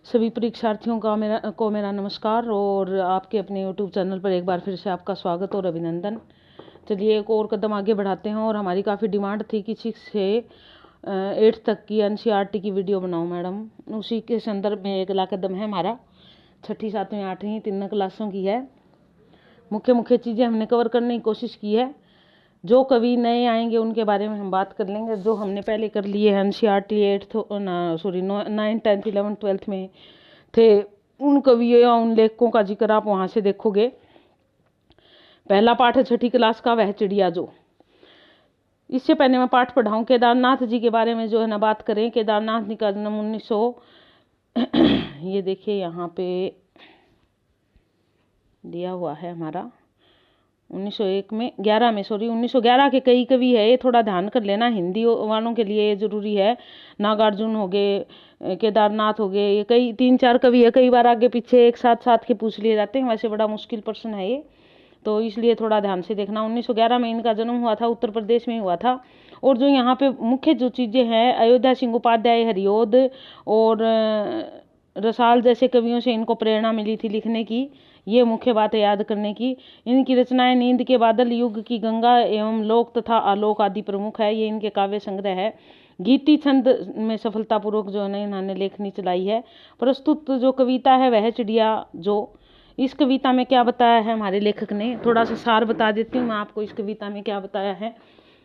सभी परीक्षार्थियों का मेरा नमस्कार और आपके अपने यूट्यूब चैनल पर एक बार फिर से आपका स्वागत और अभिनंदन। चलिए एक और कदम आगे बढ़ाते हैं। और हमारी काफ़ी डिमांड थी कि 6 से 8 तक की एनसीईआरटी की वीडियो बनाऊं मैडम। उसी के संदर्भ में एक अगला कदम है हमारा। 6ठी 7वीं 8वीं तीनों क्लासों की है। मुख्य चीज़ें हमने कवर करने की कोशिश की है। जो कवि नए आएंगे उनके बारे में हम बात कर लेंगे। जो हमने पहले कर लिए हैं NCERT 9th 10th 11th 12th में थे, उन कवियों या उन लेखकों का जिक्र आप वहाँ से देखोगे। पहला पाठ है 6ठी क्लास का, वह चिड़िया जो। इससे पहले मैं पाठ पढ़ाऊँ केदारनाथ जी के बारे में जो है ना बात करें। केदारनाथ जी का जन्म 1900 ये देखिए यहाँ पे दिया हुआ है हमारा 1911 के कई कवि है। ये थोड़ा ध्यान कर लेना, हिंदी वालों के लिए ये जरूरी है। नागार्जुन हो गए, केदारनाथ हो गए, ये कई 3-4 कवि है। कई बार आगे पीछे एक साथ के पूछ लिए जाते हैं। वैसे बड़ा मुश्किल प्रश्न है ये, तो इसलिए थोड़ा ध्यान से देखना। 1911 में इनका जन्म हुआ था, उत्तर प्रदेश में हुआ था। और जो यहाँ पे मुख्य जो चीज़ें हैं, अयोध्या सिंह उपाध्याय, हरिओद और रसाल जैसे कवियों से इनको प्रेरणा मिली थी लिखने की। ये मुख्य बात है याद करने की। इनकी रचनाएं नींद के बादल, युग की गंगा एवं लोक तथा आलोक आदि प्रमुख है। ये इनके काव्य संग्रह है। गीति छंद में सफलतापूर्वक जो है इन्होंने लेखनी चलाई है। प्रस्तुत जो कविता है वह चिड़िया जो। इस कविता में क्या बताया है हमारे लेखक ने, थोड़ा सा सार बता देती हूँ मैं आपको। इस कविता में क्या बताया है,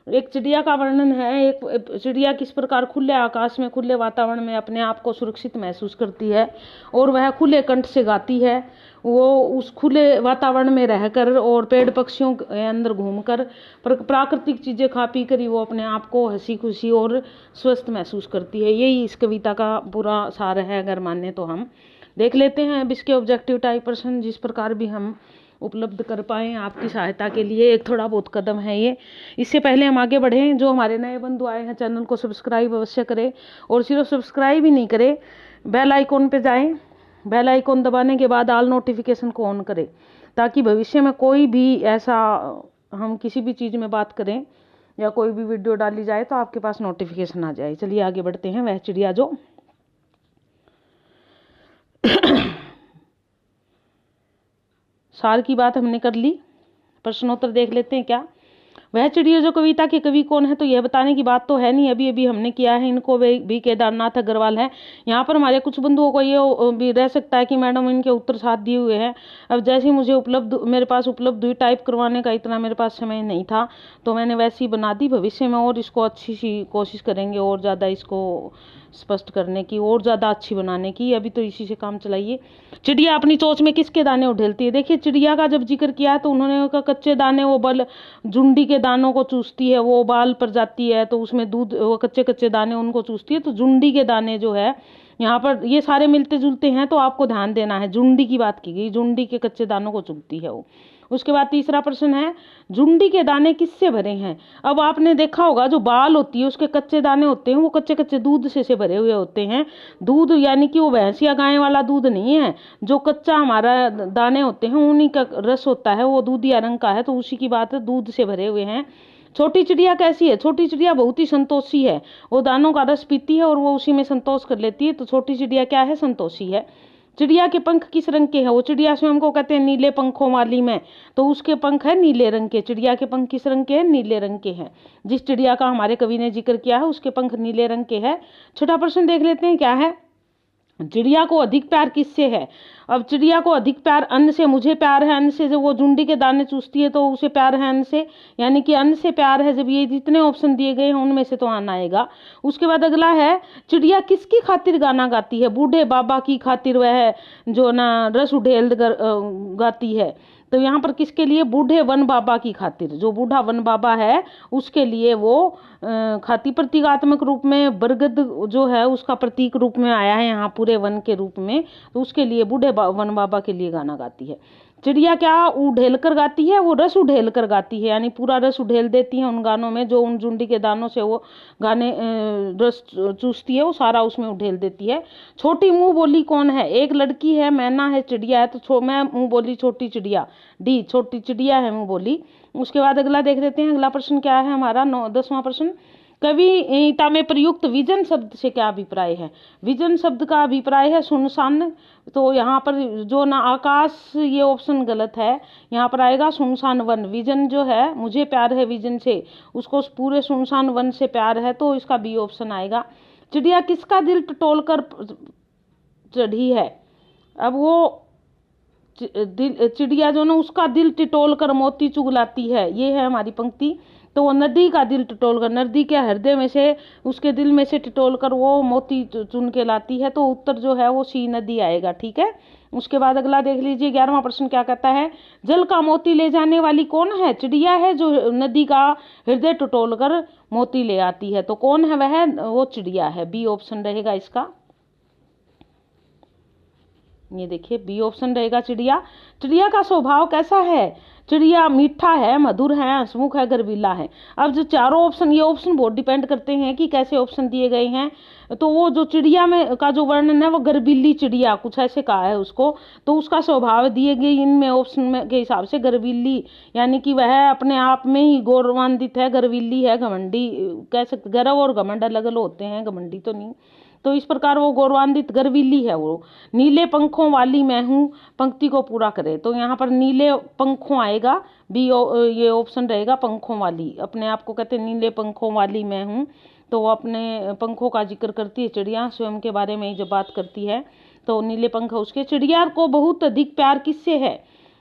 एक चिड़िया का वर्णन है। एक चिड़िया किस प्रकार खुले आकाश में, खुले वातावरण में अपने आप को सुरक्षित महसूस करती है और वह खुले कंठ से गाती है। वो उस खुले वातावरण में रहकर और पेड़ पक्षियों के अंदर घूमकर प्राकृतिक चीज़ें खा पी कर वो अपने आप को हंसी खुशी और स्वस्थ महसूस करती है। यही इस कविता का पूरा सार है। अगर माने तो हम देख लेते हैं अब इसके ऑब्जेक्टिव टाइप प्रश्न जिस प्रकार भी हम उपलब्ध कर पाएँ आपकी सहायता के लिए। एक थोड़ा बहुत कदम है ये। इससे पहले हम आगे बढ़ें, जो हमारे नए बंधु आए हैं चैनल को सब्सक्राइब अवश्य करें। और सिर्फ सब्सक्राइब ही नहीं करें, बेल आइकॉन पे जाएं। बेल आइकॉन दबाने के बाद ऑल नोटिफिकेशन को ऑन करें, ताकि भविष्य में कोई भी ऐसा हम किसी भी चीज़ में बात करें या कोई भी वीडियो डाली जाए तो आपके पास नोटिफिकेशन आ जाए। चलिए आगे बढ़ते हैं। वह चिड़िया जो। सार की बात हमने कर ली, प्रश्नोत्तर देख लेते हैं क्या। वह चिड़िया जो कविता के कवि कौन है, तो यह बताने की बात तो है नहीं, अभी अभी हमने किया है। इनको भी केदारनाथ अग्रवाल है। यहाँ पर हमारे कुछ बंधुओं को ये भी रह सकता है कि मैडम इनके उत्तर साथ दिए हुए हैं। अब जैसे मुझे मेरे पास उपलब्ध हुई, टाइप करवाने का इतना मेरे पास समय नहीं था, तो मैंने वैसी बना दी। भविष्य में और इसको अच्छी सी कोशिश करेंगे और ज़्यादा इसको स्पष्ट करने की और ज़्यादा अच्छी बनाने की। अभी तो इसी से काम चलाइए। चिड़िया अपनी चोंच में किसके दाने उड़ेलती है। देखिए चिड़िया का जब जिक्र किया है तो उन्होंने कहा कच्चे दाने वो बल जुंडी के दानों को चूसती है। वो बाल पर जाती है तो उसमें दूध, वो कच्चे दाने उनको चूसती है। तो जुंडी के दाने जो है यहाँ पर ये सारे मिलते जुलते हैं, तो आपको ध्यान देना है। जुंडी की बात की गई, जुंडी के कच्चे दानों को चुगती है वो। उसके बाद तीसरा प्रश्न है, जुंडी के दाने किससे भरे हैं। अब आपने देखा होगा जो बाल होती है उसके कच्चे दाने होते हैं, वो कच्चे दूध से भरे हुए होते हैं। दूध यानी कि वो भैंस या गाय वाला दूध नहीं है। जो कच्चा हमारा दाने होते हैं उन्हीं का रस होता है, वो दूधिया रंग का है, तो उसी की बात है, दूध से भरे हुए हैं। छोटी चिड़िया कैसी है, छोटी चिड़िया बहुत ही संतोषी है। वो दानों का रस पीती है और वो उसी में संतोष कर लेती है। तो छोटी चिड़िया क्या है, संतोषी है। चिड़िया के पंख किस रंग के हैं, वो चिड़िया स्वयं को कहते हैं नीले पंखों वाली में, तो उसके पंख है नीले रंग के। चिड़िया के पंख किस रंग के हैं, नीले रंग के हैं। जिस चिड़िया का हमारे कवि ने जिक्र किया है उसके पंख नीले रंग के हैं। छठा प्रश्न देख लेते हैं क्या है, चिड़िया को अधिक प्यार किससे है। अब चिड़िया को अधिक प्यार अन्न से, मुझे प्यार है अन्न से। जब वो जुंडी के दाने चूसती है तो उसे प्यार है अन्न से, यानी कि अन्न से प्यार है। जब ये जितने ऑप्शन दिए गए हैं उनमें से तो आना आएगा। उसके बाद अगला है, चिड़िया किसकी खातिर गाना गाती है। बूढ़े बाबा की खातिर वह जो ना रस उड़ेल गाती है। तो यहाँ पर किसके लिए, बूढ़े वन बाबा की खातिर। जो बूढ़ा वन बाबा है उसके लिए वो खाती। प्रतीकात्मक रूप में बरगद जो है उसका प्रतीक रूप में आया है यहाँ पूरे वन के रूप में, तो उसके लिए बूढ़े वन बाबा के लिए गाना गाती है। चिड़िया क्या उड़ेल कर गाती है, वो रस उड़ेल कर गाती है, यानी पूरा रस उड़ेल देती है उन गानों में। जो उन जुंडी के दानों से वो गाने रस चूसती है वो सारा उसमें उड़ेल देती है। छोटी मुंह बोली कौन है, एक लड़की है, मैना है, चिड़िया है। तो मैं मुंह बोली छोटी चिड़िया, डी छोटी चिड़िया है मुंह बोली। उसके बाद अगला देख लेते हैं। अगला प्रश्न क्या है हमारा, 10वां प्रश्न, कविता में प्रयुक्त विजन शब्द से क्या अभिप्राय है? विजन शब्द का अभिप्राय है सुनसान। तो यहाँ पर जो ना आकाश, ये ऑप्शन गलत है, यहाँ पर आएगा सुनसान वन। विजन जो है, मुझे प्यार है विजन से, उसको पूरे सुनसान वन से प्यार है, तो इसका बी ऑप्शन आएगा। चिड़िया किसका दिल टटोल कर चढ़ी है? अब वो चिड़िया जो ना उसका दिल टिटोल कर मोती चुगलाती है, ये है हमारी पंक्ति। तो वो नदी का दिल टिटोल कर, नदी के हृदय में से, उसके दिल में से टिटोल कर वो मोती चुन के लाती है। तो उत्तर जो है वो सी नदी आएगा। ठीक है, उसके बाद अगला देख लीजिए, 11वां प्रश्न क्या कहता है? जल का मोती ले जाने वाली कौन है? चिड़िया है जो नदी का हृदय टटोल कर मोती ले आती है। तो कौन है वह? वो चिड़िया है, बी ऑप्शन रहेगा इसका। ये देखिए बी ऑप्शन रहेगा चिड़िया। चिड़िया का स्वभाव कैसा है? चिड़िया मीठा है, मधुर है, हंसमुख है, गर्वीला है। अब जो चारों ऑप्शन, ये ऑप्शन बहुत डिपेंड करते हैं कि कैसे ऑप्शन दिए गए हैं। तो वो जो चिड़िया में का जो वर्णन है वो गर्वीली चिड़िया कुछ ऐसे कहा है उसको, तो उसका स्वभाव दिए गए इनमें ऑप्शन में के हिसाब से गर्वीली, यानी कि वह अपने आप में ही गौरवान्वित है, गर्वीली है, घमंडी कह सकते। गर्व और घमंड अलग अलग होते हैं, घमंडी तो नहीं। तो इस प्रकार वो गौरवान्वित गर्वीली है वो। नीले पंखों वाली मैं हूँ, पंक्ति को पूरा करे। तो यहाँ पर नीले पंखों आएगा, बी ये ऑप्शन रहेगा पंखों वाली। अपने आप को कहते हैं नीले पंखों वाली मैं हूँ, तो वो अपने पंखों का जिक्र करती है चिड़िया, स्वयं के बारे में ही जब बात करती है। तो नीले पंख उसके। चिड़िया को बहुत अधिक प्यार किससे है?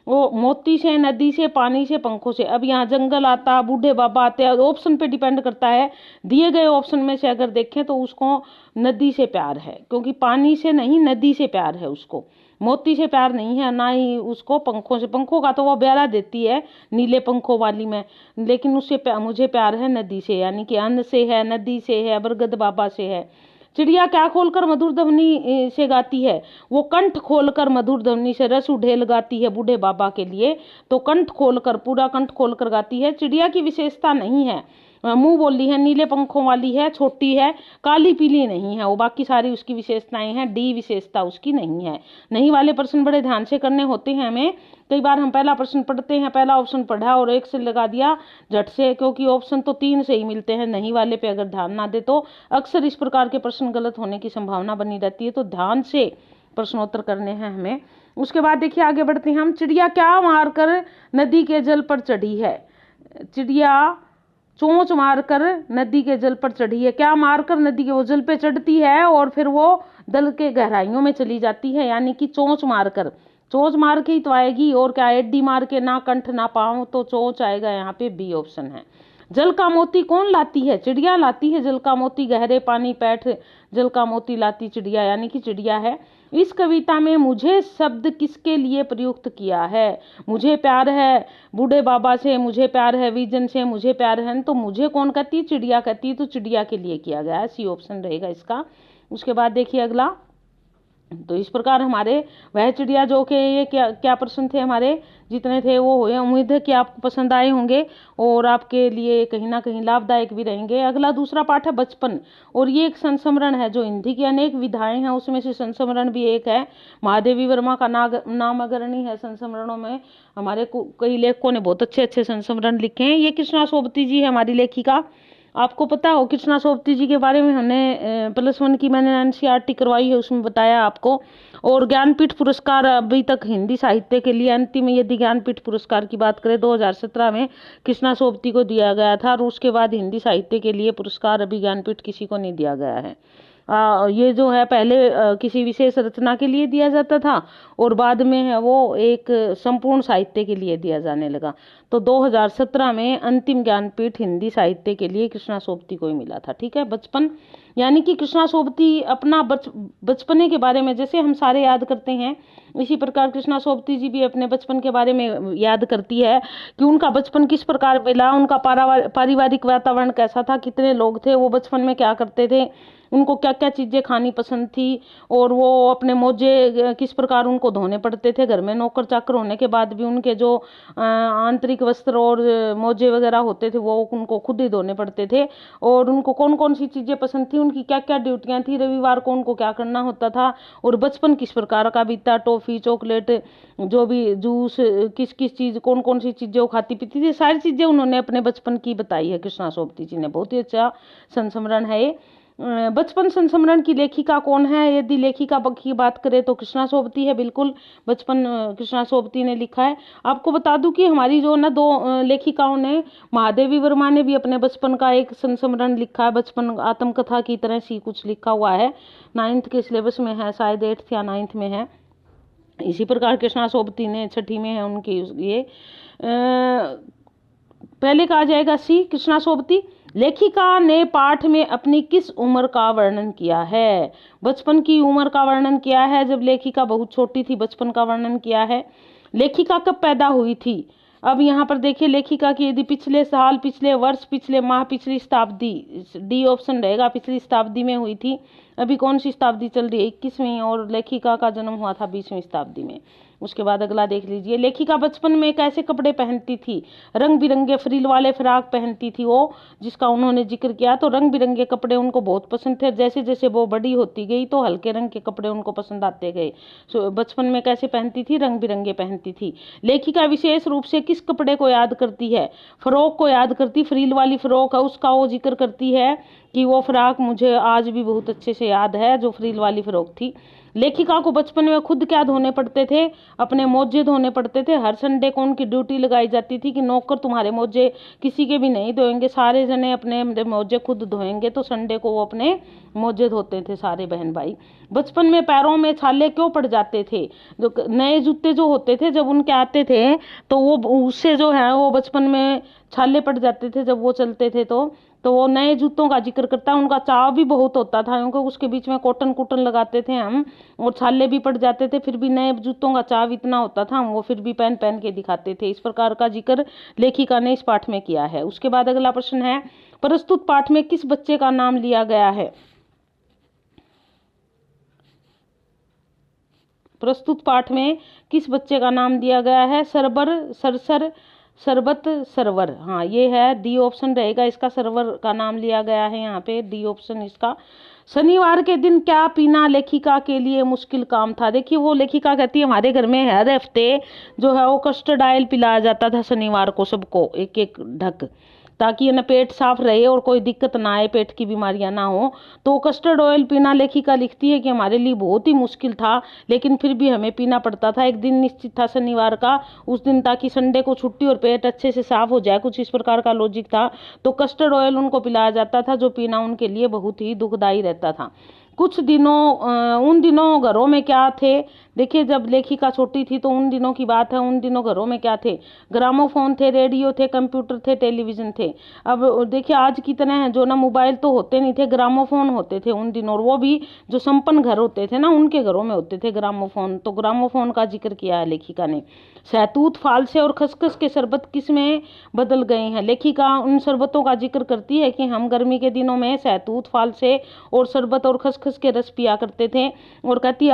वो मोती से, नदी से, पानी से, पंखों से। अब यहाँ जंगल आता, बूढ़े बाबा आते हैं, ऑप्शन पे डिपेंड करता है। दिए गए ऑप्शन में से अगर देखें तो उसको नदी से प्यार है, क्योंकि पानी से नहीं, नदी से प्यार है उसको। मोती से प्यार नहीं है, ना ही उसको पंखों से। पंखों का तो वो ब्यारा देती है नीले पंखों वाली में, लेकिन उससे मुझे प्यार है नदी से, यानी कि अन्न से है, नदी से है, बरगद बाबा से है। चिड़िया क्या खोलकर मधुर ध्वनि से गाती है? वो कंठ खोलकर मधुर ध्वनि से रस उड़ेल गाती है बूढ़े बाबा के लिए। तो कंठ खोलकर, पूरा कंठ खोलकर गाती है। चिड़िया की विशेषता नहीं है, मुंह बोली है, नीले पंखों वाली है, छोटी है, काली पीली नहीं है, वो बाकी सारी उसकी विशेषताएं हैं। डी विशेषता उसकी नहीं है। नहीं वाले प्रश्न बड़े ध्यान से करने होते हैं हमें। कई बार हम पहला प्रश्न पढ़ते हैं, पहला ऑप्शन पढ़ा और एक से लगा दिया झट से, क्योंकि ऑप्शन तो 3 से ही मिलते हैं। नहीं वाले पे अगर ध्यान ना दे तो अक्सर इस प्रकार के प्रश्न गलत होने की संभावना बनी रहती है। तो ध्यान से प्रश्नोत्तर करने हैं हमें। उसके बाद देखिए आगे बढ़ते हैं हम। चिड़िया क्या मारकर नदी के जल पर चढ़ी है? चिड़िया चोंच मारकर नदी के जल पर चढ़ी है। क्या मारकर नदी के वो जल पे चढ़ती है और फिर वो दल के गहराइयों में चली जाती है, यानी कि चोंच मारकर। चोंच मार के ही तो आएगी, और क्या एड्डी मार के? ना कंठ ना पाँव, तो चोंच आएगा यहाँ पे, बी ऑप्शन है। जल का मोती कौन लाती है? चिड़िया लाती है जल का मोती। गहरे पानी पैठ जल का मोती लाती चिड़िया, यानी कि चिड़िया है। इस कविता में मुझे शब्द किसके लिए प्रयुक्त किया है? मुझे प्यार है बूढ़े बाबा से, मुझे प्यार है विजन से, मुझे प्यार है। तो मुझे कौन कहती है? चिड़िया कहती है। तो चिड़िया के लिए किया गया है, सी ऑप्शन रहेगा इसका। उसके बाद देखिए अगला। तो इस प्रकार हमारे वह चिड़िया जो कि ये क्या प्रश्न थे हमारे जितने थे वो हुए। उम्मीद है कि आपको पसंद आए होंगे और आपके लिए कहीं ना कहीं लाभदायक भी रहेंगे। अगला दूसरा पाठ है बचपन, और ये एक संस्मरण है। जो हिंदी की अनेक विधाएं हैं उसमें से संस्मरण भी एक है। महादेवी वर्मा का नाम अग्रणी है संस्मरणों में। हमारे कई लेखकों ने बहुत अच्छे अच्छे संस्मरण लिखे हैं। ये कृष्णा सोबती जी है हमारी लेखिका। आपको पता हो कृष्णा सोबती जी के बारे में हमने +1 की मैंने NCERT करवाई है, उसमें बताया आपको। और ज्ञानपीठ पुरस्कार अभी तक हिंदी साहित्य के लिए अंतिम, यदि ज्ञानपीठ पुरस्कार की बात करें 2017 में कृष्णा सोबती को दिया गया था, और उसके बाद हिंदी साहित्य के लिए पुरस्कार अभी ज्ञानपीठ किसी को नहीं दिया गया है। ये जो है पहले किसी विशेष रचना के लिए दिया जाता था, और बाद में है वो एक संपूर्ण साहित्य के लिए दिया जाने लगा। तो 2017 में अंतिम ज्ञानपीठ हिंदी साहित्य के लिए कृष्णा सोबती को ही मिला था। ठीक है, बचपन यानी कि कृष्णा सोबती अपना बचपने के बारे में जैसे हम सारे याद करते हैं, इसी प्रकार कृष्णा सोबती जी भी अपने बचपन के बारे में याद करती है कि उनका बचपन किस प्रकार मिला, उनका पारिवारिक वातावरण कैसा था, कितने लोग थे, वो बचपन में क्या करते थे, उनको क्या क्या चीज़ें खानी पसंद थी, और वो अपने मोजे किस प्रकार उनको धोने पड़ते थे। घर में नौकर चाकर होने के बाद भी उनके जो आंतरिक वस्त्र और मोजे वगैरह होते थे वो उनको खुद ही धोने पड़ते थे। और उनको कौन कौन सी चीज़ें पसंद थी, उनकी क्या क्या ड्यूटियाँ थी, रविवार को उनको क्या करना होता था, और बचपन किस प्रकार का बीता, टॉफ़ी चॉकलेट जो भी जूस, किस किस चीज़ कौन कौन सी चीज़ें वो खाती पीती थी, सारी चीज़ें उन्होंने अपने बचपन की बताई है कृष्णा सोबती जी ने। बहुत ही अच्छा संस्मरण है ये। बचपन संस्मरण की लेखिका कौन है? यदि लेखिका की बात करें तो कृष्णा सोबती है, बिल्कुल बचपन कृष्णा सोबती ने लिखा है। आपको बता दूं कि हमारी जो ना दो लेखिकाओं ने, महादेवी वर्मा ने भी अपने बचपन का एक संस्मरण लिखा है, बचपन आत्मकथा की तरह सी कुछ लिखा हुआ है, 9th के सिलेबस में है, शायद 8th या 9th में है। इसी प्रकार कृष्णा सोबती ने 6ठी में है उनकी ये। पहले कहा जाएगा सी, कृष्णा सोबती। लेखिका ने पाठ में अपनी किस उम्र का वर्णन किया है? बचपन की उम्र का वर्णन किया है, जब लेखिका बहुत छोटी थी बचपन का वर्णन किया है। लेखिका कब पैदा हुई थी? अब यहाँ पर देखिए लेखिका की यदि पिछले साल, पिछले वर्ष, पिछले माह, पिछली शताब्दी, डी ऑप्शन रहेगा, पिछली शताब्दी में हुई थी। अभी कौन सी शताब्दी चल रही है? 21वीं, और लेखिका का जन्म हुआ था 20वीं शताब्दी में। उसके बाद अगला देख लीजिए, लेखिका बचपन में कैसे कपड़े पहनती थी? रंग बिरंगे फ्रिल वाले फ्रॉक पहनती थी वो, जिसका उन्होंने जिक्र किया। तो रंग बिरंगे कपड़े उनको बहुत पसंद थे। जैसे जैसे वो बड़ी होती गई तो हल्के रंग के कपड़े उनको पसंद आते गए। बचपन में कैसे पहनती थी? रंग बिरंगे पहनती थी। लेखिका विशेष रूप से किस कपड़े को याद करती है? फ्रॉक को याद करती, फ्रिल वाली फ्रॉक है उसका वो जिक्र करती है कि वो फ्रॉक मुझे आज भी बहुत अच्छे से याद है, जो फ्रिल वाली फ्रॉक थी। लेखिका को बचपन में खुद क्या धोने पड़ते थे? अपने मोजे धोने पड़ते थे। हर संडे को उनकी ड्यूटी लगाई जाती थी कि नौकर तुम्हारे मोजे किसी के भी नहीं धोएंगे, सारे जने अपने मोजे खुद धोएंगे। तो संडे को वो अपने मोजे धोते थे सारे बहन भाई। बचपन में पैरों में छाले क्यों पड़ जाते थे? जो नए जूते जो होते थे जब उनके आते थे तो वो उससे जो है वो बचपन में छाले पड़ जाते थे जब वो चलते थे। तो वो नए जूतों का जिक्र करता है। उनका चाव भी बहुत होता था क्योंकि उसके बीच में कॉटन कुटन लगाते थे हम, और छाले भी पड़ जाते थे, फिर भी नए जूतों का चाव इतना होता था, हम वो फिर भी पहन पहन के दिखाते थे। इस प्रकार का जिक्र लेखिका ने इस पाठ में किया है। उसके बाद अगला प्रश्न है, प्रस्तुत पाठ में किस बच्चे का नाम लिया गया है? प्रस्तुत पाठ में किस बच्चे का नाम दिया गया है? सरबर, सरसर, सरबत, सरवर। हाँ ये है, डी ऑप्शन रहेगा इसका, सरवर का नाम लिया गया है यहाँ पे, डी ऑप्शन इसका। शनिवार के दिन क्या पीना लेखिका के लिए मुश्किल काम था? देखिए वो लेखिका कहती है हमारे घर में हर हफ्ते जो है वो कस्टर्ड ऑयल पिलाया जाता था शनिवार को सबको, एक एक ढक, ताकि ना पेट साफ रहे और कोई दिक्कत ना आए, पेट की बीमारियां ना हो। तो कस्टर्ड ऑयल पीना लेखिका लिखती है कि हमारे लिए बहुत ही मुश्किल था, लेकिन फिर भी हमें पीना पड़ता था। एक दिन निश्चित था शनिवार का, उस दिन ताकि संडे को छुट्टी और पेट अच्छे से साफ हो जाए, कुछ इस प्रकार का लॉजिक था। तो कस्टर्ड ऑयल उनको पिलाया जाता था, जो पीना उनके लिए बहुत ही दुखदायी रहता था। कुछ दिनों उन दिनों घरों में क्या थे? देखिए जब लेखिका छोटी थी तो उन दिनों की बात है, उन दिनों घरों में क्या थे? ग्रामोफोन थे, रेडियो थे, कंप्यूटर थे, टेलीविजन थे। अब देखिए आज की तरह जो ना मोबाइल तो होते नहीं थे, ग्रामोफोन होते थे उन दिनों, और वो भी जो संपन्न घर होते थे ना उनके घरों में होते थे ग्रामोफोन। तो ग्रामोफोन का जिक्र किया है लेखिका ने। सहतूत, फालसे और खसखस के शरबत किस में बदल गए हैं? लेखिका उन शरबतों का जिक्र करती है कि हम गर्मी के दिनों में सहतूत, फालसे और शरबत और खसखस के रस पिया करते थे, और कहती है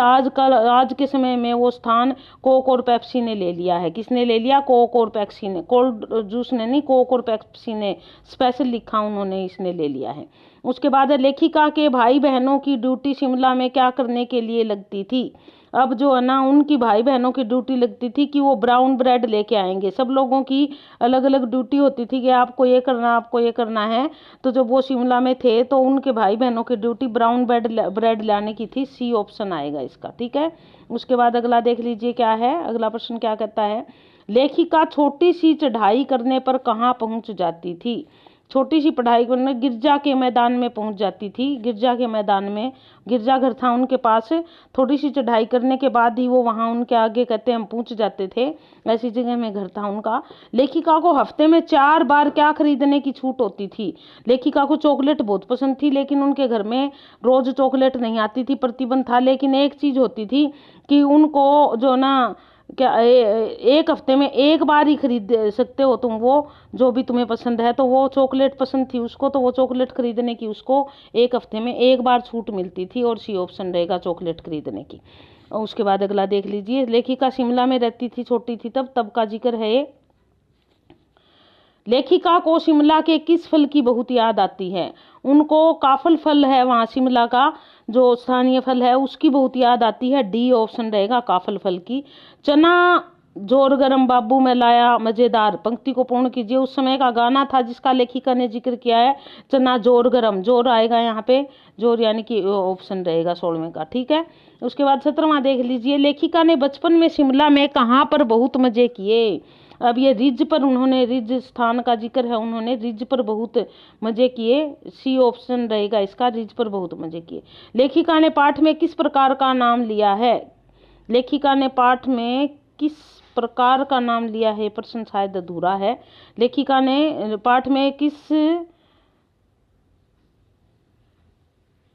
आज के समय में वो स्थान कोक और पेप्सी ने ले लिया है। किसने ले लिया? कोक और पेप्सी ने, कोल्ड जूस ने नहीं, कोक और पेप्सी ने, स्पेशल लिखा उन्होंने, इसने ले लिया है। उसके बाद लेखिका के भाई बहनों की ड्यूटी शिमला में क्या करने के लिए लगती थी? अब जो है ना उनकी भाई बहनों की ड्यूटी लगती थी कि वो ब्राउन ब्रेड लेके आएंगे। सब लोगों की अलग अलग ड्यूटी होती थी कि आपको ये करना, आपको ये करना है। तो जब वो शिमला में थे तो उनके भाई बहनों की ड्यूटी ब्राउन ब्रेड लाने की थी, सी ऑप्शन आएगा इसका, ठीक है। उसके बाद अगला देख लीजिए क्या है, अगला प्रश्न क्या कहता है, लेखिका छोटी सी चढ़ाई करने पर कहाँ पहुंच जाती थी? छोटी सी पढ़ाई करने गिरजा के मैदान में पहुंच जाती थी। गिरजा के मैदान में, गिरजाघर था उनके पास, थोड़ी सी चढ़ाई करने के बाद ही वो वहां उनके आगे कहते हम पहुंच जाते थे, ऐसी जगह में घर था उनका। लेखिका को हफ्ते में 4 बार क्या खरीदने की छूट होती थी? लेखिका को चॉकलेट बहुत पसंद थी, लेकिन उनके घर में रोज चॉकलेट नहीं आती थी, प्रतिबंध था। लेकिन एक चीज होती थी कि उनको जो ना क्या एक हफ्ते में एक बार ही खरीद सकते हो तुम, वो जो भी तुम्हें पसंद है। तो वो चॉकलेट पसंद थी उसको, तो वो चॉकलेट खरीदने की उसको एक हफ्ते में एक बार छूट मिलती थी, और सी ऑप्शन रहेगा चॉकलेट खरीदने की। और उसके बाद अगला देख लीजिए, लेखिका शिमला में रहती थी, छोटी थी तब का जिक्र है ये। लेखिका को शिमला के किस फल की बहुत याद आती है? उनको काफल फल है वहाँ शिमला का, जो स्थानीय फल है, उसकी बहुत याद आती है। डी ऑप्शन रहेगा काफल फल की। चना जोर गरम बाबू में लाया मजेदार, पंक्ति को पूर्ण कीजिए। उस समय का गाना था जिसका लेखिका ने जिक्र किया है। चना जोर गरम, जोर आएगा यहाँ पे, जोर यानी कि ऑप्शन रहेगा 16वें का। ठीक है, उसके बाद 17वां देख लीजिए, लेखिका ने बचपन में शिमला में कहाँ पर बहुत मजे किए? अब ये रिज पर, उन्होंने रिज स्थान का जिक्र है, उन्होंने रिज पर बहुत मजे किए। सी ऑप्शन रहेगा इसका, रिज पर बहुत मजे किए। लेखिका ने पाठ में किस प्रकार का नाम लिया है? लेखिका ने पाठ में किस प्रकार का नाम लिया है? प्रश्न शायद अधूरा है। लेखिका ने पाठ में किस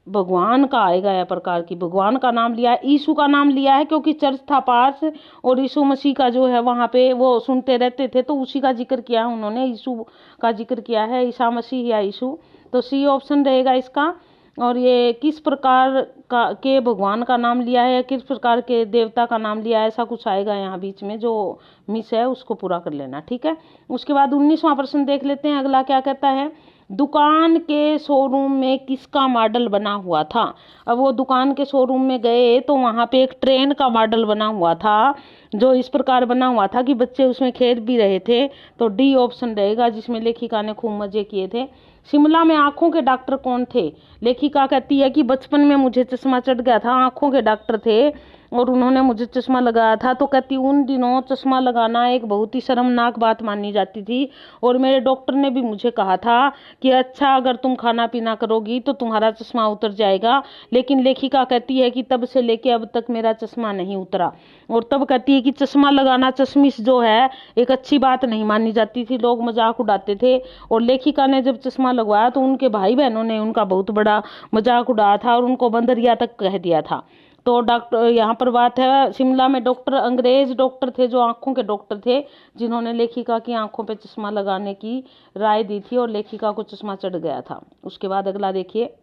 भगवान का आएगा या प्रकार की, भगवान का नाम लिया है। यीशु का नाम लिया है क्योंकि चर्च था पास, और यीशु मसीह का जो है वहाँ पे वो सुनते रहते थे, तो उसी का जिक्र किया है उन्होंने, यीशु का जिक्र किया है, ईसा मसीह या यीशु। तो सी ऑप्शन रहेगा इसका। और ये किस प्रकार का के भगवान का नाम लिया है या किस प्रकार के देवता का नाम लिया है, ऐसा कुछ आएगा यहाँ बीच में, जो मिस है उसको पूरा कर लेना। ठीक है, उसके बाद 19वां प्रश्न देख लेते हैं, अगला क्या कहता है। दुकान के शोरूम में किसका मॉडल बना हुआ था? अब वो दुकान के शोरूम में गए तो वहाँ पे एक ट्रेन का मॉडल बना हुआ था, जो इस प्रकार बना हुआ था कि बच्चे उसमें खेल भी रहे थे। तो डी ऑप्शन रहेगा, जिसमें लेखिका ने खूब मजे किए थे। शिमला में आंखों के डॉक्टर कौन थे? लेखिका कहती है कि बचपन में मुझे चश्मा चढ़ गया था, आंखों के डॉक्टर थे और उन्होंने मुझे चश्मा लगाया था। तो कहती उन दिनों चश्मा लगाना एक बहुत ही शर्मनाक बात मानी जाती थी, और मेरे डॉक्टर ने भी मुझे कहा था कि अच्छा अगर तुम खाना पीना करोगी तो तुम्हारा चश्मा उतर जाएगा। लेकिन लेखिका कहती है कि तब से लेके अब तक मेरा चश्मा नहीं उतरा। और तब कहती है कि चश्मा लगाना, चश्मिश जो है, एक अच्छी बात नहीं मानी जाती थी, लोग मजाक उड़ाते थे। और लेखिका ने जब चश्मा लगवाया तो उनके भाई बहनों ने उनका बहुत बड़ा मजाक उड़ाया था और उनको बंदरिया तक कह दिया था। तो डॉक्टर, यहाँ पर बात है शिमला में डॉक्टर, अंग्रेज डॉक्टर थे जो आंखों के डॉक्टर थे, जिन्होंने लेखिका की आंखों पे चश्मा लगाने की राय दी थी, और लेखिका को चश्मा चढ़ गया था। उसके बाद अगला देखिए,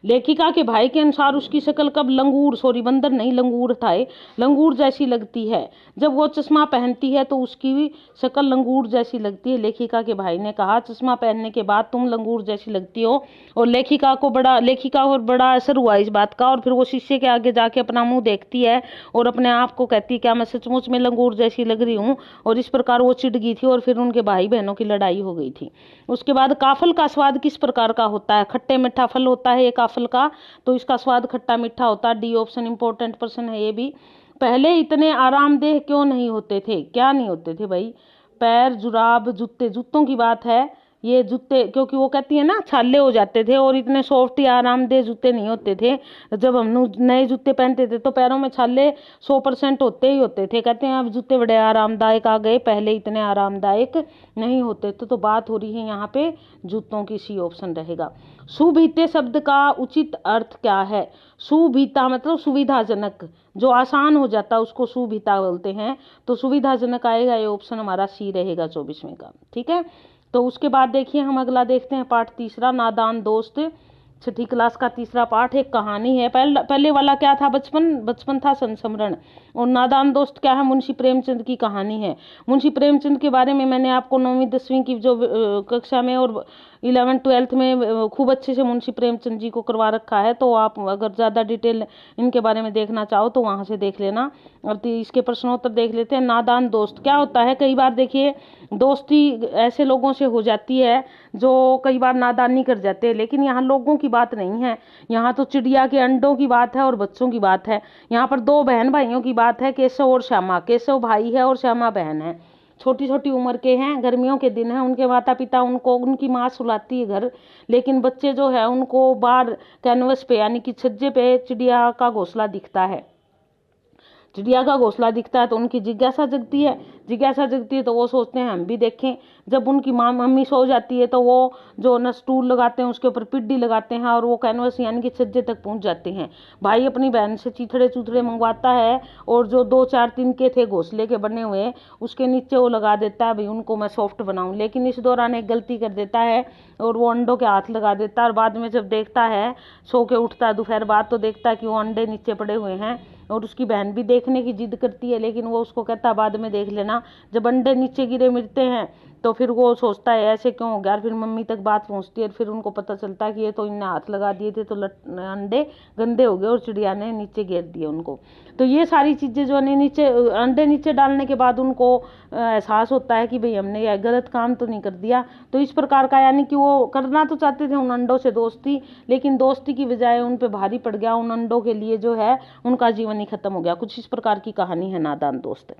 लेखिका के भाई के अनुसार उसकी शक्ल कब लंगूर, सॉरी बंदर नहीं लंगूर था, लंगूर जैसी लगती है? जब वो चश्मा पहनती है तो उसकी शक्ल लंगूर जैसी लगती है। लेखिका के भाई ने कहा चश्मा पहनने के बाद तुम लंगूर जैसी लगती हो। और लेखिका को बड़ा असर हुआ इस बात का, और फिर वो शीशे के आगे जाके अपना मुंह देखती है और अपने आप को कहती है क्या मैं सचमुच में लंगूर जैसी लग रही हूँ। और इस प्रकार वो चिढ़ गई थी और फिर उनके भाई बहनों की लड़ाई हो गई थी। उसके बाद काफल का स्वाद किस प्रकार का होता है? खट्टे मीठा फल होता है ये काफल का, तो इसका स्वाद खट्टा मीठा होता है। डी ऑप्शन इंपॉर्टेंट प्रश्न है ये भी। पहले इतने आरामदेह क्यों नहीं होते थे? क्या नहीं होते थे भाई? पैर, जुराब, जूते, जूतों की बात है ये। जूते क्योंकि वो कहती है ना छाले हो जाते थे, और इतने सॉफ्ट या आरामदेह जूते नहीं होते थे। जब हम नए जूते पहनते थे तो पैरों में छाले 100% होते ही होते थे। कहते हैं अब जूते बड़े आरामदायक आ गए, पहले इतने आरामदायक नहीं होते थे। तो बात हो रही है यहाँ पे जूतों की, सी ऑप्शन रहेगा। सुभीते शब्द का उचित अर्थ क्या है? सुभीता मतलब सुविधाजनक, जो आसान हो जाता है उसको सुभीता बोलते हैं। तो सुविधाजनक आएगा, ये ऑप्शन हमारा सी रहेगा 24वें का। ठीक है, तो उसके बाद देखिए हम अगला देखते हैं पाठ तीसरा, नादान दोस्त, छठी क्लास का तीसरा पाठ। एक कहानी है। पहले वाला क्या था? बचपन था संस्मरण। और नादान दोस्त क्या है? मुंशी प्रेमचंद की कहानी है। मुंशी प्रेमचंद के बारे में मैंने आपको 9वीं 10वीं की जो कक्षा में और 11th 12th में खूब अच्छे से मुंशी प्रेमचंद जी को करवा रखा है। तो आप अगर ज़्यादा डिटेल इनके बारे में देखना चाहो तो वहाँ से देख लेना। अब इसके प्रश्नोत्तर देख लेते हैं। नादान दोस्त क्या होता है? कई बार देखिए दोस्ती ऐसे लोगों से हो जाती है जो कई बार नादानी कर जाते हैं, लेकिन यहाँ लोगों की बात नहीं है, यहाँ तो चिड़िया के अंडों की बात है और बच्चों की बात है। यहाँ पर दो बहन भाइयों की बात है, केशव और श्यामा। केशव भाई है और श्यामा बहन है। छोटी छोटी उम्र के हैं, गर्मियों के दिन है। उनके माता पिता उनको, उनकी माँ सुलाती है घर, लेकिन बच्चे जो है उनको बाहर कैनवस पे यानी कि छज्जे पे चिड़िया का घोंसला दिखता है। चिड़िया का घोंसला दिखता है तो उनकी जिज्ञासा जगती है, जिज्ञासा जगती है तो वो सोचते हैं हम भी देखें। जब उनकी मम्मी सो जाती है तो वो जो न स्टूल लगाते हैं उसके ऊपर पिड्डी लगाते हैं और वो कैनवस यानी कि छज्जे तक पहुंच जाते हैं। भाई अपनी बहन से चीथड़े चूथड़े मंगवाता है और जो 2-4 तिनके थे घोंसले के बने हुए उसके नीचे वो लगा देता है, भाई उनको मैं सॉफ्ट बनाऊं। लेकिन इस दौरान एक गलती कर देता है और वो अंडों के हाथ लगा देता है और बाद में जब देखता है, सो के उठता है दोपहर बाद, तो देखता है कि वो अंडे नीचे पड़े हुए हैं। और उसकी बहन भी देखने की जिद करती है लेकिन वो उसको कहता है बाद में देख लेना। जब अंडे नीचे गिरे मिलते हैं तो फिर वो सोचता है ऐसे क्यों हो गया, फिर मम्मी तक बात पहुंचती है। फिर उनको पता चलता है कि ये तो इनने हाथ लगा दिए थे तो अंडे गंदे हो गए और चिड़िया ने नीचे गिर दिए उनको। तो ये सारी चीज़ें जो है नीचे अंडे नीचे डालने के बाद उनको एहसास होता है कि भाई हमने यह गलत काम तो नहीं कर दिया। तो इस प्रकार का यानी कि वो करना तो चाहते थे उन अंडों से दोस्ती, लेकिन दोस्ती की बजाय उन पे भारी पड़ गया। उन अंडों के लिए जो है उनका जीवन ही खत्म हो गया। कुछ इस प्रकार की कहानी है नादान दोस्त।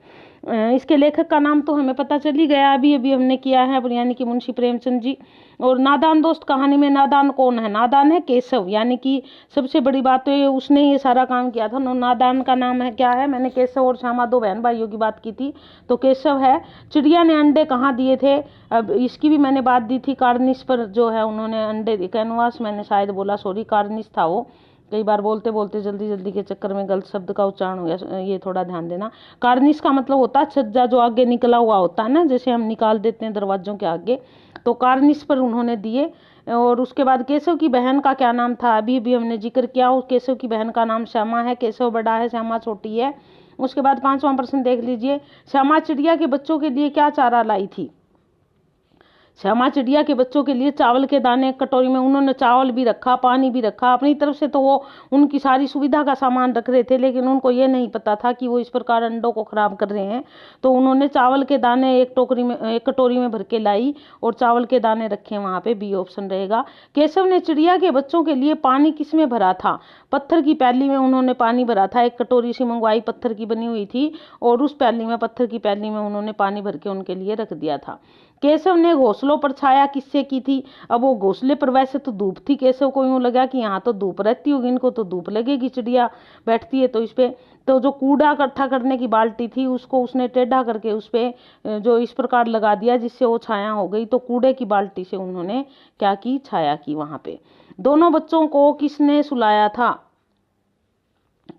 इसके लेखक का नाम तो हमें पता चल ही गया, अभी अभी हमने किया है, यानी कि मुंशी प्रेमचंद जी। और नादान दोस्त कहानी में नादान कौन है? नादान है केशव, यानी कि सबसे बड़ी बात तो ये उसने ये सारा काम किया था। नादान का नाम है क्या है? मैंने केशव और श्यामा 2 बहन भाइयों की बात की थी, तो केशव है। चिड़िया ने अंडे कहाँ दिए थे? अब इसकी भी मैंने बात दी थी, कार्निस पर जो है उन्होंने अंडे, कैनवास मैंने शायद बोला, सॉरी कार्निस था वो, कई बार बोलते बोलते जल्दी जल्दी के चक्कर में गलत शब्द का उच्चारण हो गया, ये थोड़ा ध्यान देना। कार्निस का मतलब होता है छज्जा जो आगे निकला हुआ होता है ना, जैसे हम निकाल देते हैं दरवाजों के आगे, तो कार्निस पर उन्होंने दिए। और उसके बाद केशव की बहन का क्या नाम था? अभी भी हमने जिक्र किया, उस केशव की बहन का नाम श्यामा है। केशव बड़ा है, श्यामा छोटी है। उसके बाद 5वां प्रश्न देख लीजिए, श्यामा चिड़िया के बच्चों के लिए क्या चारा लाई थी? श्यामा चिड़िया के बच्चों के लिए चावल के दाने कटोरी में, उन्होंने चावल भी रखा, पानी भी रखा, अपनी तरफ से तो वो उनकी सारी सुविधा का सामान रख रहे थे, लेकिन उनको ये नहीं पता था कि वो इस प्रकार अंडों को खराब कर रहे हैं। तो उन्होंने चावल के दाने एक कटोरी में भर के लाई और चावल के दाने रखे वहां पे, बी ऑप्शन रहेगा। केशव ने चिड़िया के बच्चों के लिए पानी किस में भरा था? पत्थर की प्याली में उन्होंने पानी भरा था। एक कटोरी सी मंगवाई, पत्थर की बनी हुई थी, और उस प्याली में, पत्थर की प्याली में उन्होंने पानी भर के उनके लिए रख दिया था। केशव ने घोंसलों पर छाया किससे की थी? अब वो घोंसले पर वैसे तो धूप थी, केशव को यूं लगा कि यहाँ तो धूप रहती होगी, इनको तो धूप लगेगी, चिड़िया बैठती है तो इस पे, तो जो कूड़ा इकट्ठा करने की बाल्टी थी उसको उसने टेढ़ा करके उस पे जो इस प्रकार लगा दिया जिससे वो छाया हो गई। तो कूड़े की बाल्टी से उन्होंने क्या की? छाया की वहां पे। दोनों बच्चों को किसने सुलाया था?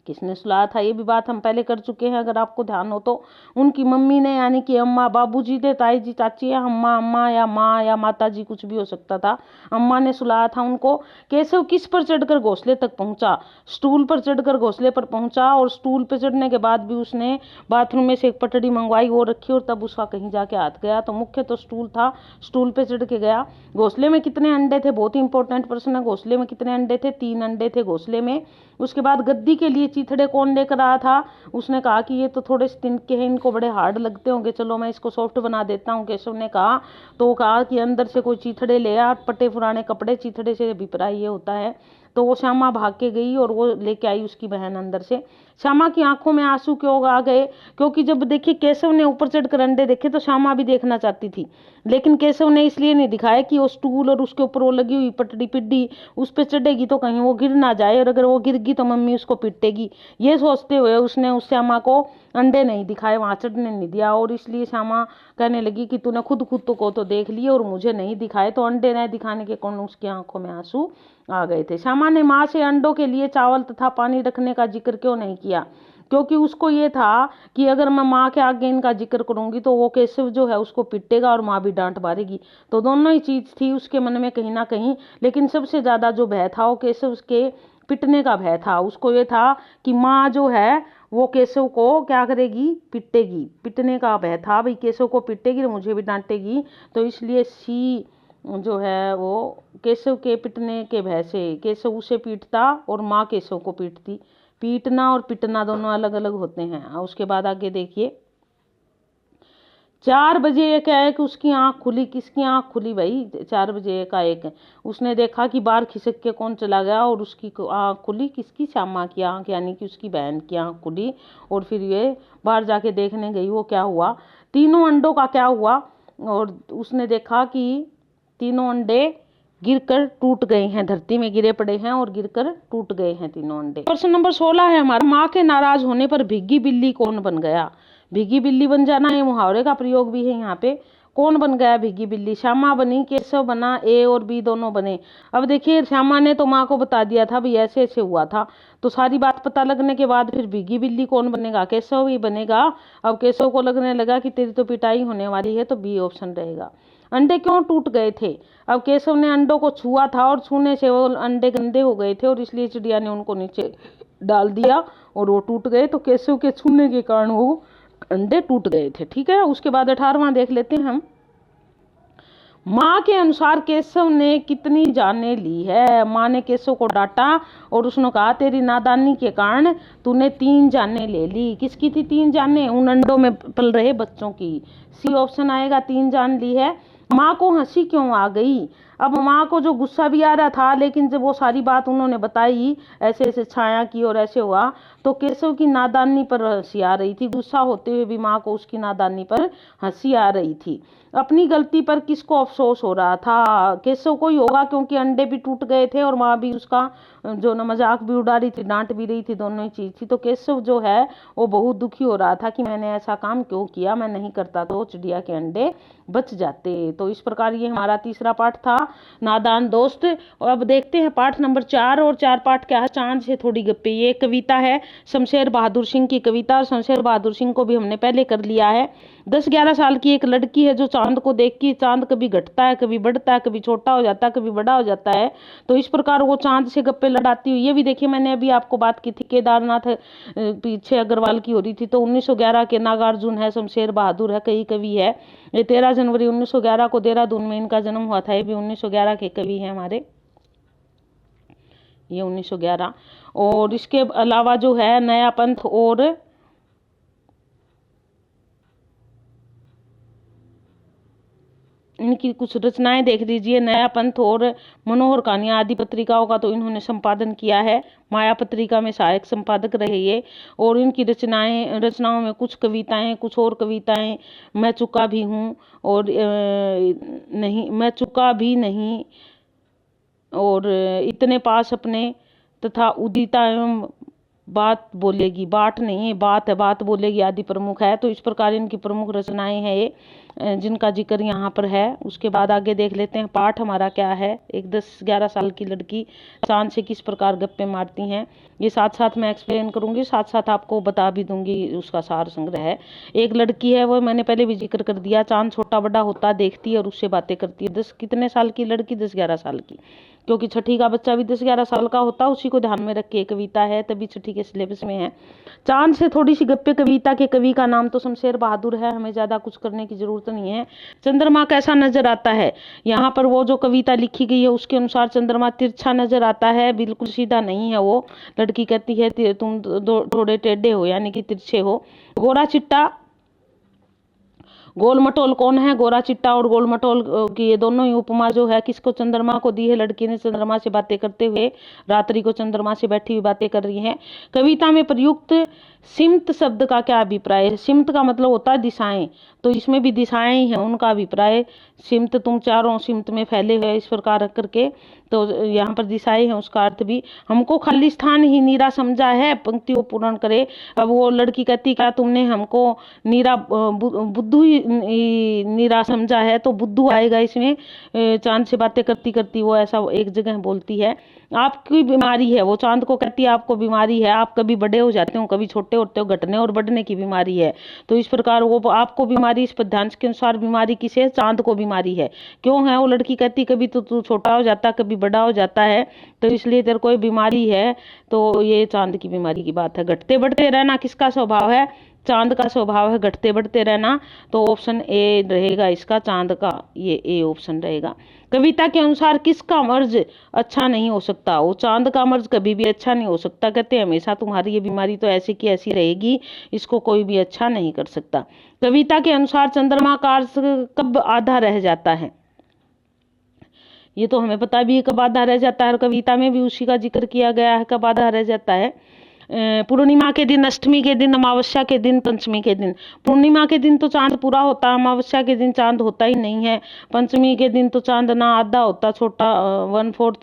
किसने सुलाया था? ये भी बात हम पहले कर चुके हैं, अगर आपको ध्यान हो तो। उनकी मम्मी ने, यानी कि अम्मा, बाबूजी थे, ताई जी, चाची या अम्मा, अम्मा या माँ या माता जी, कुछ भी हो सकता था। अम्मा ने सुलाया था उनको। केशव किस पर चढ़कर घोंसले तक पहुंचा? स्टूल पर चढ़कर घोंसले पर पहुंचा, और स्टूल पर चढ़ने के बाद भी उसने बाथरूम में से एक पटड़ी मंगवाई, वो रखी, और तब उसका कहीं जाके हाथ गया। तो मुख्य तो स्टूल था, स्टूल पे चढ़ के गया। घोंसले में कितने अंडे थे? बहुत ही इंपॉर्टेंट प्रश्न है। घोंसले में कितने अंडे थे? 3 अंडे थे घोंसले में। उसके बाद गद्दी के लिए चीथड़े कौन लेकर आया था? उसने कहा कि ये तो थोड़े से तिनके हैं, इनको बड़े हार्ड लगते होंगे, चलो मैं इसको सॉफ्ट बना देता हूँ, केशव ने कहा। तो कहा कि अंदर से कोई चीथड़े ले आ, पट्टे पुराने कपड़े, चीथड़े से अभिप्राय ये होता है। तो वो श्यामा भाग के गई और वो लेके आई उसकी बहन अंदर से। श्यामा की आंखों में आंसू क्यों आ गए? क्योंकि जब देखिए केशव ने ऊपर चढ़कर अंडे देखे तो श्यामा भी देखना चाहती थी, लेकिन केशव ने इसलिए नहीं दिखाया कि वो स्टूल और उसके ऊपर वो लगी हुई पटड़ी पिड्डी उस पर चढ़ेगी तो कहीं वो गिर ना जाए, और अगर वो गिर गई तो मम्मी उसको पीटेगी। ये सोचते हुए उसने उस श्यामा को अंडे नहीं दिखाए, वहां चढ़ने नहीं दिया। और इसलिए श्यामा कहने लगी कि तूने खुद को तो देख लिए और मुझे नहीं दिखाए, तो अंडे नहीं दिखाने के कारण उसकी आंखों में आंसू आ गए थे। श्यामा ने माँ से अंडों के लिए चावल तथा पानी रखने का जिक्र क्यों नहीं किया? क्योंकि उसको ये था कि अगर मैं माँ के आगे इनका जिक्र करूंगी तो वो केशव जो है उसको पिटेगा और माँ भी डांट मारेगी। तो दोनों ही चीज थी उसके मन में कहीं ना कहीं, लेकिन सबसे ज्यादा जो भय था वो केशव के पिटने का भय था। उसको ये था कि माँ जो है वो केशव को क्या करेगी? पिटेगी, पिटने का भय था, भाई केशव को पिटेगी और मुझे भी डांटेगी। तो इसलिए सी जो है वो केशव के पिटने के भय से केशव उसे पीटता और माँ केशव को पीटती। पीटना और पिटना दोनों अलग अलग होते हैं। उसके बाद आगे देखिए, 4 बजे एकाएक उसकी आंख खुली। किसकी आंख खुली भाई? 4 बजे एकाएक उसने देखा कि बाहर खिसक के कौन चला गया, और उसकी आंख खुली। किसकी? श्यामा की आंख, यानी कि उसकी बहन की आंख खुली। और फिर ये बाहर जाके देखने गई वो क्या हुआ, तीनों अंडों का क्या हुआ। और उसने देखा कि तीनों अंडे गिरकर टूट गए हैं, धरती में गिरे पड़े हैं और गिरकर टूट गए हैं तीनों अंडे। प्रश्न नंबर 16 है हमारा, माँ के नाराज होने पर भीगी बिल्ली कौन बन गया? भीगी बिल्ली बन जाना ये मुहावरे का प्रयोग भी है यहाँ पे। कौन बन गया भीगी बिल्ली? श्यामा बनी, केशव बना, ए और बी दोनों बने। अब देखिए श्यामा ने तो माँ को बता दिया था भाई ऐसे ऐसे हुआ था, तो सारी बात पता लगने के बाद फिर भीगी बिल्ली कौन बनेगा? केशव ही बनेगा। अब केशव को लगने लगा कि तेरी तो पिटाई होने वाली है, तो बी ऑप्शन रहेगा। अंडे क्यों टूट गए थे? अब केशव ने अंडों को छुआ था और छूने से वो अंडे गंदे हो गए थे और इसलिए चिड़िया ने उनको नीचे डाल दिया और वो टूट गए, तो केशव के छूने के कारण वो अंडे टूट गए थे। ठीक है, उसके बाद 18वां देख लेते हैं हम। माँ के अनुसार केशव ने कितनी जानें ली है? माँ ने केशव को डांटा और उसने कहा तेरी नादानी के कारण तूने 3 जानें ले ली। किसकी थी 3 जानें? उन अंडों में पल रहे बच्चों की। सी ऑप्शन आएगा, 3 जान ली है। माँ को हंसी क्यों आ गई? अब माँ को जो गुस्सा भी आ रहा था, लेकिन जब वो सारी बात उन्होंने बताई, ऐसे ऐसे छाया की और ऐसे हुआ, तो केशव की नादानी पर हंसी आ रही थी। गुस्सा होते हुए भी माँ को उसकी नादानी पर हंसी आ रही थी। अपनी गलती पर किसको अफसोस हो रहा था? केशव को ही होगा, क्योंकि अंडे भी टूट गए थे और माँ भी उसका जो न मजाक भी उड़ा रही थी, डांट भी रही थी, दोनों ही चीज थी। तो केशव जो है वो बहुत दुखी हो रहा था कि मैंने ऐसा काम क्यों किया, मैं नहीं करता तो चिड़िया के अंडे बच जाते। तो इस प्रकार ये हमारा तीसरा पाठ था, नादान दोस्त। और अब देखते हैं पाठ नंबर 4, और 4 पाठ क्या है? चांद से थोड़ी गप्पे। ये कविता है शमशेर बहादुर सिंह की कविता, और शमशेर बहादुर सिंह को भी हमने पहले कर लिया है। 10-11 साल की एक लड़की है जो चांद को देख के, चांद कभी घटता है, कभी बढ़ता है, कभी छोटा हो जाता है, कभी बड़ा हो जाता है, तो इस प्रकार वो चांद से गप्पे लड़ाती हुई। ये भी देखिए मैंने अभी आपको बात की थी, केदारनाथ पीछे अग्रवाल की हो रही थी, तो 1911 के नागार्जुन है, शमशेर बहादुर है, कई कवि है। ये 13 जनवरी 1911 को देहरादून में इनका जन्म हुआ था। ये भी 1911 के कवि हैं हमारे, ये 1911। और इसके अलावा जो है नया पंथ और इनकी कुछ रचनाएं देख लीजिए। नया पंथ और मनोहर कहानियां आदि पत्रिकाओं का तो इन्होंने संपादन किया है। माया पत्रिका में सहायक संपादक रहे ये। और इनकी रचनाओं में कुछ कविताएं, कुछ और कविताएं, मैं चुका भी हूँ और नहीं, मैं चुका भी नहीं, और इतने पास अपने, तथा उदिता एवं बात बोलेगी, बाट नहीं है बात है, बात बोलेगी आदि प्रमुख है। तो इस प्रकार इनकी प्रमुख रचनाएं हैं ये, जिनका जिक्र यहाँ पर है। उसके बाद आगे देख लेते हैं पाठ हमारा क्या है। एक 10-11 साल की लड़की चांद से किस प्रकार गप्पे मारती हैं, ये साथ साथ मैं एक्सप्लेन करूंगी, साथ साथ आपको बता भी दूंगी, उसका सार संग्रह है। एक लड़की है, वो मैंने पहले भी जिक्र कर दिया, चांद छोटा बड़ा होता देखती है और उससे बातें करती है। 10 कितने साल की लड़की? 10-11 साल की, क्योंकि छठी का बच्चा भी 10-11 साल का होता है, उसी को ध्यान में रख के कविता है, तभी छठी के सिलेबस में है। चांद से थोड़ी सी गप्पे कविता के कवि का नाम तो शमशेर बहादुर है, हमें ज्यादा कुछ करने की जरूरत नहीं है। चंद्रमा कैसा नजर आता है? यहाँ पर वो जो कविता लिखी गई है उसके अनुसार चंद्रमा तिरछा नजर आता है, बिल्कुल सीधा नहीं है वो। लड़की कहती है तुम थोड़े टेढ़े हो, यानी कि तिरछे हो। गोरा चिट्टा गोल मटोल कौन है? गोरा चिट्टा और गोल मटोल की ये दोनों ही उपमा जो है किसको? चंद्रमा को दी है। लड़की ने चंद्रमा से बातें करते हुए, रात्रि को चंद्रमा से बैठी हुई बातें कर रही हैं। कविता में प्रयुक्त सिमत शब्द का क्या अभिप्राय है? सिमत का मतलब होता है दिशाएं, तो इसमें भी दिशाएं ही हैं, उनका अभिप्राय सिमत, तुम चारों सिमत में फैले हुए, इस प्रकार करके, तो यहाँ पर दिशाएं हैं, उसका अर्थ भी। हमको खाली स्थान ही नीरा समझा है, पंक्ति को पूर्ण करे। अब वो लड़की कहती क्या तुमने हमको नीरा बुद्धू ही नीरा समझा है, तो बुद्धू आएगा इसमें। चांद से बातें करती करती वो ऐसा एक जगह बोलती है। आपकी बीमारी है, वो चांद को कहती है आपको बीमारी है, आप कभी बड़े हो जाते हो, कभी छोटे होते हो, घटने और बढ़ने की बीमारी है। तो इस प्रकार वो आपको बीमारी, इस पद्यांश के अनुसार बीमारी किसे है? चांद को बीमारी है। क्यों है? वो लड़की कहती कभी तो तू छोटा हो जाता, कभी बड़ा हो जाता है, तो इसलिए तेरे कोई बीमारी है। तो ये चांद की बीमारी की बात है। घटते बढ़ते रहना किसका स्वभाव है? चांद का स्वभाव है घटते बढ़ते रहना, तो ऑप्शन ए रहेगा इसका, चांद का, ये ए ऑप्शन रहेगा। कविता के अनुसार किसका मर्ज अच्छा नहीं हो सकता? वो चांद का मर्ज कभी भी अच्छा नहीं हो सकता। कहते हैं हमेशा तुम्हारी ये बीमारी तो ऐसी की ऐसी रहेगी, इसको कोई भी अच्छा नहीं कर सकता। कविता के अनुसार चंद्रमा का अर्थ कब आधा रह जाता है? ये तो हमें पता भी है कब आधा रह जाता है, और कविता में भी उसी का जिक्र किया गया है, कब आधा रह जाता है। पूर्णिमा के दिन, अष्टमी के दिन, अमावस्या के दिन, पंचमी के दिन। पूर्णिमा के दिन तो चांद पूरा होता है, अमावस्या के दिन चांद होता ही नहीं है, पंचमी के दिन तो चांद ना आधा होता, छोटा 1/4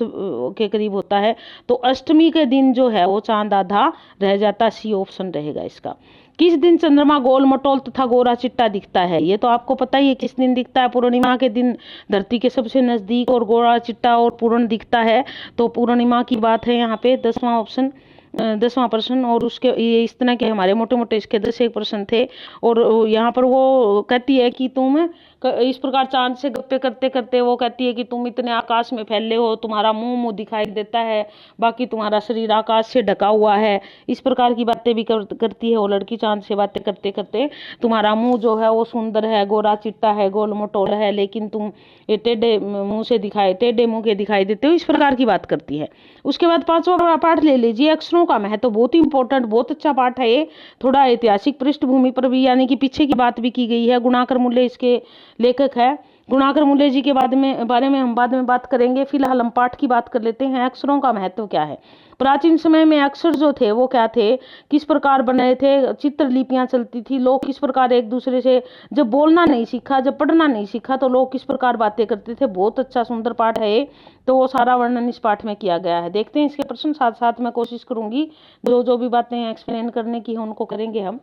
के करीब होता है। तो अष्टमी के दिन जो है वो चांद आधा रह जाता। सी ऑप्शन रहेगा इसका। किस दिन चंद्रमा गोल मटोल तथा गोरा चिट्टा दिखता है? ये तो आपको पता ही है किस दिन दिखता है। पूर्णिमा के दिन धरती के सबसे नजदीक और गोरा चिट्टा और पूर्ण दिखता है। तो पूर्णिमा की बात है यहाँ पे। 10वां ऑप्शन, 10वां प्रश्न। और उसके ये इस तरह के हमारे मोटे मोटे इसके 10 एक प्रश्न थे। और यहाँ पर वो कहती है कि तुम इस प्रकार चांद से गप्पे करते करते वो कहती है कि तुम इतने आकाश में फैले हो, तुम्हारा मुंह दिखाई देता है, बाकी तुम्हारा शरीर आकाश से ढका हुआ है। इस प्रकार की बातें भी करती है वो लड़की चांद से बातें करते करते। तुम्हारा मुंह जो है वो सुंदर है, गोरा चिट्टा है, गोल मटोल है, लेकिन तुम ये टेढ़े मुंह के दिखाई देते हो। इस प्रकार की बात करती है। उसके बाद 5वां पाठ ले लीजिए, अक्षरों का महत्व। बहुत ही इंपॉर्टेंट, बहुत अच्छा पाठ है ये। थोड़ा ऐतिहासिक पृष्ठभूमि पर भी, यानी कि पीछे की बात भी की गई है। गुणाकर मूल्य इसके लेखक है। गुणाकर मूल्य जी के बारे में हम बाद में बात करेंगे। फिलहाल हम पाठ की बात कर लेते हैं। अक्षरों का महत्व क्या है? प्राचीन समय में अक्षर जो थे वो क्या थे, किस प्रकार बने थे? चित्र लिपियां चलती थी। लोग किस प्रकार एक दूसरे से, जब बोलना नहीं सीखा, जब पढ़ना नहीं सीखा, तो लोग किस प्रकार बातें करते थे। बहुत अच्छा सुंदर पाठ है ये। तो वो सारा वर्णन इस पाठ में किया गया है। देखते हैं इसके प्रश्न। साथ साथ मैं कोशिश करूंगी जो जो भी बातें एक्सप्लेन करने की है उनको करेंगे हम।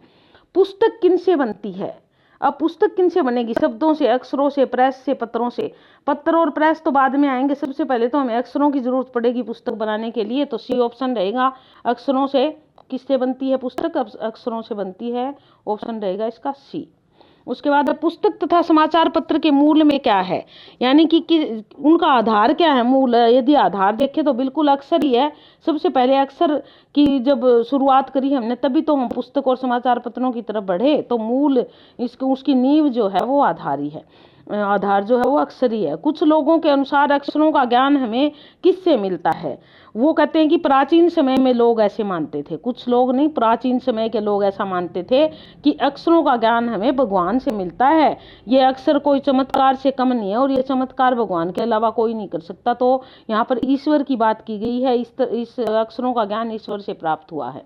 पुस्तक किनसे बनती है? अब पुस्तक किनसे बनेगी? शब्दों से, अक्षरों से, प्रेस से, पत्रों से। पत्र और प्रेस तो बाद में आएंगे। सबसे पहले तो हमें अक्षरों की जरूरत पड़ेगी पुस्तक बनाने के लिए। तो सी ऑप्शन रहेगा। अक्षरों से किससे बनती है पुस्तक? अक्षरों से बनती है। ऑप्शन रहेगा इसका सी। उसके बाद पुस्तक तथा समाचार पत्र के मूल में क्या है, यानी कि उनका आधार क्या है? मूल, यदि आधार देखें तो बिल्कुल अक्षर ही है। सबसे पहले अक्षर की जब शुरुआत करी हमने, तभी तो हम पुस्तक और समाचार पत्रों की तरफ बढ़े। तो मूल उसकी नींव जो है वो आधार ही है। आधार जो है वो अक्षर ही है। कुछ लोगों के अनुसार अक्षरों का ज्ञान हमें किससे मिलता है? वो कहते हैं कि प्राचीन समय में लोग ऐसे मानते थे। कुछ लोग नहीं, प्राचीन समय के लोग ऐसा मानते थे कि अक्षरों का ज्ञान हमें भगवान से मिलता है। ये अक्षर कोई चमत्कार से कम नहीं है, और ये चमत्कार भगवान के अलावा कोई नहीं कर सकता। तो यहाँ पर ईश्वर की बात की गई है। इस अक्षरों का ज्ञान ईश्वर से प्राप्त हुआ है।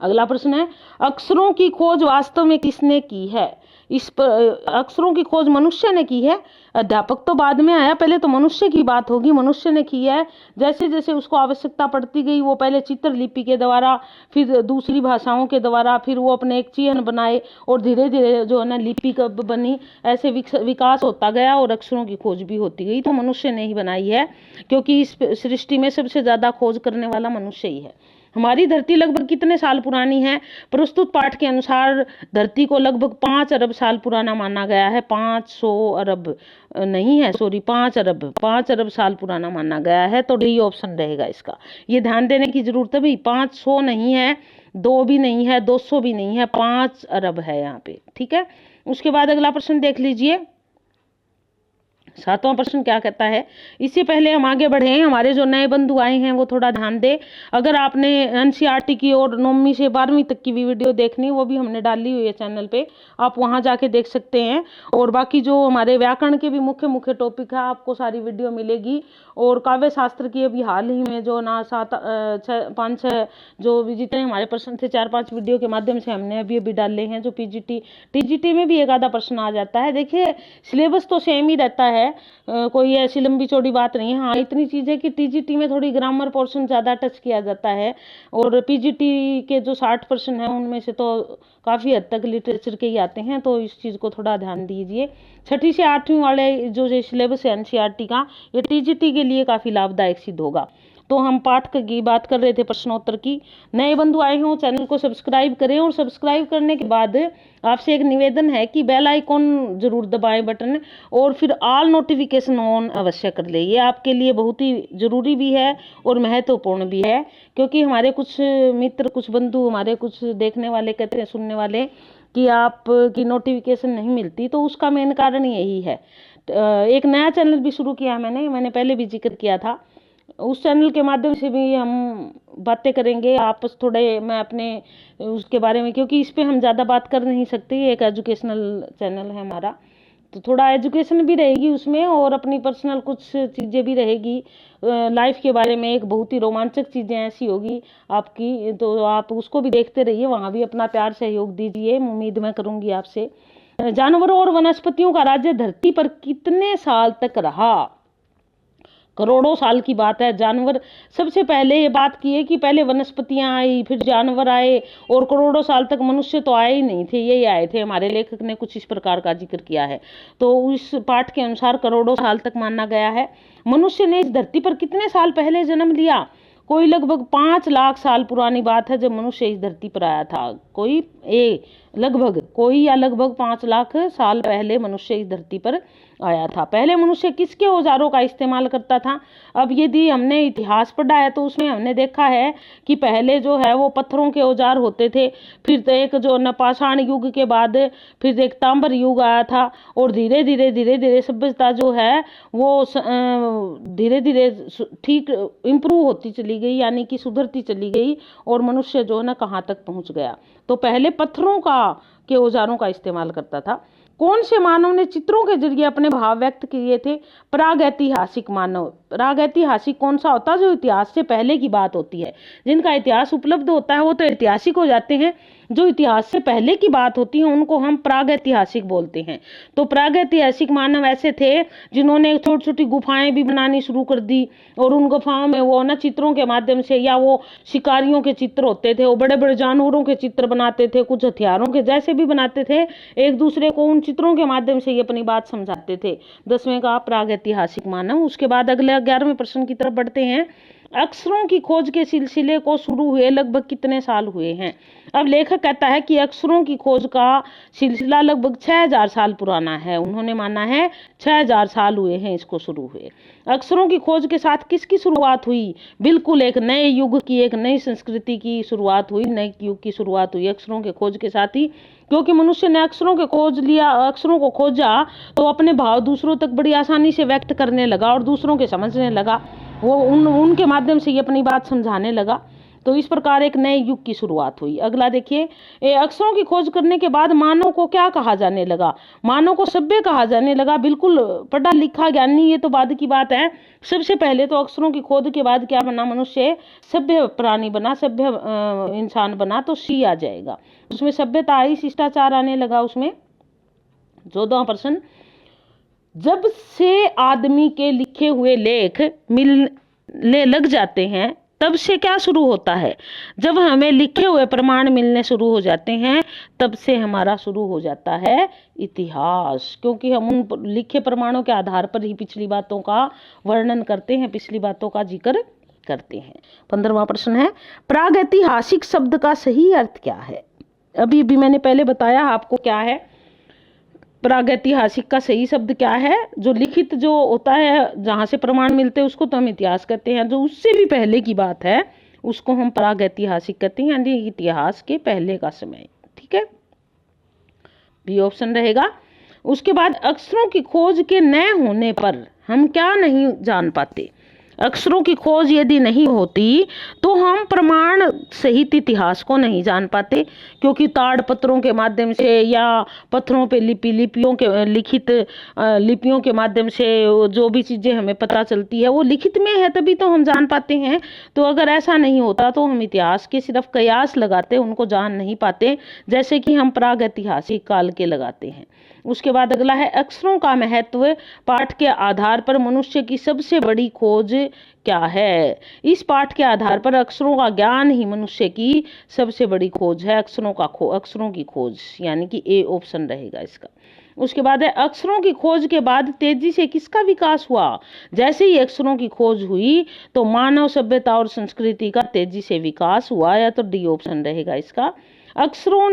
अगला प्रश्न है, अक्षरों की खोज वास्तव में किसने की है? इस पर अक्षरों की खोज मनुष्य ने की है। अध्यापक तो बाद में आया, पहले तो मनुष्य की बात होगी। मनुष्य ने की है। जैसे जैसे उसको आवश्यकता पड़ती गई, वो पहले चित्रलिपि के द्वारा, फिर दूसरी भाषाओं के द्वारा, फिर वो अपने एक चिन्ह बनाए, और धीरे धीरे जो है ना लिपि कब बनी, ऐसे विकास होता गया और अक्षरों की खोज भी होती गई। तो मनुष्य ने ही बनाई है, क्योंकि इस सृष्टि में सबसे ज्यादा खोज करने वाला मनुष्य ही है। हमारी धरती लगभग कितने साल पुरानी है? प्रस्तुत पाठ के अनुसार धरती को लगभग 5 अरब साल पुराना माना गया है। 500 अरब नहीं है, सॉरी, 5 अरब साल पुराना माना गया है। तो डी ऑप्शन रहेगा इसका। ये ध्यान देने की जरूरत है भाई, 500 नहीं है, 2 भी नहीं है, 200 भी नहीं है, 5 अरब है यहाँ पे। ठीक है। उसके बाद अगला प्रश्न देख लीजिए। 7वां प्रश्न क्या कहता है? इससे पहले हम आगे बढ़े, हमारे जो नए बंधु आए हैं वो थोड़ा ध्यान दे। अगर आपने एनसीईआरटी की और 9वीं से 12वीं तक की भी वीडियो देखनी, वो भी हमने डाली हुई है चैनल पे, आप वहां जाके देख सकते हैं। और बाकी जो हमारे व्याकरण के भी मुख्य मुख्य टॉपिक है, आपको सारी वीडियो मिलेगी। और काव्य शास्त्र की अभी हाल ही में जो ना 5-6 जो जितने हमारे प्रश्न थे, 4-5 वीडियो के माध्यम से हमने अभी डाले हैं। जो टीजीटी में भी एक आधा प्रश्न आ जाता है। देखिए, सिलेबस तो सेम ही रहता है, कोई ऐसी लंबी चौड़ी बात नहीं है। हाँ, इतनी चीज है कि टीजीटी में थोड़ी ग्रामर पोर्शन ज्यादा टच किया जाता है, और पीजीटी के जो 60% है उनमें से तो काफी हद तक लिटरेचर के ही आते हैं। तो इस चीज को थोड़ा ध्यान दीजिए। 6ठी से 8वीं वाले जो सिलेबस है एनसीईआरटी का, ये टीजीटी के लिए काफी लाभदायक सिद्ध होगा। तो हम पाठ की बात कर रहे थे, प्रश्नोत्तर की। नए बंधु आए हों, चैनल को सब्सक्राइब करें, और सब्सक्राइब करने के बाद आपसे एक निवेदन है कि बेल आइकॉन जरूर दबाएं बटन, और फिर ऑल नोटिफिकेशन ऑन अवश्य कर ले। ये आपके लिए बहुत ही जरूरी भी है और महत्वपूर्ण भी है, क्योंकि हमारे कुछ मित्र, कुछ बंधु, हमारे कुछ देखने वाले कहते हैं, सुनने वाले, कि आपकी नोटिफिकेशन नहीं मिलती। तो उसका मेन कारण यही है। एक नया चैनल भी शुरू किया है मैंने पहले भी जिक्र किया था। उस चैनल के माध्यम से भी हम बातें करेंगे आपस थोड़े, मैं अपने उसके बारे में, क्योंकि इस पे हम ज़्यादा बात कर नहीं सकते। ये एक एजुकेशनल चैनल है हमारा। तो थोड़ा एजुकेशन भी रहेगी उसमें और अपनी पर्सनल कुछ चीज़ें भी रहेगी, लाइफ के बारे में एक बहुत ही रोमांचक चीज़ें ऐसी होगी आपकी, तो आप उसको भी देखते रहिए, वहाँ भी अपना प्यार सहयोग दीजिए, उम्मीद मैं करूँगी आपसे। जानवरों और वनस्पतियों का राज्य धरती पर कितने साल तक रहा? करोड़ों साल की बात है। जानवर सबसे पहले ये बात की है कि पहले वनस्पतियां आई, फिर जानवर आए, और करोड़ों साल तक मनुष्य तो आए ही नहीं थे, यही आए थे। हमारे लेखक ने कुछ इस प्रकार का जिक्र किया है, तो इस पाठ के अनुसार करोड़ों साल तक माना गया है। मनुष्य ने इस धरती पर कितने साल पहले जन्म लिया? कोई लगभग 5 लाख साल पुरानी बात है जब मनुष्य इस धरती पर आया था। लगभग 5 लाख साल पहले मनुष्य इस धरती पर आया था। पहले मनुष्य किसके औजारों का इस्तेमाल करता था? अब यदि हमने इतिहास पढ़ा है तो उसमें हमने देखा है कि पहले जो है वो पत्थरों के औजार होते थे, फिर तो एक जो नपाषाण युग के बाद फिर एक तांबर युग आया था, और धीरे धीरे सभ्यता जो है वो धीरे धीरे ठीक इम्प्रूव होती चली गई, यानी कि सुधरती चली गई, और मनुष्य जो है ना कहाँ तक पहुँच गया। तो पहले पत्थरों के औजारों का इस्तेमाल करता था। कौन से मानव ने चित्रों के जरिए अपने भाव व्यक्त किए थे? प्रागैतिहासिक मानव। प्रागैतिहासिक कौन सा होता है? जो इतिहास से पहले की बात होती है, जिनका इतिहास उपलब्ध होता है वो तो ऐतिहासिक हो जाते हैं। जो इतिहास से पहले की बात होती है उनको हम प्रागैतिहासिक बोलते हैं। तो प्रागैतिहासिक मानव ऐसे थे जिन्होंने छोटी छोटी गुफाएं भी बनानी शुरू कर दी, और उन गुफाओं में वो ना चित्रों के माध्यम से, या वो शिकारियों के चित्र होते थे, वो बड़े बड़े जानवरों के चित्र बनाते थे, कुछ हथियारों के जैसे भी बनाते थे, एक दूसरे को उन चित्रों के माध्यम से ये अपनी बात समझाते थे। 10वें का प्रागैतिहासिक मानव। उसके बाद अगले 11वें प्रश्न की तरफ बढ़ते हैं। अक्षरों की खोज के सिलसिले को शुरू हुए लगभग कितने साल हुए हैं? अब लेखक कहता है कि अक्षरों की खोज का सिलसिला लगभग 6000 साल पुराना है। उन्होंने माना है 6000 साल हुए हैं इसको शुरू हुए। अक्षरों की खोज के साथ किसकी शुरुआत हुई? बिल्कुल एक नए युग की, एक नई संस्कृति की शुरुआत हुई, नए युग की शुरुआत हुई अक्षरों के खोज के साथ ही। क्योंकि मनुष्य ने अक्षरों को खोजा तो अपने भाव दूसरों तक बड़ी आसानी से व्यक्त करने लगा, और दूसरों के समझने लगा, वो उनके माध्यम से ये अपनी बात समझाने लगा। तो इस प्रकार एक नए युग की शुरुआत हुई। अगला देखिए, अक्षरों की खोज करने के बाद मानव को क्या कहा जाने लगा? मानव को सभ्य कहा जाने लगा। बिल्कुल पढ़ा लिखा ज्ञानी, ये तो बाद की बात है। सबसे पहले तो अक्षरों की खोज के बाद क्या बना? मनुष्य सभ्य प्राणी बना, सभ्य इंसान बना। तो सी आ जाएगा उसमें, सभ्यता आई, शिष्टाचार आने लगा उसमें। 14%। जब से आदमी के लिखे हुए लेख मिलने लग जाते हैं तब से क्या शुरू होता है? जब हमें लिखे हुए प्रमाण मिलने शुरू हो जाते हैं तब से हमारा शुरू हो जाता है इतिहास, क्योंकि हम उन लिखे प्रमाणों के आधार पर ही पिछली बातों का वर्णन करते हैं, पिछली बातों का जिक्र करते हैं। 15वां प्रश्न है, प्रागैतिहासिक शब्द का सही अर्थ क्या है? अभी भी मैंने पहले बताया आपको क्या है प्रागैतिहासिक का सही शब्द क्या है। जो लिखित जो होता है, जहाँ से प्रमाण मिलते हैं, उसको तो हम इतिहास कहते हैं। जो उससे भी पहले की बात है उसको हम प्रागैतिहासिक कहते हैं, यानी इतिहास के पहले का समय। ठीक है, बी ऑप्शन रहेगा। उसके बाद अक्षरों की खोज के न होने पर हम क्या नहीं जान पाते? अक्षरों की खोज यदि नहीं होती तो हम प्रमाण सहित इतिहास को नहीं जान पाते, क्योंकि ताड़ पत्रों के माध्यम से या पत्थरों पे लिपियों के लिखित लिपियों के माध्यम से जो भी चीज़ें हमें पता चलती है वो लिखित में है, तभी तो हम जान पाते हैं। तो अगर ऐसा नहीं होता तो हम इतिहास के सिर्फ कयास लगाते, उनको जान नहीं पाते, जैसे कि हम प्रागैतिहासिक काल के लगाते हैं। उसके बाद अगला है, अक्षरों का महत्व पाठ के आधार पर मनुष्य की सबसे बड़ी खोज क्या है? इस पाठ के आधार पर अक्षरों का ज्ञान ही मनुष्य की सबसे बड़ी खोज है। अक्षरों की खोज, यानी कि ए ऑप्शन रहेगा इसका। उसके बाद है, अक्षरों की खोज के बाद तेजी से किसका विकास हुआ? जैसे ही अक्षरों की खोज हुई तो मानव सभ्यता और संस्कृति का तेजी से विकास हुआ, या तो डी ऑप्शन रहेगा इसका। अक्षरों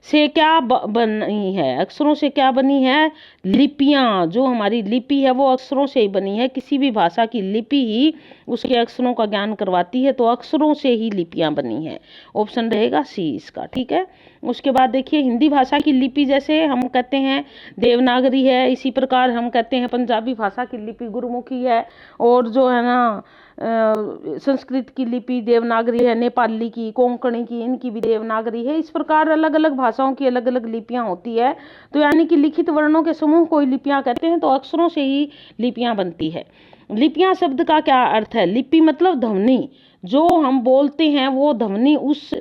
से क्या बनी है? अक्षरों से क्या बनी है? लिपियां। जो हमारी लिपि है वो अक्षरों से ही बनी है। किसी भी भाषा की लिपि ही उसके अक्षरों का ज्ञान करवाती है, तो अक्षरों से ही लिपियां बनी है। ऑप्शन रहेगा सी इसका। ठीक है, उसके बाद देखिए, हिंदी भाषा की लिपि जैसे हम कहते हैं देवनागरी है, इसी प्रकार हम कहते हैं पंजाबी भाषा की लिपि गुरुमुखी है, और जो है ना संस्कृत की लिपि देवनागरी है, नेपाली की, कोंकणी की, इनकी भी देवनागरी है। इस प्रकार अलग अलग भाषाओं की अलग अलग लिपियां होती है। तो यानी कि लिखित वर्णों के समूह को लिपियां कहते हैं। तो अक्षरों से ही लिपियां बनती है। लिपियां शब्द का क्या अर्थ है? लिपि मतलब ध्वनि, जो हम बोलते हैं वो ध्वनि उस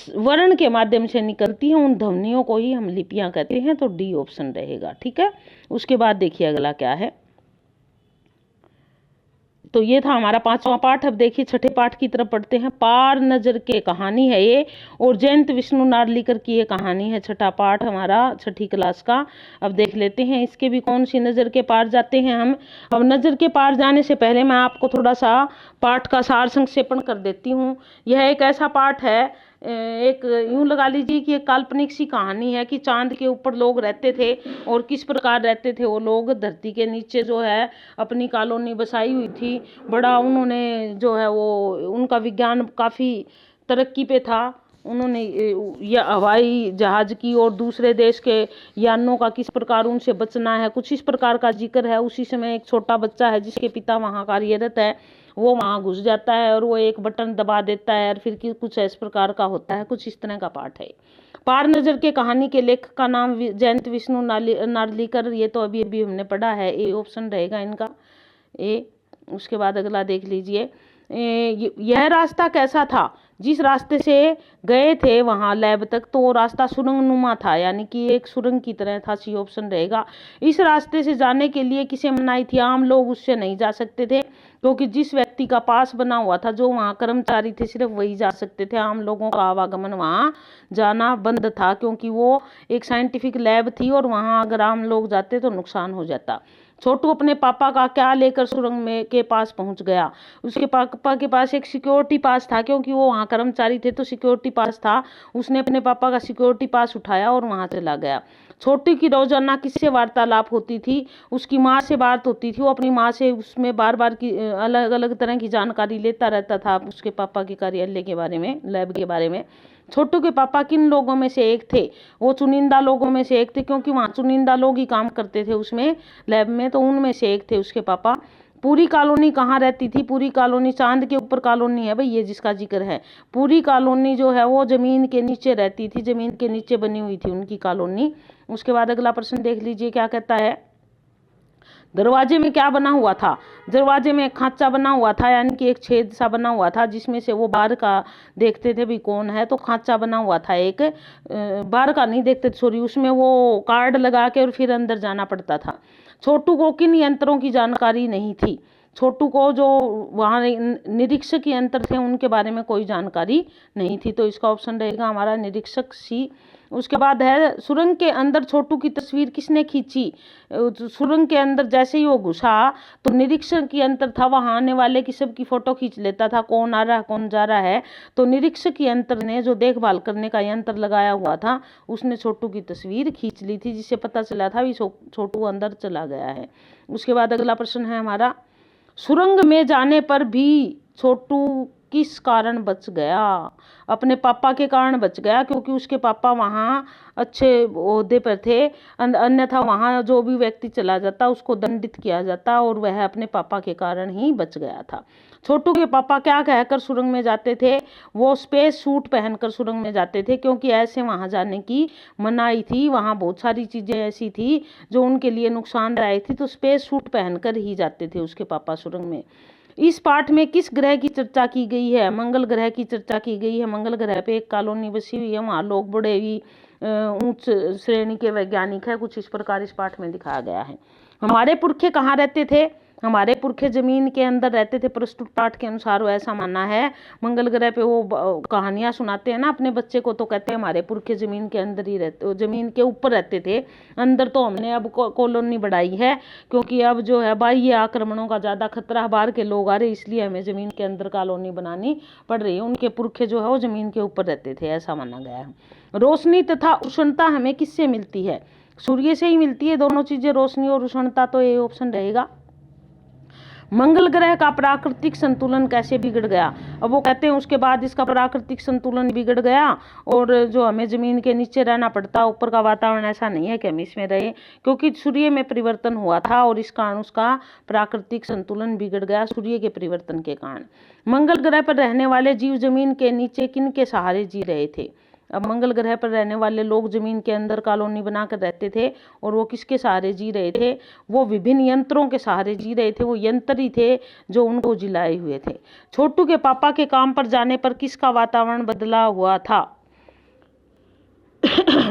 वर्ण के माध्यम से निकलती है, उन ध्वनियों को ही हम लिपियां कहते हैं। तो डी ऑप्शन रहेगा। ठीक है, उसके बाद देखिए अगला क्या है। तो ये था हमारा 5वां पाठ। अब देखिए 6ठे पाठ की तरफ पढ़ते हैं। पार नजर के कहानी है ये, और जयंत विष्णु नार्लिकर की ये कहानी है। 6ठा पाठ हमारा 6ठी क्लास का। अब देख लेते हैं इसके भी कौन सी नजर के पार जाते हैं हम। अब नजर के पार जाने से पहले मैं आपको थोड़ा सा पाठ का सार संक्षेपण कर देती हूँ। यह एक ऐसा पाठ है, एक यूं लगा लीजिए कि एक काल्पनिक सी कहानी है कि चांद के ऊपर लोग रहते थे और किस प्रकार रहते थे वो लोग। धरती के नीचे जो है अपनी कॉलोनी बसाई हुई थी। बड़ा उन्होंने जो है वो, उनका विज्ञान काफ़ी तरक्की पे था। उन्होंने या हवाई जहाज की और दूसरे देश के यानों का किस प्रकार उनसे बचना है, कुछ इस प्रकार का जिक्र है। उसी समय एक छोटा बच्चा है जिसके पिता वहाँ कार्यरत है, वो वहाँ घुस जाता है और वो एक बटन दबा देता है और फिर कुछ इस प्रकार का होता है। कुछ इस तरह का पाठ है। पार नजर के कहानी के लेखक का नाम जयंत विष्णु नार्लिकर। ये तो अभी अभी हमने पढ़ा है, ए ऑप्शन रहेगा इनका, ए। उसके बाद अगला देख लीजिए। यह रास्ता कैसा था? जिस रास्ते से गए थे वहाँ लैब तक, तो वो रास्ता सुरंग नुमा था, यानी कि एक सुरंग की तरह था। सी ऑप्शन रहेगा। इस रास्ते से जाने के लिए किसे मनाही थी? आम लोग उससे नहीं जा सकते थे, क्योंकि जिस व्यक्ति का पास बना हुआ था, जो वहाँ कर्मचारी थे, सिर्फ वही जा सकते थे। आम लोगों का आवागमन वहाँ जाना बंद था, क्योंकि वो एक साइंटिफिक लैब थी और वहाँ अगर आम लोग जाते तो नुकसान हो जाता। छोटू अपने पापा का क्या लेकर सुरंग में के पास पहुंच गया? उसके पापा के पास एक सिक्योरिटी पास था, क्योंकि वो वहाँ कर्मचारी थे तो सिक्योरिटी पास था। उसने अपने पापा का सिक्योरिटी पास उठाया और वहाँ चला गया। छोटू की रोजाना किससे वार्तालाप होती थी? उसकी माँ से बात होती थी। वो अपनी माँ से उसमें बार बार की अलग अलग तरह की जानकारी लेता रहता था उसके पापा के कार्यालय के बारे में, लैब के बारे में। छोटू के पापा किन लोगों में से एक थे? वो चुनिंदा लोगों में से एक थे, क्योंकि वहाँ चुनिंदा लोग ही काम करते थे उसमें लैब में, तो उनमें से एक थे उसके पापा। पूरी कॉलोनी कहाँ रहती थी? पूरी कॉलोनी चांद के ऊपर कॉलोनी है भाई, ये जिसका जिक्र है। पूरी कॉलोनी जो है वो जमीन के नीचे रहती थी, जमीन के नीचे बनी हुई थी उनकी कॉलोनी। उसके बाद अगला प्रश्न देख लीजिए क्या कहता है। दरवाजे में क्या बना हुआ था? दरवाजे में एक खांचा बना हुआ था, यानी कि एक छेद सा बना हुआ था जिसमें से वो बाहर का देखते थे भी कौन है। तो खांचा बना हुआ था एक, बाहर का नहीं देखते थे, सॉरी, उसमें वो कार्ड लगा के और फिर अंदर जाना पड़ता था। छोटू को किन यंत्रों की जानकारी नहीं थी? छोटू को जो वहाँ निरीक्षक यंत्र थे उनके बारे में कोई जानकारी नहीं थी। तो इसका ऑप्शन रहेगा हमारा निरीक्षक, सी। उसके बाद है सुरंग के अंदर छोटू की तस्वीर किसने खींची? सुरंग के अंदर जैसे ही वो घुसा तो निरीक्षक यंत्र था, वहां आने वाले की सबकी फोटो खींच लेता था, कौन आ रहा है कौन जा रहा है। तो निरीक्षक यंत्र ने, जो देखभाल करने का यंत्र लगाया हुआ था, उसने छोटू की तस्वीर खींच ली थी, जिससे पता चला था भी छोटू अंदर चला गया है। उसके बाद अगला प्रश्न है हमारा, सुरंग में जाने पर भी छोटू किस कारण बच गया? अपने पापा के कारण बच गया, क्योंकि उसके पापा वहाँ अच्छे ओहदे पर थे, अन्यथा वहाँ जो भी व्यक्ति चला जाता उसको दंडित किया जाता, और वह अपने पापा के कारण ही बच गया था। छोटू के पापा क्या कहकर सुरंग में जाते थे? वो स्पेस सूट पहनकर सुरंग में जाते थे, क्योंकि ऐसे वहाँ जाने की मनाही थी। वहाँ बहुत सारी चीज़ें ऐसी थी जो उनके लिए नुकसानदायक थी, तो स्पेस सूट पहनकर ही जाते थे उसके पापा सुरंग में। इस पाठ में किस ग्रह की चर्चा की गई है? मंगल ग्रह की चर्चा की गई है। मंगल ग्रह पे एक कॉलोनी बसी हुई है, वहाँ लोग बड़े ही उच्च श्रेणी के वैज्ञानिक है। कुछ इस प्रकार इस पाठ में दिखाया गया है। हमारे पुरखे कहाँ रहते थे? हमारे पुरखे जमीन के अंदर रहते थे। प्रस्तुत पाठ के अनुसार वो ऐसा मानना है। मंगल ग्रह पे वो कहानियां सुनाते हैं ना अपने बच्चे को, तो कहते हैं हमारे पुरखे जमीन के अंदर ही रहते, जमीन के ऊपर रहते थे। अंदर तो हमने अब कॉलोनी बढ़ाई है, क्योंकि अब जो है बाह्य आक्रमणों का ज्यादा खतरा, बाहर के लोग आ रहे, इसलिए हमें जमीन के अंदर कॉलोनी बनानी पड़ रही है। उनके पुरखे जो है वो जमीन के ऊपर रहते थे, ऐसा माना गया है। रोशनी तथा उष्णता हमें किससे मिलती है? सूर्य से ही मिलती है। दोनों चीजें, रोशनी और उष्णता। तो ये ऑप्शन रहेगा। मंगल ग्रह का प्राकृतिक संतुलन कैसे बिगड़ गया। अब वो कहते हैं उसके बाद इसका प्राकृतिक संतुलन बिगड़ गया और जो हमें जमीन के नीचे रहना पड़ता, ऊपर का वातावरण ऐसा नहीं है कि हम इसमें रहे, क्योंकि सूर्य में परिवर्तन हुआ था और इस कारण उसका प्राकृतिक संतुलन बिगड़ गया सूर्य के परिवर्तन के कारण। मंगल ग्रह पर रहने वाले जीव जमीन के नीचे किन के सहारे जी रहे थे। अब मंगल ग्रह पर रहने वाले लोग जमीन के अंदर कॉलोनी बनाकर रहते थे और वो किसके सहारे जी रहे थे, वो विभिन्न यंत्रों के सहारे जी रहे थे। वो यंत्र ही थे जो उनको जिलाए हुए थे। छोटू के पापा के काम पर जाने पर किसका वातावरण बदला हुआ था।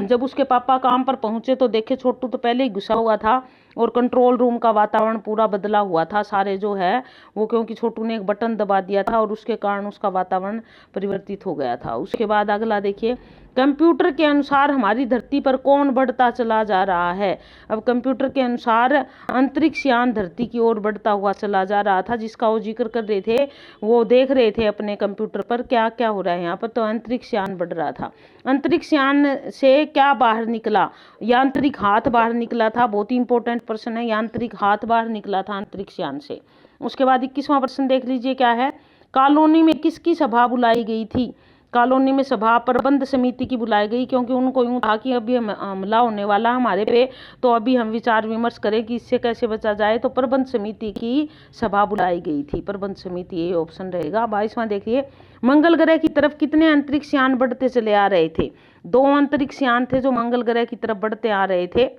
जब उसके पापा काम पर पहुंचे तो देखे छोटू तो पहले ही घुसा हुआ था और कंट्रोल रूम का वातावरण पूरा बदला हुआ था सारे जो है वो, क्योंकि छोटू ने एक बटन दबा दिया था और उसके कारण उसका वातावरण परिवर्तित हो गया था। उसके बाद अगला देखिए, कंप्यूटर के अनुसार हमारी धरती पर कौन बढ़ता चला जा रहा है। अब कंप्यूटर के अनुसार अंतरिक्ष यान धरती की ओर बढ़ता हुआ चला जा रहा था, जिसका वो जिक्र कर रहे थे। वो देख रहे थे अपने कंप्यूटर पर क्या क्या हो रहा है यहाँ पर, तो अंतरिक्ष यान बढ़ रहा था। अंतरिक्ष यान से क्या बाहर निकला, यांत्रिक हाथ बाहर निकला था। बहुत ही इंपॉर्टेंट प्रश्न है, यांत्रिक हाथ बाहर निकला था अंतरिक्ष यान से। उसके बाद 21वां प्रश्न देख लीजिए क्या है, कॉलोनी में किसकी सभा बुलाई गई थी। कॉलोनी में सभा प्रबंध समिति की बुलाई गई, क्योंकि उनको यूं था कि अभी हमला होने वाला हमारे पे, तो अभी हम विचार विमर्श करें कि इससे कैसे बचा जाए। तो प्रबंध समिति की सभा बुलाई गई थी, प्रबंध समिति, ये ऑप्शन रहेगा। 22वां देखिए, मंगल ग्रह की तरफ कितने अंतरिक्ष यान बढ़ते चले आ रहे थे। 2 अंतरिक्ष यान थे जो मंगल ग्रह की तरफ बढ़ते आ रहे थे।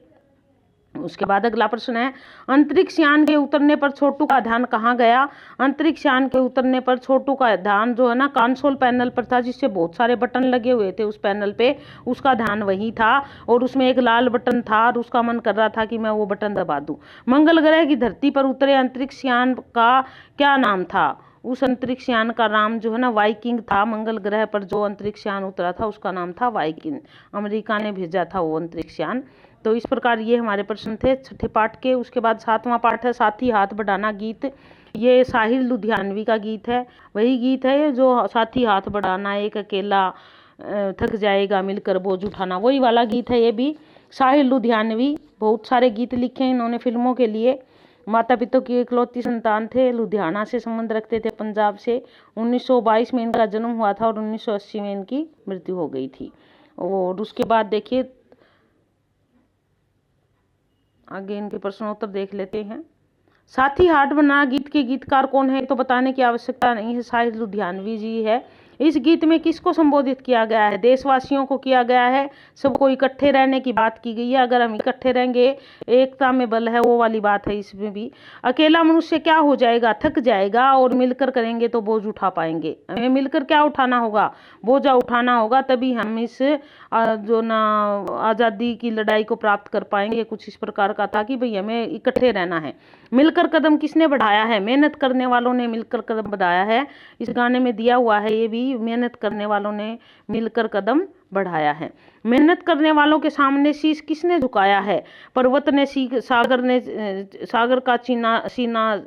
उसके बाद अगला प्रश्न है, अंतरिक्ष यान के उतरने पर छोटू का ध्यान कहाँ गया। अंतरिक्ष यान के उतरने पर छोटू का ध्यान जो है ना कंसोल पैनल पर था, जिससे बहुत सारे बटन लगे हुए थे उस पैनल पे, उसका ध्यान वही था और उसमें एक लाल बटन था और उसका मन कर रहा था कि मैं वो बटन दबा दूं। मंगल ग्रह की धरती पर उतरे अंतरिक्ष यान का क्या नाम था। उस अंतरिक्ष यान का नाम जो है ना वाइकिंग था। मंगल ग्रह पर जो अंतरिक्ष यान उतरा था उसका नाम था वाइकिंग, अमेरिका ने भेजा था वो अंतरिक्ष यान। तो इस प्रकार ये हमारे प्रश्न थे छठे पाठ के। उसके बाद 7वां पाठ है, साथी हाथ बढ़ाना गीत। ये साहिल लुधियानवी का गीत है, वही गीत है जो साथी हाथ बढ़ाना, एक अकेला थक जाएगा मिलकर बोझ उठाना, वही वाला गीत है ये भी। साहिल लुधियानवी बहुत सारे गीत लिखे हैं इन्होंने फिल्मों के लिए। माता पिता की इकलौती संतान थे, लुधियाना से संबंध रखते थे, पंजाब से। 1922 में इनका जन्म हुआ था और 1980 में इनकी मृत्यु हो गई थी। और उसके बाद देखिए आगे इनके प्रश्नोत्तर देख लेते हैं। साथी हाथ बना गीत के गीतकार कौन है तो बताने की आवश्यकता नहीं है, साहिल लुधियानवी जी है। इस गीत में किसको संबोधित किया गया है, देशवासियों को किया गया है। सबको इकट्ठे रहने की बात की गई है, अगर हम इकट्ठे रहेंगे एकता में बल है, वो वाली बात है इसमें भी। अकेला मनुष्य क्या हो जाएगा, थक जाएगा, और मिलकर करेंगे तो बोझ उठा पाएंगे। हमें मिलकर क्या उठाना होगा, बोझा उठाना होगा, तभी हम इस जो ना आज़ादी की लड़ाई को प्राप्त कर पाएंगे। कुछ इस प्रकार का था कि भाई हमें इकट्ठे रहना है। मिलकर कदम किसने बढ़ाया है, मेहनत करने वालों ने मिलकर कदम बढ़ाया है। इस गाने में दिया हुआ है ये भी, मेहनत करने वालों ने मिलकर कदम बढ़ाया है। मेहनत करने वालों के सामने शीश किसने झुकाया है, पर्वत ने, सागर का सीना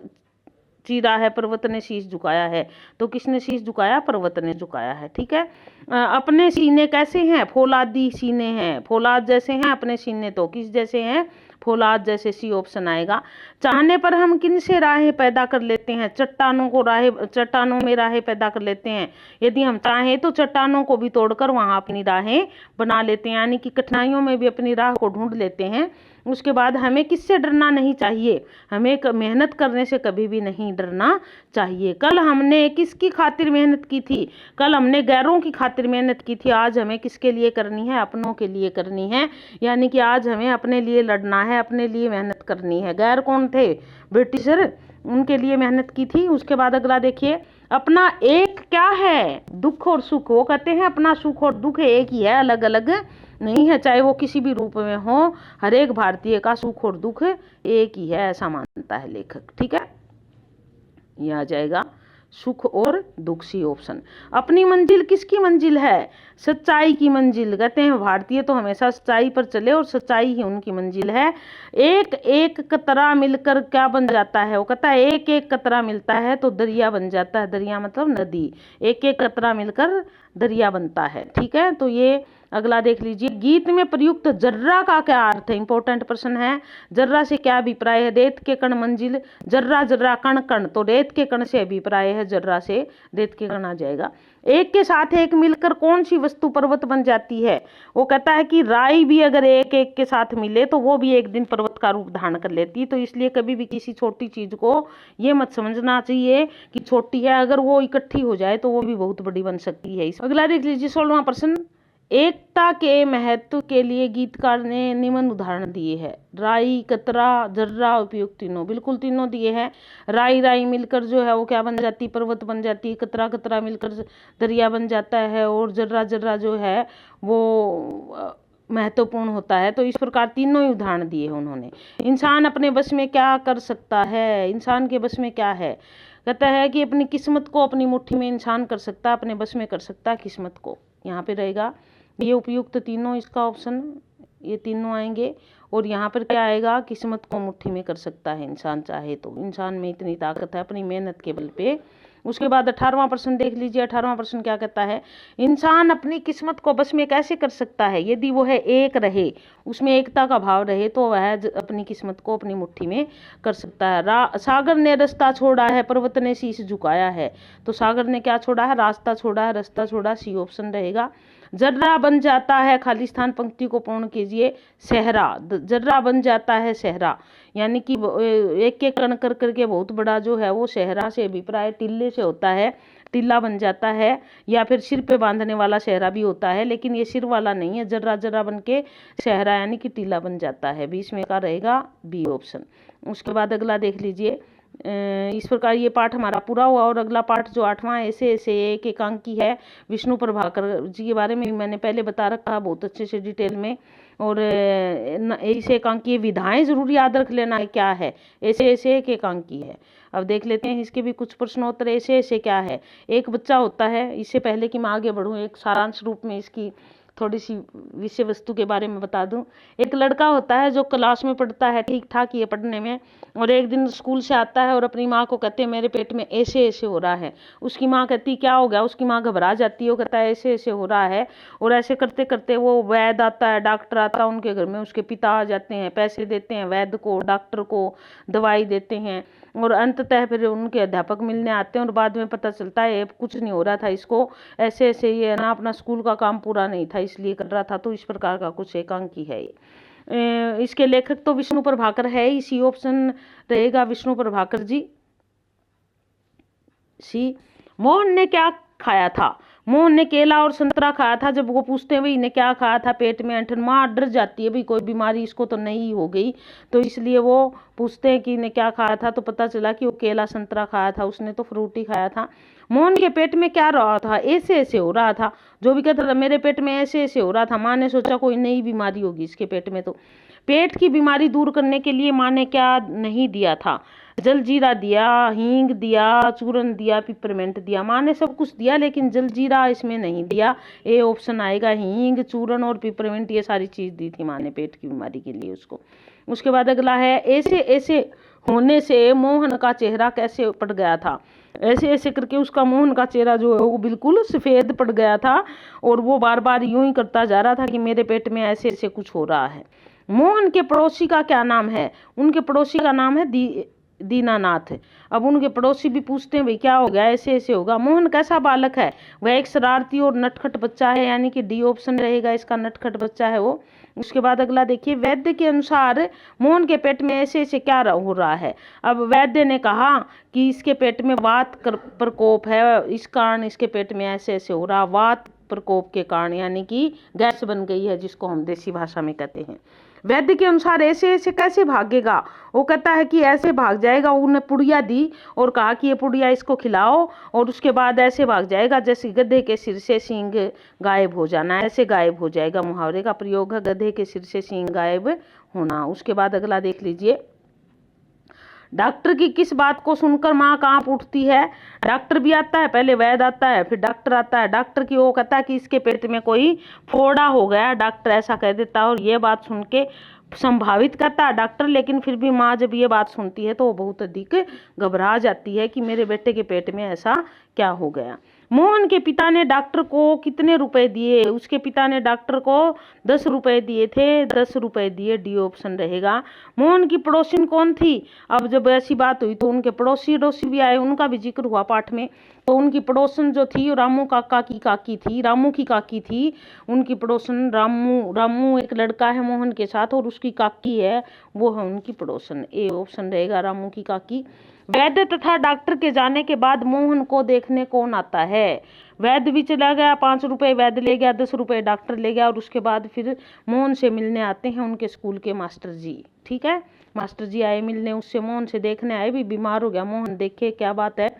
चीरा है, पर्वत ने शीश झुकाया है। तो किसने शीश झुकाया, पर्वत ने झुकाया है। ठीक है, अपने सीने कैसे हैं, फौलादी सीने हैं, फौलाद जैसे हैं अपने सीने, तो किस जैसे हैं, फौलाद जैसे, सी ऑप्शन आएगा। चाहने पर हम किन से राहें पैदा कर लेते हैं, चट्टानों में राहें पैदा कर लेते हैं। यदि हम चाहें तो चट्टानों को भी तोड़कर वहां अपनी राहें बना लेते हैं, यानी कि कठिनाइयों में भी अपनी राह को ढूंढ लेते हैं। उसके बाद हमें किससे डरना नहीं चाहिए, हमें मेहनत करने से कभी भी नहीं डरना चाहिए। कल हमने किसकी खातिर मेहनत की थी, कल हमने गैरों की खातिर मेहनत की थी, आज हमें किसके लिए करनी है, अपनों के लिए करनी है। यानी कि आज हमें अपने लिए लड़ना है, अपने लिए मेहनत करनी है। गैर कौन थे, ब्रिटिशर, उनके लिए मेहनत की थी। उसके बाद अगला देखिए, अपना एक क्या है, दुख और सुख। वो कहते हैं अपना सुख और दुख एक ही है, अलग अलग नहीं है, चाहे वो किसी भी रूप में हो। हर एक भारतीय का सुख और दुख एक ही है, ऐसा मानता है लेखक। ठीक है, ये आ जाएगा सुख और दुख, सी ऑप्शन। अपनी मंजिल किसकी मंजिल है, सच्चाई की मंजिल। कहते हैं भारतीय तो हमेशा सच्चाई पर चले और सच्चाई ही उनकी मंजिल है। एक एक कतरा मिलकर क्या बन जाता है, वो कहता है एक एक कतरा मिलता है तो दरिया बन जाता है। दरिया मतलब नदी, एक एक कतरा मिलकर दरिया बनता है। ठीक है, तो ये अगला देख लीजिए, गीत में प्रयुक्त जर्रा का क्या अर्थ है? इंपॉर्टेंट प्रश्न है। जर्रा से क्या अभिप्राय है? रेत के कण मंजिल, जर्रा जर्रा कण कण, तो रेत के कण से अभिप्राय है, जर्रा से रेत के कण आ जाएगा। एक के साथ एक मिलकर कौन सी वस्तु पर्वत बन जाती है? वो कहता है कि राई भी अगर एक एक के साथ मिले तो वो भी एक दिन पर्वत का रूप धारण कर लेती है। तो इसलिए कभी भी किसी छोटी चीज को ये मत समझना चाहिए कि छोटी है, अगर वो इकट्ठी हो जाए तो वो भी बहुत बड़ी बन सकती है। अगला देख लीजिए 16वां प्रश्न, एकता के महत्व के लिए गीतकार ने निम्न उदाहरण दिए हैं। राई, कतरा, जर्रा, उपयुक्त तीनों, बिल्कुल तीनों दिए हैं। राई राई मिलकर जो है वो क्या बन जाती है? पर्वत बन जाती है। कतरा कतरा मिलकर दरिया बन जाता है, और जर्रा जर्रा जो है वो महत्वपूर्ण होता है। तो इस प्रकार तीनों ही उदाहरण दिए हैं उन्होंने। इंसान अपने बस में क्या कर सकता है? इंसान के बस में क्या है? कहता है कि अपनी किस्मत को अपनी मुट्ठी में इंसान कर सकता है, अपने बस में कर सकता है किस्मत को। यहाँ पे रहेगा ये उपयुक्त तीनों, इसका ऑप्शन ये तीनों आएंगे। और यहाँ पर क्या आएगा? किस्मत को मुट्ठी में कर सकता है इंसान चाहे तो। इंसान में इतनी ताकत है अपनी मेहनत के बल पे। उसके बाद 18वां प्रश्न देख लीजिए। 18वां प्रश्न क्या कहता है? इंसान अपनी किस्मत को बस में कैसे कर सकता है? यदि वो है एक रहे, उसमें एकता का भाव रहे, तो वह अपनी किस्मत को अपनी मुट्ठी में कर सकता है। सागर ने रास्ता छोड़ा है, पर्वत ने शीश झुकाया है। तो सागर ने क्या छोड़ा है? रास्ता छोड़ा है, रास्ता छोड़ा, सी ऑप्शन रहेगा। जर्रा बन जाता है, खाली स्थान पंक्ति को पूर्ण कीजिए, सहरा। जर्रा बन जाता है सहरा, यानी कि एक एक कण कर करके बहुत बड़ा जो है वो सहरा से अभिप्राय टिल्ले से होता है, टिल्ला बन जाता है। या फिर सिर पे बांधने वाला सहरा भी होता है, लेकिन ये सिर वाला नहीं है। जर्रा जर्रा बन के सहरा यानी कि टिल्ला बन जाता है। बीच में का रहेगा बी ऑप्शन। उसके बाद अगला देख लीजिए। इस प्रकार ये पाठ हमारा पूरा हुआ। और अगला पाठ जो 8वां ऐसे ऐसे एक एकांकी है, विष्णु प्रभाकर जी के बारे में भी मैंने पहले बता रखा है बहुत अच्छे से डिटेल में। और ऐसे एकांकी विधाएं जरूर याद रख लेना है क्या है। ऐसे ऐसे एक एकांकी है। अब देख लेते हैं इसके भी कुछ प्रश्नोत्तर। ऐसे ऐसे क्या है? एक बच्चा होता है, इससे पहले कि मैं आगे बढ़ूँ एक सारांश रूप में इसकी थोड़ी सी विषय वस्तु के बारे में बता दूं। एक लड़का होता है जो क्लास में पढ़ता है, ठीक ठाक ये पढ़ने में, और एक दिन स्कूल से आता है और अपनी माँ को कहते हैं मेरे पेट में ऐसे ऐसे हो रहा है। उसकी माँ कहती क्या हो गया? उसकी माँ घबरा जाती है, वो कहता है ऐसे ऐसे हो रहा है। और ऐसे करते करते वो वैद्य आता है, डॉक्टर आता है उनके घर में, उसके पिता आ जाते हैं, पैसे देते हैं वैद्य को, डॉक्टर को, दवाई देते हैं, और अंततः फिर उनके अध्यापक मिलने आते हैं। और बाद में पता चलता है कुछ नहीं हो रहा था इसको, ऐसे ऐसे ये ना अपना स्कूल का काम पूरा नहीं था इसलिए कर रहा था। तो इस प्रकार का कुछ एकांकी है। इसके लेखक तो विष्णु प्रभाकर है, इसी ऑप्शन रहेगा विष्णु प्रभाकर जी, सी। मोहन ने क्या खाया था? मोहन ने केला और संतरा खाया था। जब वो पूछते हैं भाई इन्हें क्या खाया था, पेट में ऐंठन, माँ डर जाती है भाई कोई बीमारी इसको तो नहीं हो गई, तो इसलिए वो पूछते हैं कि इन्हें क्या खाया था। तो पता चला कि वो केला संतरा खाया था, उसने तो फ्रूट ही खाया था। मोहन के पेट में क्या रहा था? ऐसे ऐसे हो रहा था। जो भी कहता था मेरे पेट में ऐसे ऐसे हो रहा था, माँ ने सोचा कोई नई बीमारी होगी इसके पेट में। तो पेट की बीमारी दूर करने के लिए माँ ने क्या नहीं दिया था? जलजीरा दिया, हींग दिया, चूरन दिया, पिपरमेंट दिया। माँ ने सब कुछ दिया लेकिन जलजीरा इसमें नहीं दिया। ए ऑप्शन आएगा, हींग, चूरन और पिपरमेंट ये सारी चीज दी थी माँ ने पेट की बीमारी के लिए उसको। उसके बाद अगला है, ऐसे ऐसे होने से मोहन का चेहरा कैसे पड़ गया था? ऐसे ऐसे करके उसका मोहन का चेहरा जो है वो बिल्कुल सफेद पड़ गया था, और वो बार बार यूं ही करता जा रहा था कि मेरे पेट में ऐसे ऐसे कुछ हो रहा है। मोहन के पड़ोसी का क्या नाम है? उनके पड़ोसी का नाम है दीनानाथ। अब उनके पड़ोसी भी पूछते हैं भाई क्या हो गया, ऐसे ऐसे होगा। मोहन कैसा बालक है? वह एक शरारती और नटखट बच्चा है, यानी कि डी ऑप्शन रहेगा इसका, नटखट बच्चा है वो। उसके बाद अगला देखिए, वैद्य के अनुसार मोहन के पेट में ऐसे ऐसे क्या हो रहा है? अब वैद्य ने कहा कि इसके पेट में वात प्रकोप है, इस कारण इसके पेट में ऐसे ऐसे हो रहा, वात प्रकोप के कारण, यानी कि गैस बन गई है जिसको हम देसी भाषा में कहते हैं। वैद्य के अनुसार ऐसे ऐसे कैसे भागेगा? वो कहता है कि ऐसे भाग जाएगा। उन्हें पुड़िया दी और कहा कि ये पुड़िया इसको खिलाओ, और उसके बाद ऐसे भाग जाएगा जैसे गधे के सिर से सींग गायब हो जाना, ऐसे गायब हो जाएगा। मुहावरे का प्रयोग है गधे के सिर से सींग गायब होना। उसके बाद अगला देख लीजिए, डॉक्टर की किस बात को सुनकर माँ कांप उठती है? डॉक्टर भी आता है, पहले वैद्य आता है, फिर डॉक्टर आता है। डॉक्टर की वो कहता है कि इसके पेट में कोई फोड़ा हो गया, डॉक्टर ऐसा कह देता है, और ये बात सुन के संभावित कहता है डॉक्टर, लेकिन फिर भी माँ जब ये बात सुनती है तो वो बहुत अधिक घबरा जाती है कि मेरे बेटे के पेट में ऐसा क्या हो गया। मोहन के पिता ने डॉक्टर को कितने रुपए दिए? उसके पिता ने डॉक्टर को 10 रुपए दिए थे, 10 रुपए दिए, डी ऑप्शन रहेगा। मोहन की पड़ोसिन कौन थी? अब जब ऐसी बात हुई तो उनके पड़ोसी भी आए, उनका भी जिक्र हुआ पाठ में। तो उनकी पड़ोसन जो थी रामू काका की काकी थी, रामू की काकी थी। उनकी पड़ोसन रामू एक लड़का है मोहन के साथ और उसकी काकी है, वो है उनकी पड़ोसन। ए ऑप्शन रहेगा रामू की काकी। वैद्य तथा डॉक्टर के जाने के बाद मोहन को देखने कौन आता है? वैद्य भी चला गया, 5 रुपए वैद्य ले गया, 10 रुपए डॉक्टर ले गया, और उसके बाद फिर मोहन से मिलने आते हैं उनके स्कूल के मास्टर जी। ठीक है, मास्टर जी आए मिलने, उससे मोहन से देखने आए, भी बीमार हो गया मोहन, देखे क्या बात है।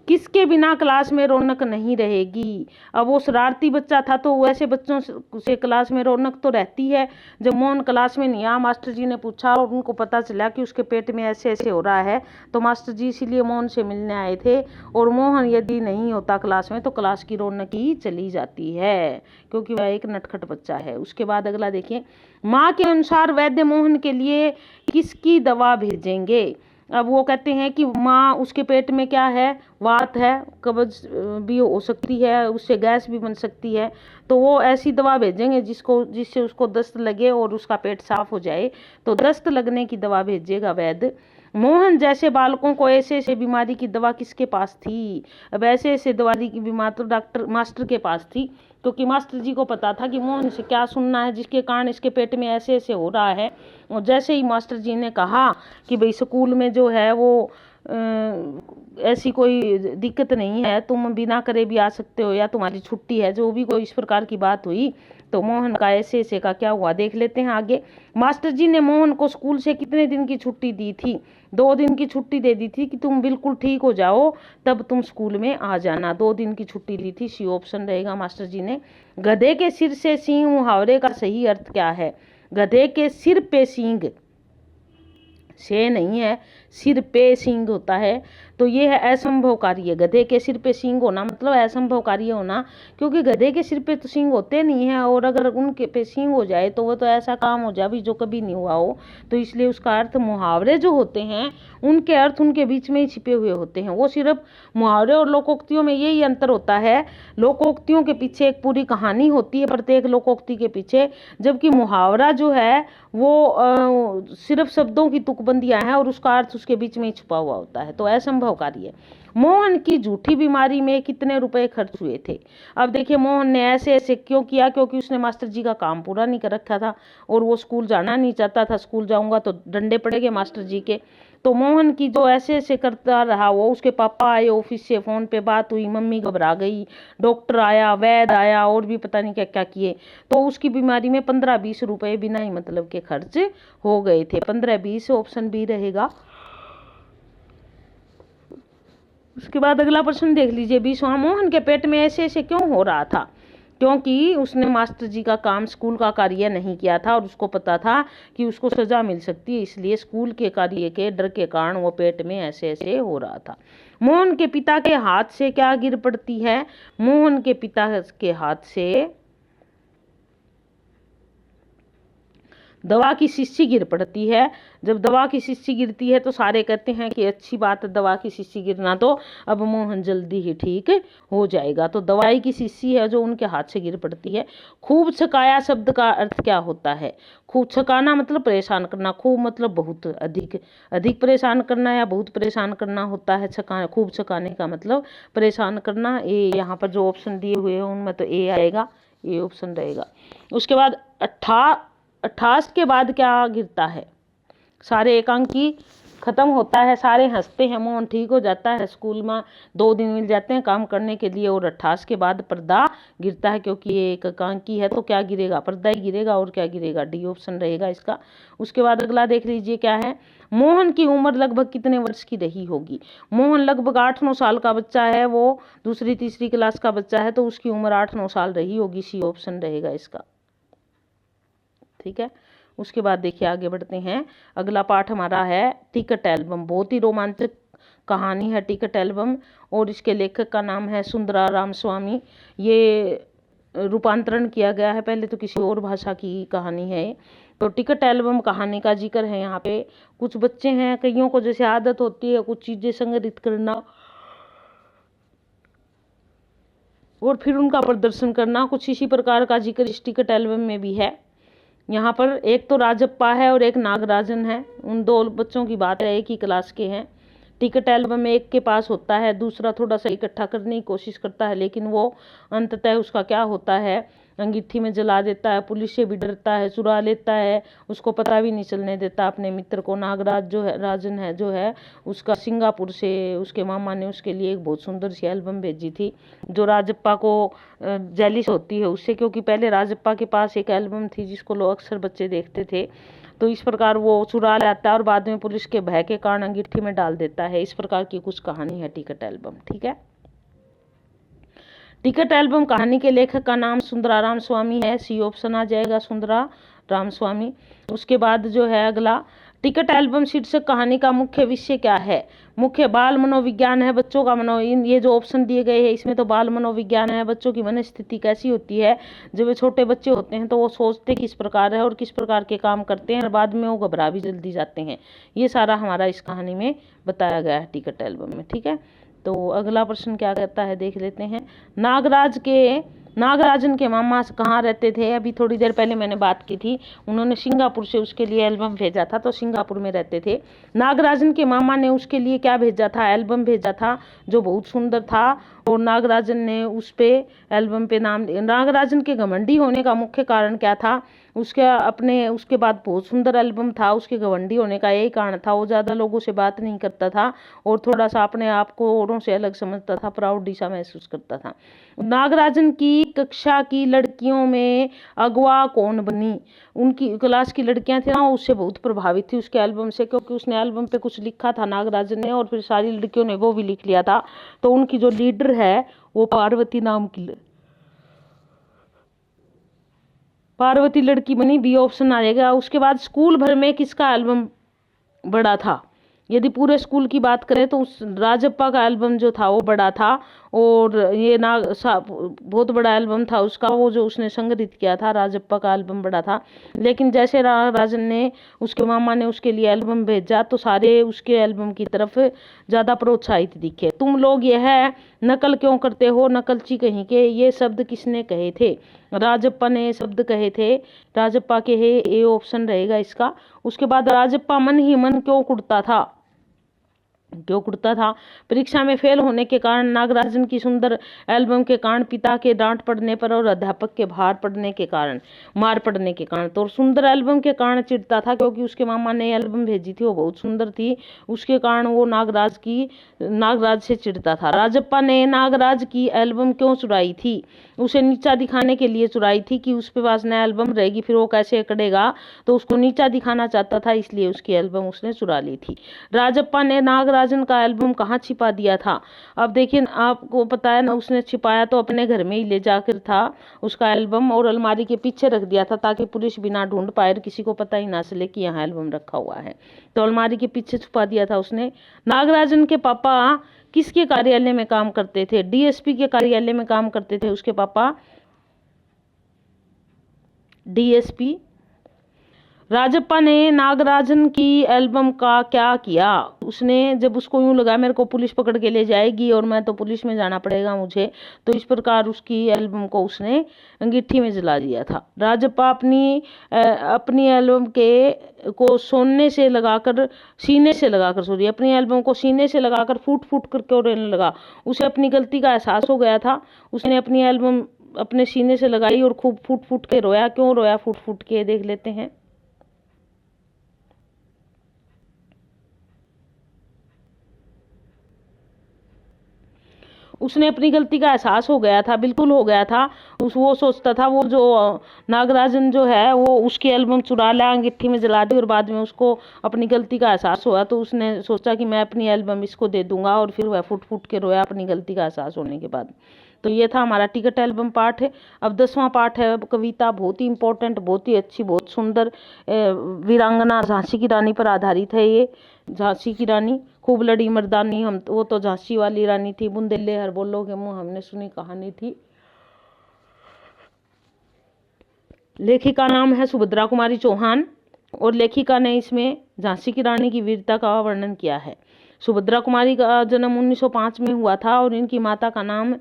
किसके बिना क्लास में रौनक नहीं रहेगी? अब वो शरारती बच्चा था तो वैसे बच्चों से क्लास में रौनक तो रहती है। जब मोहन क्लास में नहीं आया, मास्टर जी ने पूछा और उनको पता चला कि उसके पेट में ऐसे ऐसे हो रहा है, तो मास्टर जी इसीलिए मोहन से मिलने आए थे। और मोहन यदि नहीं होता क्लास में तो क्लास की रौनक ही चली जाती है, क्योंकि वह एक नटखट बच्चा है। उसके बाद अगला देखिए, माँ के अनुसार वैद्य मोहन के लिए किसकी दवा भेजेंगे? अब वो कहते हैं कि माँ, उसके पेट में क्या है, वात है, कब्ज भी हो सकती है, उससे गैस भी बन सकती है, तो वो ऐसी दवा भेजेंगे जिससे उसको दस्त लगे और उसका पेट साफ हो जाए, तो दस्त लगने की दवा भेजेगा वैद्य। मोहन जैसे बालकों को ऐसे ऐसे बीमारी की दवा किसके पास थी? अब ऐसे ऐसे बीमारी की बीमारी तो डॉक्टर मास्टर के पास थी, क्योंकि मास्टर जी को पता था कि मोहन से क्या सुनना है जिसके कारण इसके पेट में ऐसे ऐसे हो रहा है। और जैसे ही मास्टर जी ने कहा कि भाई स्कूल में जो है वो ऐसी कोई दिक्कत नहीं है, तुम बिना करे भी आ सकते हो या तुम्हारी छुट्टी है, जो भी कोई इस प्रकार की बात हुई, तो मोहन का ऐसे ऐसे का क्या हुआ देख लेते हैं आगे। मास्टर जी ने मोहन को स्कूल से कितने दिन की छुट्टी दी थी? 2 दिन की छुट्टी दे दी थी कि तुम बिल्कुल ठीक हो जाओ तब तुम स्कूल में आ जाना। 2 दिन की छुट्टी दी थी, सी ऑप्शन रहेगा मास्टर जी ने। गधे के सिर से सींग मुहावरे का सही अर्थ क्या है? गधे के सिर पे सींग, से नहीं है, सिर पे सींग होता है, तो ये है असंभव कार्य। गधे के सिर पे सींग होना मतलब असंभव कार्य होना, क्योंकि गधे के सिर पे तो सींग होते नहीं है, और अगर उनके पे सींग हो जाए तो वो तो ऐसा काम हो जाए जो कभी नहीं हुआ हो। तो इसलिए उसका अर्थ, मुहावरे जो होते हैं उनके अर्थ उनके बीच में ही छिपे हुए होते हैं। वो सिर्फ मुहावरे और लोकोक्तियों में यही अंतर होता है, लोकोक्तियों के पीछे एक पूरी कहानी होती है प्रत्येक लोकोक्ति के पीछे, जबकि मुहावरा जो है वो सिर्फ शब्दों की तुकबंदियां हैं और उसका अर्थ उसके बीच में ही छुपा हुआ होता है, तो असंभव कार्य। मोहन की झूठी बीमारी में कितने रुपए खर्च हुए थे? अब देखिए, मोहन ने ऐसे ऐसे क्यों किया? क्योंकि उसने मास्टर जी का काम पूरा नहीं कर रखा था और वो स्कूल जाना नहीं चाहता था। स्कूल जाऊंगा तो डंडे पड़ेंगे मास्टर जी के। तो मोहन की जो ऐसे ऐसे करता रहा, वो उसके पापा आए ऑफिस से, फोन पे बात हुई, मम्मी घबरा गई, डॉक्टर आया, वैद्य आया, और भी पता नहीं क्या क्या किए, तो उसकी बीमारी में 15-20 रुपए बिना ही मतलब के खर्च हो गए थे। 15-20 ऑप्शन बी रहेगा। उसके बाद अगला प्रश्न देख लीजिए, 20वां, मोहन के पेट में ऐसे ऐसे क्यों हो रहा था? क्योंकि उसने मास्टर जी का काम, स्कूल का कार्य नहीं किया था और उसको पता था कि उसको सजा मिल सकती है, इसलिए स्कूल के कार्य के डर के कारण वो पेट में ऐसे ऐसे हो रहा था। मोहन के पिता के हाथ से क्या गिर पड़ती है? मोहन के पिता के हाथ से दवा की शीशी गिर पड़ती है। जब दवा की शीशी गिरती है तो सारे कहते हैं कि अच्छी बात है दवा की शीशी गिरना, तो अब मोहन जल्दी ही ठीक हो जाएगा। तो दवाई की शीशी है जो उनके हाथ से गिर पड़ती है। खूब छकाया शब्द का अर्थ क्या होता है? खूब छकाना मतलब परेशान करना, खूब मतलब बहुत अधिक, अधिक परेशान करना या बहुत परेशान करना होता है। छकाना, खूब छकाने का मतलब परेशान करना। ए यहाँ पर जो ऑप्शन दिए हुए हैं उनमें तो ए आएगा, ए ऑप्शन रहेगा। उसके बाद 28 के बाद क्या गिरता है? सारे एकांकी खत्म होता है, सारे हंसते हैं, मोहन ठीक हो जाता है, स्कूल में 2 दिन मिल जाते हैं काम करने के लिए, और 28 के बाद पर्दा गिरता है, क्योंकि ये एक एकांकी है तो क्या गिरेगा? पर्दा ही गिरेगा, और क्या गिरेगा? डी ऑप्शन रहेगा इसका। उसके बाद अगला देख लीजिए क्या है, मोहन की उम्र लगभग कितने वर्ष की रही होगी? मोहन लगभग 8-9 साल का बच्चा है, वो दूसरी तीसरी क्लास का बच्चा है, तो उसकी उम्र 8-9 साल रही होगी, सी ऑप्शन रहेगा इसका। ठीक है, उसके बाद देखिए आगे बढ़ते हैं। अगला पाठ हमारा है टिकट एल्बम। बहुत ही रोमांचक कहानी है टिकट एल्बम, और इसके लेखक का नाम है सुंदरा रामस्वामी। ये रूपांतरण किया गया है, पहले तो किसी और भाषा की कहानी है। तो टिकट एल्बम कहानी का जिक्र है यहाँ पे। कुछ बच्चे हैं, कईयों को जैसे आदत होती है कुछ चीज़ें संग्रहित करना, और फिर उनका प्रदर्शन करना। कुछ इसी प्रकार का जिक्र इस टिकट एल्बम में भी है। यहाँ पर एक तो राजप्पा है और एक नागराजन है। उन दो बच्चों की बात है, एक ही क्लास के हैं। टिकट एल्बम में एक के पास होता है, दूसरा थोड़ा सा इकट्ठा करने की कोशिश करता है, लेकिन वो अंततः उसका क्या होता है, अंगीठी में जला देता है। पुलिस से भी डरता है, चुरा लेता है, उसको पता भी नहीं चलने देता अपने मित्र को। नागराज जो है, राजन है जो है, उसका सिंगापुर से उसके मामा ने उसके लिए एक बहुत सुंदर सी एल्बम भेजी थी, जो राजप्पा को जेलिस होती है उससे, क्योंकि पहले राजप्पा के पास एक एल्बम थी जिसको लोग अक्सर बच्चे देखते थे। तो इस प्रकार वो चुरा लाता है और बाद में पुलिस के भय के कारण अंगीठी में डाल देता है। इस प्रकार की कुछ कहानी है टिकट एल्बम। ठीक है, टिकट एल्बम कहानी के लेखक का नाम सुंदराराम स्वामी है। सी ऑप्शन आ जाएगा, सुंदराराम स्वामी। उसके बाद जो है अगला, टिकट एल्बम शीर्षक कहानी का मुख्य विषय क्या है? मुख्य बाल मनोविज्ञान है, बच्चों का ये जो ऑप्शन दिए गए हैं इसमें तो बाल मनोविज्ञान है, बच्चों की मनस्थिति कैसी होती है जब वे छोटे बच्चे होते हैं, तो वो सोचते किस प्रकार है और किस प्रकार के काम करते हैं, और बाद में वो घबरा भी जल्दी जाते हैं। ये सारा हमारा इस कहानी में बताया गया है टिकट एल्बम में। ठीक है, तो अगला प्रश्न क्या कहता है देख लेते हैं। नागराजन के मामा कहाँ रहते थे? अभी थोड़ी देर पहले मैंने बात की थी, उन्होंने सिंगापुर से उसके लिए एल्बम भेजा था, तो सिंगापुर में रहते थे। नागराजन के मामा ने उसके लिए क्या भेजा था? एल्बम भेजा था जो बहुत सुंदर था, और नागराजन ने उस पे एल्बम पे नाम। नागराजन के घमंडी होने का मुख्य कारण क्या था? उसके बाद बहुत सुंदर एल्बम था, उसके घमंडी होने का यही कारण था, वो ज़्यादा लोगों से बात नहीं करता था और थोड़ा सा अपने आप को औरों से अलग समझता था, प्राउड सा महसूस करता था। नागराजन की कक्षा की लड़कियों में अगवा कौन बनी? उनकी क्लास की लड़कियां थी ना, उससे बहुत प्रभावित थी उसके एल्बम से, क्योंकि उसने एल्बम पे कुछ लिखा था नागराजन ने, और फिर सारी लड़कियों ने वो भी लिख लिया था। तो उनकी जो लीडर है वो पार्वती लड़की बनी, बी ऑप्शन आ जाएगा। उसके बाद स्कूल भर में किसका एल्बम बड़ा था? यदि पूरे स्कूल की बात करें तो उस राजप्पा का एल्बम जो था वो बड़ा था, और ये बहुत बड़ा एल्बम था उसका, वो जो उसने संग्रहित किया था, राजप्पा का एल्बम बड़ा था। लेकिन जैसे राजन ने, उसके मामा ने उसके लिए एल्बम भेजा, तो सारे उसके एल्बम की तरफ ज़्यादा प्रोत्साहित दिखे। तुम लोग यह नकल क्यों करते हो, नकलची कहीं के? ये शब्द किसने कहे थे? राजप्पा ने शब्द कहे थे, राजप्पा के है, ए ऑप्शन रहेगा इसका। उसके बाद राजप्पा मन ही मन क्यों कुड़ता था? परीक्षा में फेल होने के कारण, नागराजन की सुंदर एल्बम के कारण, पिता के डांट पड़ने पर और अध्यापक के मार पड़ने के कारण। तो सुंदर एल्बम के कारण चिढ़ता था, क्योंकि उसके मामा ने एल्बम भेजी थी, वो बहुत सुंदर थी, उसके कारण वो नागराज से चिढ़ता था। राजप्पा ने नागराज की एल्बम क्यों चुराई थी? उसे नीचा दिखाने के लिए चुराई थी, कि उसके पास नया एल्बम रहेगी फिर वो कैसे अकड़ेगा, तो उसको नीचा दिखाना चाहता था, इसलिए उसकी एल्बम उसने चुरा ली थी। राजप्पा ने नागराजन का एल्बम कहाँ छिपा दिया था? अब देखिए, आपको पता है ना, उसने छिपाया तो अपने घर में ही ले जाकर था उसका एल्बम, और अलमारी के पीछे रख दिया था, ताकि पुलिस भी ना ढूंढ पाए, किसी को पता ही ना चले कि यहाँ एल्बम रखा हुआ है। तो अलमारी के पीछे छुपा दिया था उसने। नागराजन के पापा किसके कार्यालय में काम करते थे? डीएसपी के कार्यालय में काम करते थे उसके पापा, डीएसपी। राजप्पा ने नागराजन की एल्बम का क्या किया? उसने, जब उसको यूं लगा मेरे को पुलिस पकड़ के ले जाएगी और मैं तो पुलिस में जाना पड़ेगा मुझे, तो इस प्रकार उसकी एल्बम को उसने अंगीठी में जला दिया था। राजप्पा अपनी एल्बम को अपनी एल्बम को सीने से लगाकर फूट फूट करके रोने लगा। उसे अपनी गलती का एहसास हो गया था, उसने अपनी एल्बम अपने सीने से लगाई और खूब फूट फूट के रोया। क्यों रोया फूट फूट के, देख लेते हैं। उसने अपनी गलती का एहसास हो गया था, बिल्कुल हो गया था। वो सोचता था, वो जो नागराजन जो है वो उसकी एल्बम चुरा ला, अंगीठी में जला दी, और बाद में उसको अपनी गलती का एहसास हुआ, तो उसने सोचा कि मैं अपनी एल्बम इसको दे दूंगा, और फिर वह फुट फुट के रोया अपनी गलती का एहसास होने के बाद। तो ये था हमारा टिकट एल्बम पार्ट है। अब 10वां पार्ट है कविता, बहुत ही इंपॉर्टेंट, बहुत ही अच्छी, बहुत सुंदर, वीरांगना झांसी की रानी पर आधारित है ये। झांसी की रानी खूब लड़ी मर्दानी, वो तो झांसी वाली रानी थी, बुंदेले हर बोलो के मुंह हमने सुनी कहानी थी। लेखिका नाम है सुभद्रा कुमारी चौहान, और लेखिका ने इसमें झांसी की रानी की वीरता का वर्णन किया है। सुभद्रा कुमारी का जन्म 1905 में हुआ था, और इनकी माता का नाम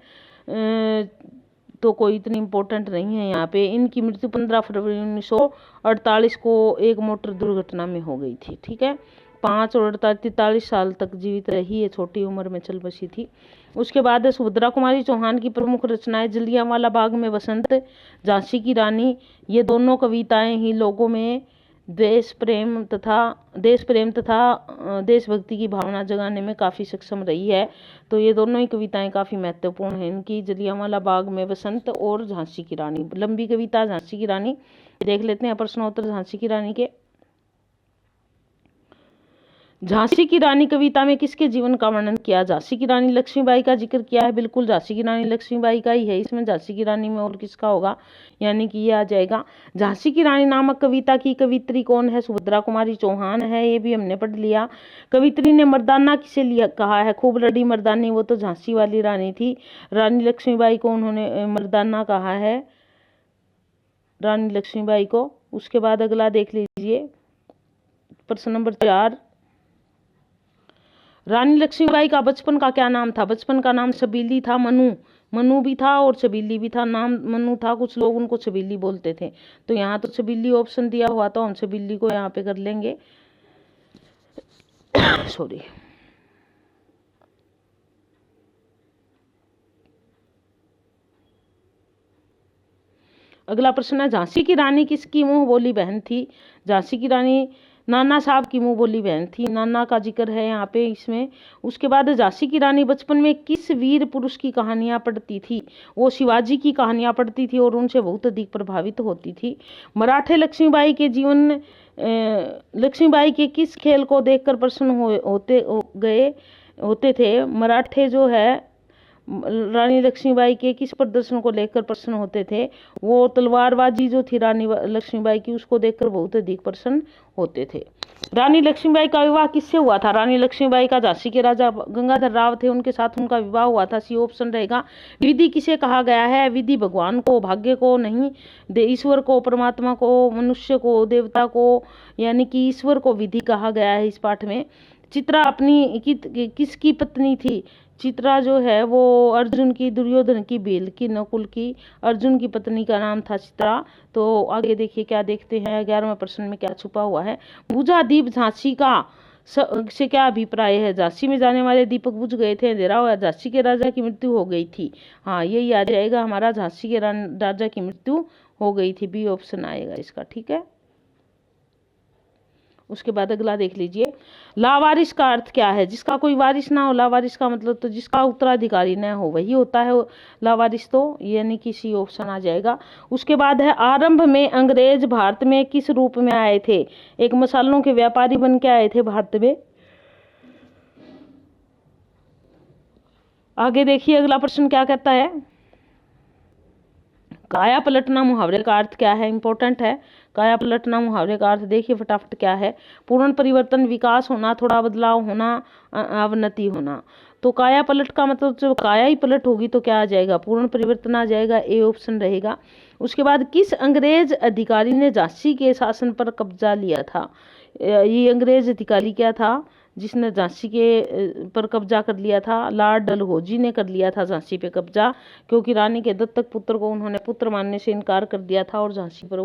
तो कोई इतनी इम्पोर्टेंट नहीं है यहाँ पे। इनकी मृत्यु 15 फरवरी 1948 को एक मोटर दुर्घटना में हो गई थी। ठीक है, 5 और 43 साल तक जीवित रही है, छोटी उम्र में चल बसी थी। उसके बाद है सुभद्रा कुमारी चौहान की प्रमुख रचनाएं जलियांवाला बाग में बसंत, झांसी की रानी। ये दोनों कविताएं ही लोगों में देश प्रेम तथा देशभक्ति की भावना जगाने में काफ़ी सक्षम रही है। तो ये दोनों ही कविताएं काफ़ी महत्वपूर्ण हैं इनकी, जलियांवाला बाग में बसंत और झांसी की रानी। लंबी कविता झांसी की रानी देख लेते हैं, प्रश्नोत्तर झांसी की रानी के। झांसी की रानी कविता में किसके जीवन का वर्णन किया? झांसी की रानी लक्ष्मीबाई का जिक्र किया है, बिल्कुल झांसी की रानी लक्ष्मीबाई का ही है इसमें। झांसी की रानी में और किसका होगा, यानी कि ये आ जाएगा। झांसी की रानी नामक कविता की कवित्री कौन है? सुभद्रा कुमारी चौहान है, ये भी हमने पढ़ लिया। कवित्री ने मर्दाना किसे लिया कहा है? खूब लड़ी मर्दानी, वो तो झांसी वाली रानी थी। रानी लक्ष्मीबाई को उन्होंने मर्दाना कहा है, रानी लक्ष्मीबाई को। उसके बाद अगला देख लीजिए, प्रश्न नंबर 4। रानी लक्ष्मीबाई का बचपन का क्या नाम था? बचपन का नाम छबीली था, मनु भी था और छबीली भी था। नाम मनु था, कुछ लोग उनको छबीली बोलते थे, तो यहाँ तो छबीली ऑप्शन दिया हुआ, तो हम छबीली को यहाँ पे कर लेंगे। सॉरी। अगला प्रश्न है, झांसी की रानी किसकी मुंह बोली बहन थी? झांसी की रानी नाना साहब की मुंह बोली बहन थी, नाना का जिक्र है यहाँ पे इसमें। उसके बाद झांसी की रानी बचपन में किस वीर पुरुष की कहानियां पढ़ती थी? वो शिवाजी की कहानियां पढ़ती थी और उनसे बहुत अधिक प्रभावित होती थी। मराठे लक्ष्मीबाई के जीवन लक्ष्मीबाई के किस खेल को देखकर प्रसन्न होते थे? मराठे जो है रानी लक्ष्मीबाई के किस प्रदर्शन को लेकर प्रसन्न होते थे? वो तलवारबाजी जो थी रानी लक्ष्मीबाई की, उसको देखकर बहुत अधिक प्रसन्न होते थे। रानी लक्ष्मीबाई का विवाह किससे हुआ था? रानी लक्ष्मीबाई का झांसी के राजा गंगाधर राव थे, उनके साथ उनका विवाह हुआ था। सी ऑप्शन रहेगा। विधि किसे कहा गया है? विधि भगवान को, भाग्य को नहीं, ईश्वर को, परमात्मा को, मनुष्य को, देवता को, यानी कि ईश्वर को विधि कहा गया है इस पाठ में। चित्रा अपनी किसकी पत्नी थी? चित्रा जो है वो अर्जुन की, दुर्योधन की, भील की, नकुल की, अर्जुन की पत्नी का नाम था चित्रा। तो आगे देखिए क्या देखते हैं 11वें प्रश्न में क्या छुपा हुआ है। बुझादीप झांसी का से क्या अभिप्राय है? झांसी में जाने वाले दीपक बुझ गए थे, अंधेरा हुआ, झांसी के राजा की मृत्यु हो गई थी। हाँ, यही आ जाएगा हमारा, झांसी के राजा की मृत्यु हो गई थी, बी ऑप्शन आएगा इसका। ठीक है, उसके बाद अगला देख लीजिए, लावारिस का अर्थ क्या है? जिसका कोई वारिस ना हो। लावारिस का मतलब तो जिसका उत्तराधिकारी न हो, वही होता है लावारिस, तो यानी कि सी ऑप्शन आ जाएगा। उसके बाद है, आरंभ में अंग्रेज भारत में किस रूप में आए थे? एक मसालों के व्यापारी बन के आए थे भारत में। आगे देखिए अगला प्रश्न क्या कहता है, काया पलटना मुहावरे का अर्थ क्या है? इंपॉर्टेंट है। काया पलटना मुहावरे का अर्थ देखिए फटाफट क्या है। पूर्ण परिवर्तन, विकास होना, थोड़ा बदलाव होना, अवनति होना। तो काया पलट का मतलब जब काया ही पलट होगी तो क्या आ जाएगा? पूर्ण परिवर्तन आ जाएगा, ए ऑप्शन रहेगा। उसके बाद किस अंग्रेज अधिकारी ने झांसी के शासन पर कब्जा लिया था? ये अंग्रेज अधिकारी क्या था जिसने झांसी के पर कब्जा कर लिया था? लॉर्ड डलहौजी ने कर लिया था झांसी पे कब्जा, क्योंकि रानी के दत्तक पुत्र को उन्होंने पुत्र मानने से इनकार कर दिया था और झांसी पर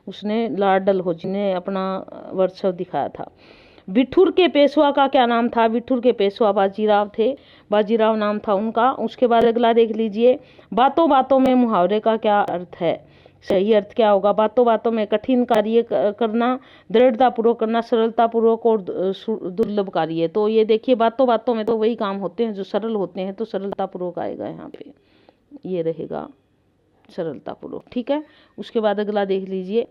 उसने लॉर्ड डलहौजी ने अपना वर्चस्व दिखाया था। बिठूर के पेशवा का क्या नाम था? बिठूर के पेशवा बाजीराव थे, बाजीराव नाम था उनका। उसके बाद अगला देख लीजिए, बातों बातों में मुहावरे का क्या अर्थ है? सही अर्थ क्या होगा? बातों बातों में कठिन कार्य करना, दृढ़तापूर्वक करना, सरलतापूर्वक और दुर्लभ कार्य। तो ये देखिए बातों बातों में तो वही काम होते हैं जो सरल होते हैं, तो सरलतापूर्वक आएगा यहाँ पे, ये रहेगा सरलतापूर्वक। ठीक है, उसके बाद अगला देख लीजिए,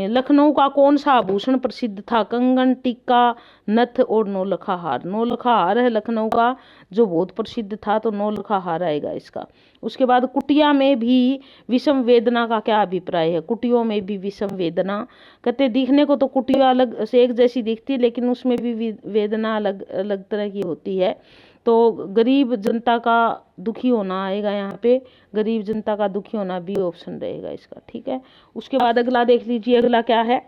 लखनऊ का कौन सा आभूषण प्रसिद्ध था? कंगन, टिक्का, नथ और नौलखा हार। नौलखा हार है लखनऊ का जो बहुत प्रसिद्ध था, तो नौलखा हार आएगा इसका। उसके बाद कुटिया में भी विषम वेदना का क्या अभिप्राय है? कुटियों में भी विषम वेदना कहते, दिखने को तो कुटिया अलग से एक जैसी दिखती है, लेकिन उसमें भी वेदना अलग अलग तरह की होती है। तो गरीब जनता का दुखी होना आएगा यहाँ पे, गरीब जनता का दुखी होना बी ऑप्शन रहेगा इसका। ठीक है, उसके बाद अगला देख लीजिए, अगला क्या है,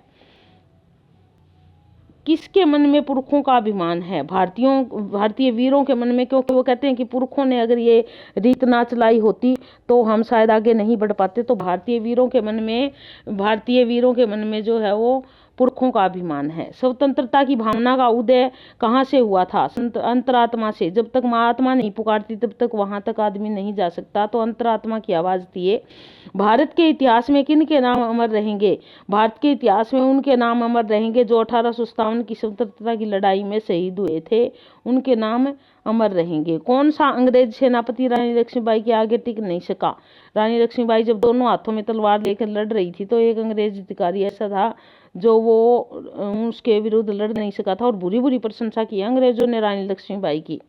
किसके मन में पुरखों का अभिमान है? भारतीय वीरों के मन में, क्योंकि वो कहते हैं कि पुरखों ने अगर ये रीत ना चलाई होती तो हम शायद आगे नहीं बढ़ पाते। तो भारतीय वीरों के मन में जो है वो पुरखों का अभिमान है। स्वतंत्रता की भावना का उदय कहाँ से हुआ था? अंतरात्मा से। जब तक महात्मा नहीं पुकारती तब तक वहां तक आदमी नहीं जा सकता। तो अंतरात्मा की आवाज थी ये। भारत के इतिहास में किन के नाम अमर रहेंगे? भारत के इतिहास में उनके नाम अमर रहेंगे जो 1857 की स्वतंत्रता की लड़ाई में शहीद हुए थे, उनके नाम अमर रहेंगे। कौन सा अंग्रेज सेनापति रानी लक्ष्मीबाई के आगे टिक नहीं सका? रानी लक्ष्मीबाई जब दोनों हाथों में तलवार लेकर लड़ रही थी तो एक अंग्रेज अधिकारी ऐसा था जो वो उसके विरुद्ध लड़ नहीं सका था, और बुरी बुरी प्रशंसा की अंग्रेजों ने रानी लक्ष्मीबाई की।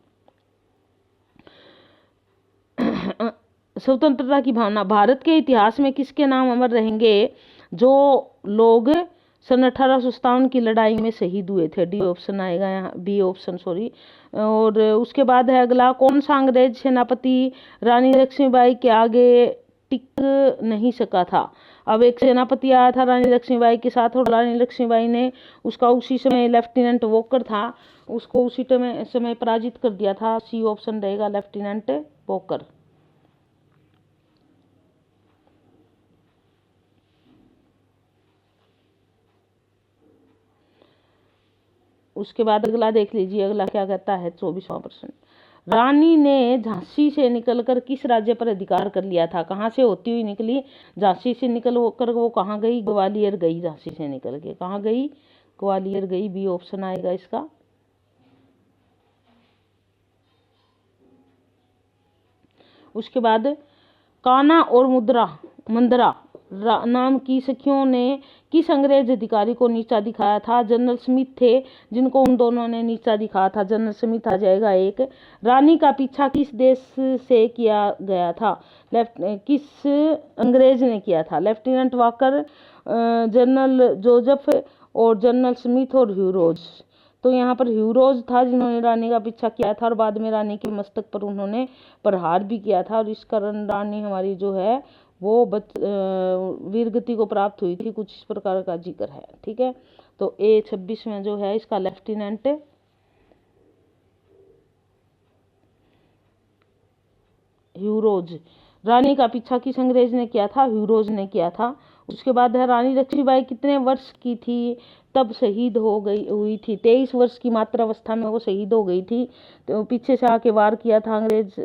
स्वतंत्रता की भावना। भारत के इतिहास में किसके नाम अमर रहेंगे जो लोग सन 1857 की लड़ाई में शहीद हुए थे? डी ऑप्शन आएगा यहाँ, बी ऑप्शन सॉरी। और उसके बाद है अगला, कौन सा अंग्रेज सेनापति रानी लक्ष्मीबाई के आगे टिक नहीं सका था? अब एक सेनापति आया था रानी लक्ष्मीबाई के साथ, और रानी लक्ष्मीबाई ने उसका उसी समय लेफ्टिनेंट वॉकर था, उसको उसी समय पराजित कर दिया था। सी ऑप्शन रहेगा, लेफ्टिनेंट वॉकर। उसके बाद अगला देख लीजिए, अगला क्या कहता है 24वां प्रश्न। रानी ने झांसी से निकलकर किस राज्य पर अधिकार कर लिया था? कहाँ से होती हुई निकली? झांसी से निकल कर वो कहाँ गई? ग्वालियर गई। झांसी से निकल के कहाँ गई? ग्वालियर गई। बी ऑप्शन आएगा इसका। उसके बाद कान्हा और मंदरा नाम की सखियों ने किस अंग्रेज अधिकारी को नीचा दिखाया था? जनरल स्मिथ थे जिनको उन दोनों ने नीचा दिखाया था। जनरल स्मिथ आ जाएगा एक। रानी का पीछा किस देश से किया गया था? किस अंग्रेज ने किया था? लेफ्टिनेंट वॉकर, जनरल जोसेफ और जनरल स्मिथ और ह्यूरोज। तो यहाँ पर ह्यूरोज था जिन्होंने रानी का पीछा किया था, और बाद में रानी के मस्तक पर उन्होंने प्रहार भी किया था, और इस कारण रानी हमारी जो है वो वीरगति को प्राप्त हुई थी। कुछ इस प्रकार का जिक्र है। ठीक है, तो ए 26 में जो है इसका लेफ्टिनेंट ह्यूरोज। रानी का पीछा किस अंग्रेज ने किया था? ह्यूरोज ने किया था। उसके बाद है रानी लक्ष्मीबाई कितने वर्ष की थी तब शहीद हुई थी? 23 वर्ष की मात्र अवस्था में वो शहीद हो गई थी। तो पीछे से आके वार किया था अंग्रेज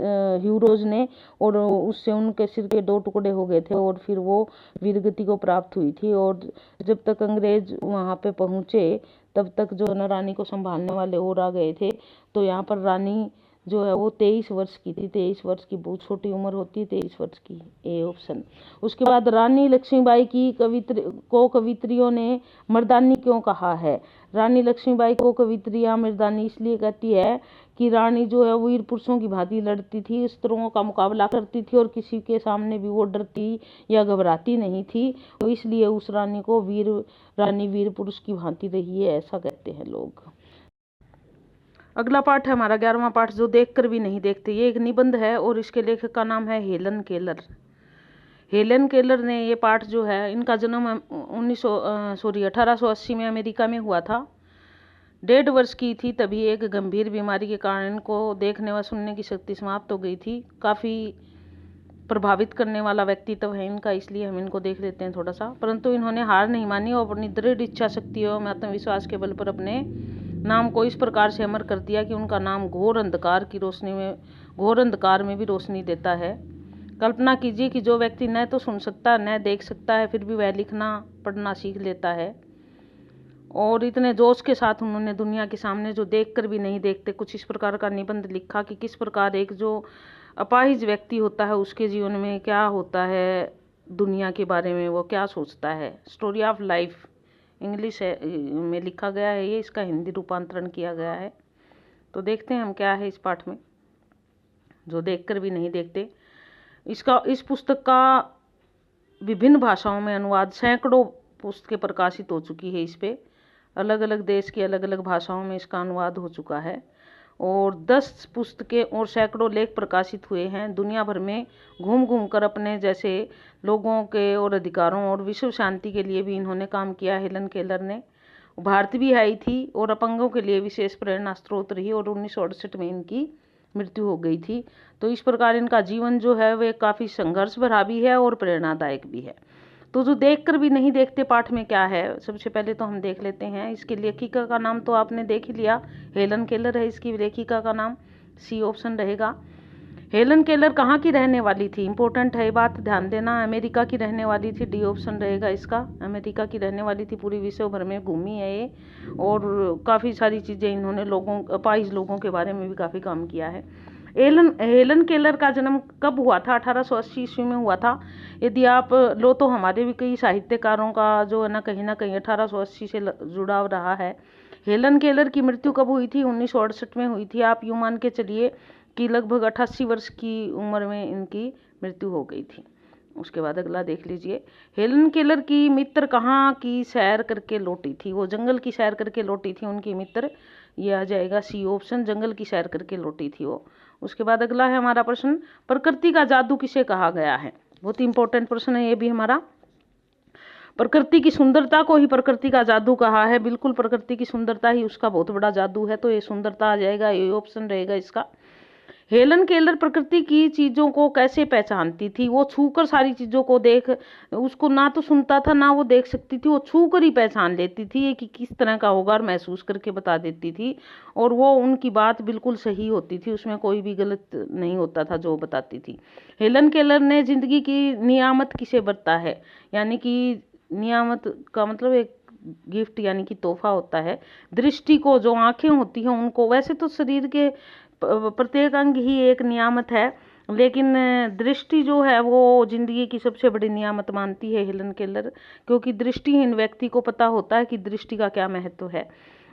ह्यूरोज ने, और उससे उनके सिर के 2 टुकड़े हो गए थे, और फिर वो वीरगति को प्राप्त हुई थी। और जब तक अंग्रेज वहाँ पे पहुँचे तब तक जो है रानी को संभालने वाले और आ गए थे। तो यहाँ पर रानी जो है वो 23 वर्ष की थी। 23 वर्ष की बहुत छोटी उम्र होती है, 23 वर्ष की। A option. उसके बाद रानी लक्ष्मीबाई की कवित्रियों ने मर्दानी क्यों कहा है? रानी लक्ष्मीबाई को कवित्रियां मर्दानी इसलिए कहती है कि रानी जो है वो वीर पुरुषों की भांति लड़ती थी, स्त्रियों का मुकाबला करती थी, और किसी के सामने भी वो डरती या घबराती नहीं थी। तो इसलिए उस रानी को रानी वीर पुरुष की भांति रही है, ऐसा कहते हैं लोग। अगला पाठ है हमारा 11वां पाठ, जो देखकर भी नहीं देखते। ये एक निबंध है और इसके लेखक का नाम है हेलन केलर। हेलन केलर ने ये पाठ जो है, इनका जन्म 1880 में अमेरिका में हुआ था। 1.5 वर्ष की थी तभी एक गंभीर बीमारी के कारण इनको देखने व सुनने की शक्ति समाप्त हो गई थी। काफ़ी प्रभावित करने वाला व्यक्तित्व है इनका, इसलिए हम इनको देख लेते हैं थोड़ा सा। परंतु इन्होंने हार नहीं मानी और अपनी दृढ़ इच्छा शक्ति एवं आत्मविश्वास के बल पर अपने नाम को इस प्रकार से अमर कर दिया कि उनका नाम घोर अंधकार में भी रोशनी देता है। कल्पना कीजिए कि जो व्यक्ति न तो सुन सकता न देख सकता है, फिर भी वह लिखना पढ़ना सीख लेता है। और इतने जोश के साथ उन्होंने दुनिया के सामने जो देखकर भी नहीं देखते कुछ इस प्रकार का निबंध लिखा कि किस प्रकार एक जो अपाहिज व्यक्ति होता है उसके जीवन में क्या होता है, दुनिया के बारे में वो क्या सोचता है। स्टोरी ऑफ लाइफ इंग्लिश में लिखा गया है ये, इसका हिंदी रूपांतरण किया गया है। तो देखते हैं हम क्या है इस पाठ में, जो देखकर भी नहीं देखते। इस पुस्तक का विभिन्न भाषाओं में अनुवाद, सैकड़ों पुस्तकें प्रकाशित हो चुकी है इस पे। अलग अलग देश की अलग अलग भाषाओं में इसका अनुवाद हो चुका है, और 10 पुस्तकें और सैकड़ों लेख प्रकाशित हुए हैं। दुनिया भर में घूम घूम कर अपने जैसे लोगों के और अधिकारों और विश्व शांति के लिए भी इन्होंने काम किया हेलन केलर ने। भारत भी आई थी और अपंगों के लिए विशेष प्रेरणा स्रोत रही और 1968 में इनकी मृत्यु हो गई थी। तो इस प्रकार इनका जीवन जो है वह काफ़ी संघर्ष भरा भी है और प्रेरणादायक भी है। तो जो देखकर भी नहीं देखते पाठ में क्या है, सबसे पहले तो हम देख लेते हैं। इसकी लेखिका का नाम तो आपने देख ही लिया, हेलन केलर है इसकी लेखिका का नाम, सी ऑप्शन रहेगा। हेलन केलर कहाँ की रहने वाली थी, इंपॉर्टेंट है ये बात, ध्यान देना। अमेरिका की रहने वाली थी, डी ऑप्शन रहेगा इसका। अमेरिका की रहने वाली थी, पूरी विश्व भर में घूमी है ये और काफ़ी सारी चीज़ें इन्होंने लोगों, अपाहिज लोगों के बारे में भी काफ़ी काम किया है। हेलन केलर का जन्म कब हुआ था? 1880 ईस्वी में हुआ था। यदि आप लो तो हमारे भी कई साहित्यकारों का जो है ना कहीं 1880 से जुड़ाव रहा है। हेलन केलर की मृत्यु कब हुई थी? 1968 में हुई थी। आप यूं मान के चलिए कि लगभग 88 वर्ष की उम्र में इनकी मृत्यु हो गई थी। उसके बाद अगला देख लीजिए। हेलन केलर की मित्र कहाँ की सैर करके लौटी थी? वो जंगल की सैर करके लौटी थी उनकी मित्र, ये आ जाएगा सी ऑप्शन, जंगल की सैर करके लौटी थी वो। उसके बाद अगला है हमारा प्रश्न, प्रकृति का जादू किसे कहा गया है? बहुत ही इंपॉर्टेंट प्रश्न है ये भी हमारा। प्रकृति की सुंदरता को ही प्रकृति का जादू कहा है। बिल्कुल, प्रकृति की सुंदरता ही उसका बहुत बड़ा जादू है, तो ये सुंदरता आ जाएगा, ये ऑप्शन रहेगा इसका। हेलन केलर प्रकृति की चीजों को कैसे पहचानती थी? वो छूकर सारी चीजों को देख, उसको ना तो सुनता था ना वो देख सकती थी, वो छूकर ही पहचान लेती थी कि किस तरह का होगा और महसूस करके बता देती थी। और वो उनकी बात बिल्कुल सही होती थी, उसमें कोई भी गलत नहीं होता था जो वो बताती थी। हेलन केलर ने जिंदगी की नियामत किसे बरता है? यानी कि नियामत का मतलब एक गिफ्ट यानी कि तोहफा होता है। दृष्टि को, जो आंखें होती हैं उनको, वैसे तो शरीर के प्रत्येक अंग ही एक नियामत है, लेकिन दृष्टि जो है वो जिंदगी की सबसे बड़ी नियामत मानती है हेलन केलर, क्योंकि दृष्टिहीन व्यक्ति को पता होता है कि दृष्टि का क्या महत्व है।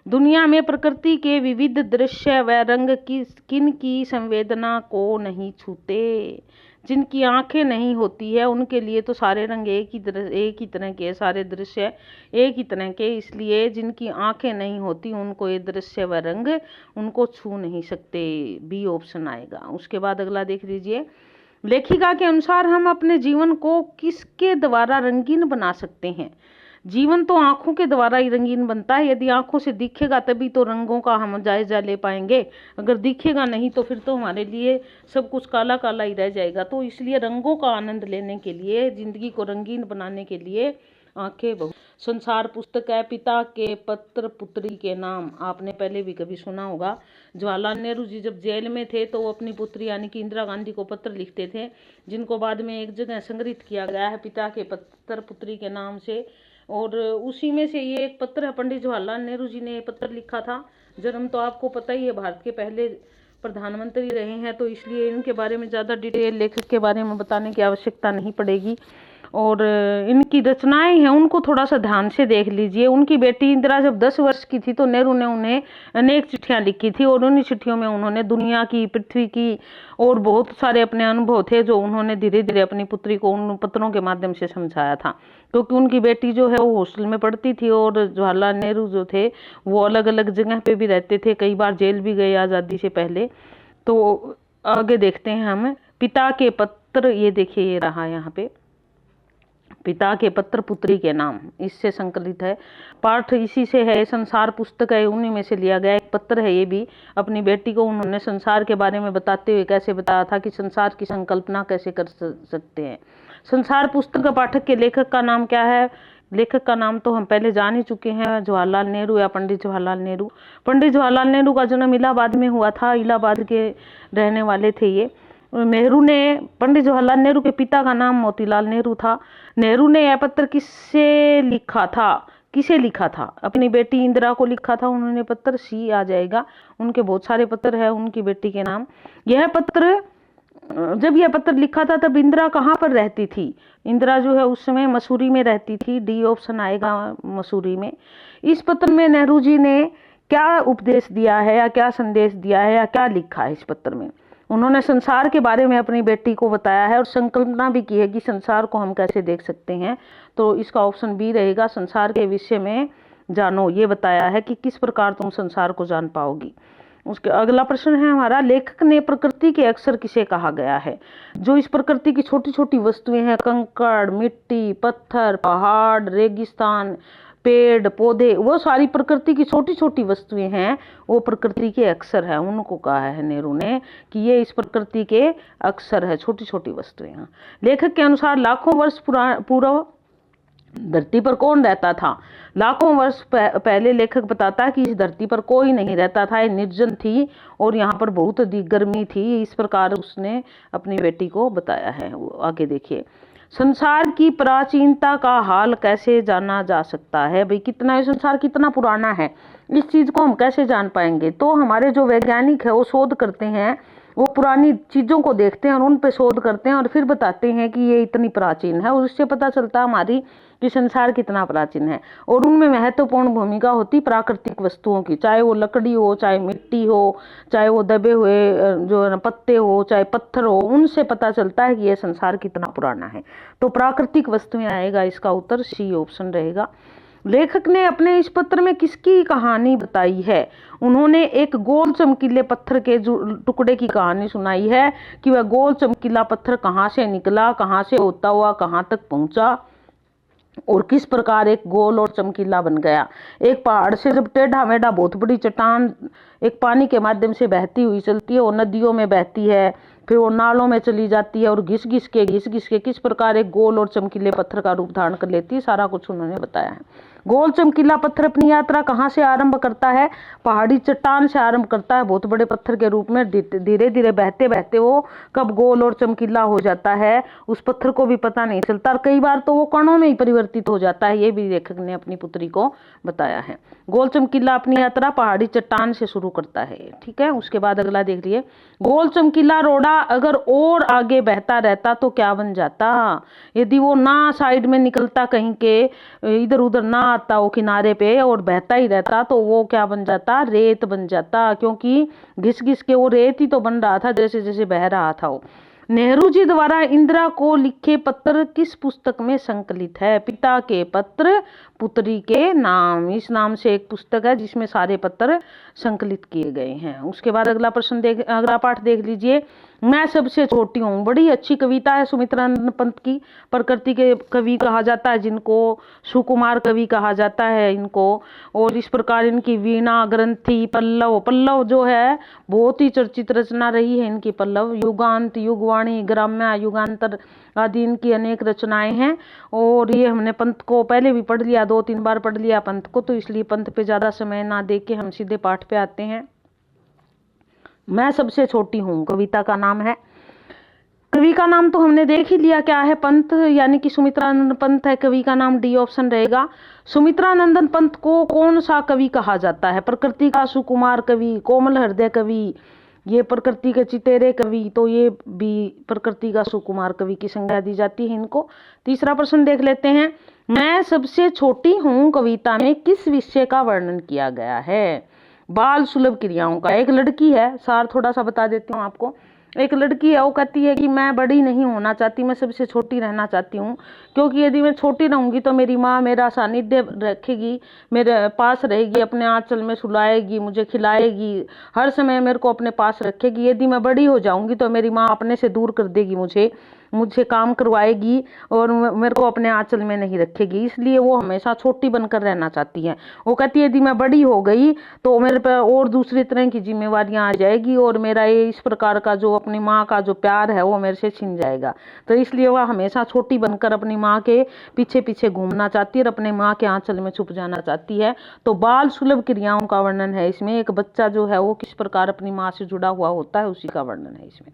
दुनिया में प्रकृति के विविध दृश्य व रंग किन की संवेदना को नहीं छूते? जिनकी आंखें नहीं होती है उनके लिए तो सारे रंग एक ही तरह के, सारे दृश्य एक ही तरह के, इसलिए जिनकी आंखें नहीं होती उनको ये दृश्य व रंग उनको छू नहीं सकते, बी ऑप्शन आएगा। उसके बाद अगला देख लीजिए। लेखिका के अनुसार हम अपने जीवन को किसके द्वारा रंगीन बना सकते हैं? जीवन तो आंखों के द्वारा ही रंगीन बनता है। यदि आंखों से दिखेगा तभी तो रंगों का हम जायजा ले पाएंगे, अगर दिखेगा नहीं तो फिर तो हमारे लिए सब कुछ काला काला ही रह जाएगा। तो इसलिए रंगों का आनंद लेने के लिए, जिंदगी को रंगीन बनाने के लिए आंखें बहुत। संसार पुस्तक है पिता के पत्र पुत्री के नाम, आपने पहले भी कभी सुना होगा। जवाहरलाल नेहरू जी जब जेल में थे तो वो अपनी पुत्री यानी कि इंदिरा गांधी को पत्र लिखते थे, जिनको बाद में एक जगह संग्रहित किया गया है पिता के पत्र पुत्री के नाम से। और उसी में से ये एक पत्र है, पंडित जवाहरलाल नेहरू जी ने ये पत्र लिखा था। जन्म तो आपको पता ही है, भारत के पहले प्रधानमंत्री रहे हैं, तो इसलिए इनके बारे में ज़्यादा डिटेल लेखक के बारे में बताने की आवश्यकता नहीं पड़ेगी। और इनकी रचनाएं हैं उनको थोड़ा सा ध्यान से देख लीजिए। उनकी बेटी इंदिरा जब 10 वर्ष की थी तो नेहरू ने उन्हें अनेक चिट्ठियां लिखी थी और उन्हीं चिट्ठियों में उन्होंने दुनिया की, पृथ्वी की और बहुत सारे अपने अनुभव थे जो उन्होंने धीरे धीरे अपनी पुत्री को उन पत्रों के माध्यम से समझाया था। क्योंकि उनकी बेटी जो है वो हॉस्टल में पढ़ती थी और जवाहरलाल नेहरू जो थे वो अलग अलग जगह पे भी रहते थे, कई बार जेल भी गए आज़ादी से पहले। तो आगे देखते हैं हम पिता के पत्र, ये देखिए ये रहा यहाँ पे, पिता के पत्र पुत्री के नाम, इससे संकलित है। पाठ इसी से है, संसार पुस्तक है, उन्हीं में से लिया गया एक पत्र है। ये भी अपनी बेटी को उन्होंने संसार के बारे में बताते हुए कैसे बताया था कि संसार की संकल्पना कैसे कर सकते हैं। संसार पुस्तक का पाठक के लेखक का नाम क्या है? लेखक का नाम तो हम पहले जान ही चुके हैं, जवाहरलाल नेहरू या पंडित जवाहरलाल नेहरू। पंडित जवाहरलाल नेहरू का जन्म इलाहाबाद में हुआ था, इलाहाबाद के रहने वाले थे ये। नेहरू ने, पंडित जवाहरलाल नेहरू के पिता का नाम मोतीलाल नेहरू था। नेहरू ने यह पत्र किससे लिखा था? किसे लिखा था? अपनी बेटी इंदिरा को लिखा था उन्होंने पत्र, सी आ जाएगा। उनके बहुत सारे पत्र है उनकी बेटी के नाम। यह पत्र, जब यह पत्र लिखा था तब इंदिरा कहाँ पर रहती थी? इंदिरा जो है उस समय मसूरी में रहती थी, डी ऑप्शन आएगा मसूरी में। इस पत्र में नेहरू जी ने क्या उपदेश दिया है या क्या संदेश दिया है या क्या लिखा है इस पत्र में? उन्होंने संसार के बारे में अपनी बेटी को बताया है और संकल्पना भी की है कि संसार को हम कैसे देख सकते हैं। तो इसका ऑप्शन बी रहेगा, संसार के विषय में जानो, ये बताया है कि किस प्रकार तुम संसार को जान पाओगी। उसके अगला प्रश्न है हमारा, लेखक ने प्रकृति के अक्षर किसे कहा गया है? जो इस प्रकृति की छोटी छोटी वस्तुएं हैं, कंकड़, मिट्टी, पत्थर, पहाड़, रेगिस्तान, पेड़ पौधे, वो सारी प्रकृति की छोटी छोटी वस्तुएं हैं, वो प्रकृति के अक्षर है। उनको कहा है नेहरू ने कि ये इस प्रकृति के अक्षर है, छोटी छोटी वस्तुएं हैं। लेखक के अनुसार लाखों वर्ष पूर्व धरती पर कौन रहता था? लाखों वर्ष पहले लेखक बताता है कि इस धरती पर कोई नहीं रहता था, ये निर्जन थी और यहाँ पर बहुत अधिक गर्मी थी। इस प्रकार उसने अपनी बेटी को बताया है। आगे देखिए, संसार की प्राचीनता का हाल कैसे जाना जा सकता है? भाई कितना ये संसार कितना पुराना है, इस चीज को हम कैसे जान पाएंगे? तो हमारे जो वैज्ञानिक है वो शोध करते हैं, वो पुरानी चीजों को देखते हैं और उन पे शोध करते हैं और फिर बताते हैं कि ये इतनी प्राचीन है, और उससे पता चलता है हमारी कि संसार कितना प्राचीन है। और उनमें महत्वपूर्ण भूमिका होती प्राकृतिक वस्तुओं की, चाहे वो लकड़ी हो, चाहे मिट्टी हो, चाहे वो दबे हुए जो पत्ते हो, चाहे पत्थर हो, उनसे पता चलता है कि ये संसार कितना पुराना है। तो प्राकृतिक वस्तुएं आएगा, इसका उत्तर सी ऑप्शन रहेगा। लेखक ने अपने इस पत्र में किसकी कहानी बताई है? उन्होंने एक गोल चमकीले पत्थर के टुकड़े की कहानी सुनाई है कि वह गोल चमकीला पत्थर कहाँ से निकला, कहाँ से होता हुआ कहाँ तक पहुंचा और किस प्रकार एक गोल और चमकीला बन गया। एक पहाड़ से जब टेढ़ा मेढ़ा बहुत बड़ी चट्टान एक पानी के माध्यम से बहती हुई चलती है, वो नदियों में बहती है, फिर वो नालों में चली जाती है और घिस घिस के किस प्रकार एक गोल और चमकीले पत्थर का रूप धारण कर लेती है, सारा कुछ उन्होंने बताया है। गोल चमकीला पत्थर अपनी यात्रा कहाँ से आरंभ करता है? पहाड़ी चट्टान से आरंभ करता है, बहुत बड़े पत्थर के रूप में। धीरे धीरे बहते बहते वो कब गोल और चमकीला हो जाता है उस पत्थर को भी पता नहीं चलता, और कई बार तो वो कणों में ही परिवर्तित हो जाता है। ये भी लेखक ने अपनी पुत्री को बताया है। गोल चमकीला अपनी यात्रा पहाड़ी चट्टान से शुरू करता है, ठीक है। उसके बाद अगला देख लिए, गोल चमकीला रोड़ा अगर और आगे बहता रहता तो क्या बन जाता? यदि वो ना साइड में निकलता, कहीं के इधर उधर ना आता वो किनारे पे और बहता ही रहता, तो वो क्या बन जाता? रेत बन जाता, क्योंकि घिस घिस के वो रेत ही तो बन रहा था जैसे जैसे बह रहा था वो। नेहरू जी द्वारा इंदिरा को लिखे पत्र किस पुस्तक में संकलित है? पिता के पत्र पुत्री के नाम, इस नाम से एक पुस्तक है जिसमें सारे पत्र संकलित किए गए हैं। उसके बाद अगला अगला पाठ देख लीजिए, मैं सबसे छोटी हूँ। बड़ी अच्छी कविता है सुमित्रानंद पंत की। प्रकृति के कवि कहा जाता है जिनको, सुकुमार कवि कहा जाता है इनको। और इस प्रकार इनकी वीणा, ग्रंथि, पल्लव, पल्लव जो है बहुत ही चर्चित रचना रही है इनकी पल्लव। युगांत, युगवाणी, ग्राम्य, युगांतर आदि इनकी अनेक रचनाएं हैं। और ये हमने पंत को पहले भी पढ़ लिया, 2-3 बार पढ़ लिया पंत को, तो इसलिए पंत पे ज्यादा समय ना दे के हम सीधे पाठ पे आते हैं। मैं सबसे छोटी हूँ कविता का नाम है। कवि का नाम तो हमने देख ही लिया क्या है, पंत, यानी कि सुमित्रानंद पंत है। कवि का नाम डी ऑप्शन रहेगा। सुमित्रानंदन पंत को कौन सा कवि कहा जाता है? प्रकृति का सुकुमार कवि, कोमल हृदय कवि, ये प्रकृति के चितेरे कवि, तो ये भी प्रकृति का सुकुमार कवि की संज्ञा दी जाती है इनको। तीसरा प्रश्न देख लेते हैं, मैं सबसे छोटी हूँ कविता में किस विषय का वर्णन किया गया है? बाल सुलभ क्रियाओं का। एक लड़की है, सार थोड़ा सा बता देती हूँ आपको। एक लड़की है, वो कहती है कि मैं बड़ी नहीं होना चाहती, मैं सबसे छोटी रहना चाहती हूँ, क्योंकि यदि मैं छोटी रहूंगी तो मेरी माँ मेरा सानिध्य रखेगी, मेरे पास रहेगी, अपने आंचल में सुलाएगी, मुझे खिलाएगी, हर समय मेरे को अपने पास रखेगी। यदि मैं बड़ी हो जाऊंगी तो मेरी माँ अपने से दूर कर देगी, मुझे काम करवाएगी और मेरे को अपने आंचल में नहीं रखेगी, इसलिए वो हमेशा छोटी बनकर रहना चाहती है। वो कहती है यदि मैं बड़ी हो गई तो मेरे पे और दूसरी तरह की जिम्मेवारियां आ जाएगी और मेरा ये इस प्रकार का जो अपनी माँ का जो प्यार है वो मेरे से छिन जाएगा, तो इसलिए वह हमेशा छोटी बनकर अपनी माँ के पीछे पीछे घूमना चाहती है और अपने माँ के आंचल में छुप जाना चाहती है। तो बाल सुलभ क्रियाओं का वर्णन है इसमें। एक बच्चा जो है वो किस प्रकार अपनी माँ से जुड़ा हुआ होता है उसी का वर्णन है इसमें।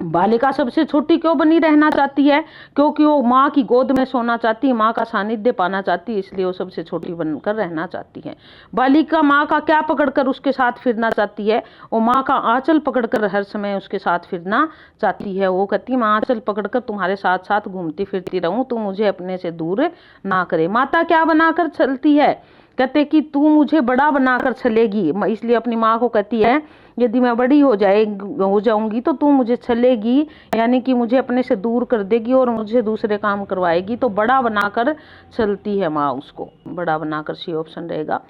बालिका सबसे छोटी क्यों बनी रहना चाहती है? क्योंकि वो माँ की गोद में सोना चाहती है, माँ का सानिध्य पाना चाहती है, इसलिए वो सबसे छोटी बनकर रहना चाहती है। बालिका माँ का क्या पकड़कर उसके साथ फिरना चाहती है? वो माँ का आंचल पकड़कर हर समय उसके साथ फिरना चाहती है। वो कहती है मैं आंचल पकड़कर तुम्हारे साथ साथ घूमती फिरती रहूं, तुम मुझे अपने से दूर ना करे। माता क्या बनाकर चलती है? कहते कि तू मुझे बड़ा बनाकर चलेगी, इसलिए अपनी माँ को कहती है यदि मैं बड़ी हो जाऊंगी तो तू मुझे चलेगी, यानी कि मुझे अपने से दूर कर देगी और मुझे दूसरे काम करवाएगी। तो बड़ा बनाकर चलती है माँ, उसको बड़ा बनाकर, सी ऑप्शन रहेगा।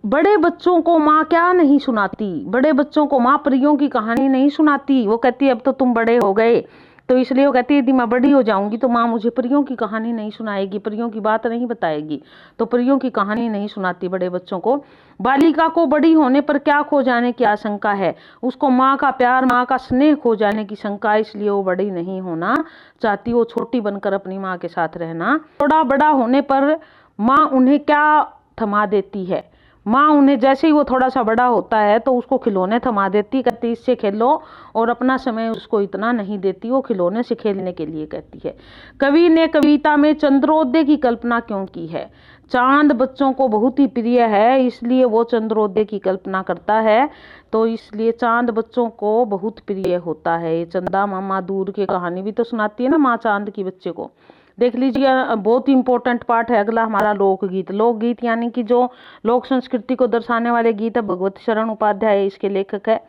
बड़े बच्चों को माँ क्या नहीं सुनाती? बड़े बच्चों को माँ परियों की कहानी नहीं सुनाती। वो कहती है अब तो तुम बड़े हो गए, तो इसलिए वो कहती है यदि मैं बड़ी हो जाऊंगी तो माँ मुझे परियों की कहानी नहीं सुनाएगी, परियों की बात नहीं बताएगी। तो परियों की कहानी नहीं सुनाती बड़े बच्चों को। बालिका को बड़ी होने पर क्या खो जाने की आशंका है, उसको माँ का प्यार, माँ का स्नेह खो जाने की शंका, इसलिए वो बड़ी नहीं होना चाहती, वो छोटी बनकर अपनी माँ के साथ रहना। थोड़ा बड़ा होने पर माँ उन्हें क्या थमा देती है, माँ उन्हें जैसे ही वो थोड़ा सा बड़ा होता है तो उसको खिलौने थमा देती, कहती इससे खेलो, और अपना समय उसको इतना नहीं देती, वो खिलौने से खेलने के लिए कहती है। कवि ने कविता में चंद्रोदय की कल्पना क्यों की है? चांद बच्चों को बहुत ही प्रिय है, इसलिए वो चंद्रोदय की कल्पना करता है। तो इसलिए चांद बच्चों को बहुत प्रिय होता है। ये चंदा मामा दूर की कहानी भी तो सुनाती है ना माँ चांद की बच्चे को। देख लीजिए, बहुत ही इंपॉर्टेंट पार्ट है अगला हमारा लोकगीत। लोकगीत यानी कि जो लोक संस्कृति को दर्शाने वाले गीत है। भगवती शरण उपाध्याय इसके लेखक है।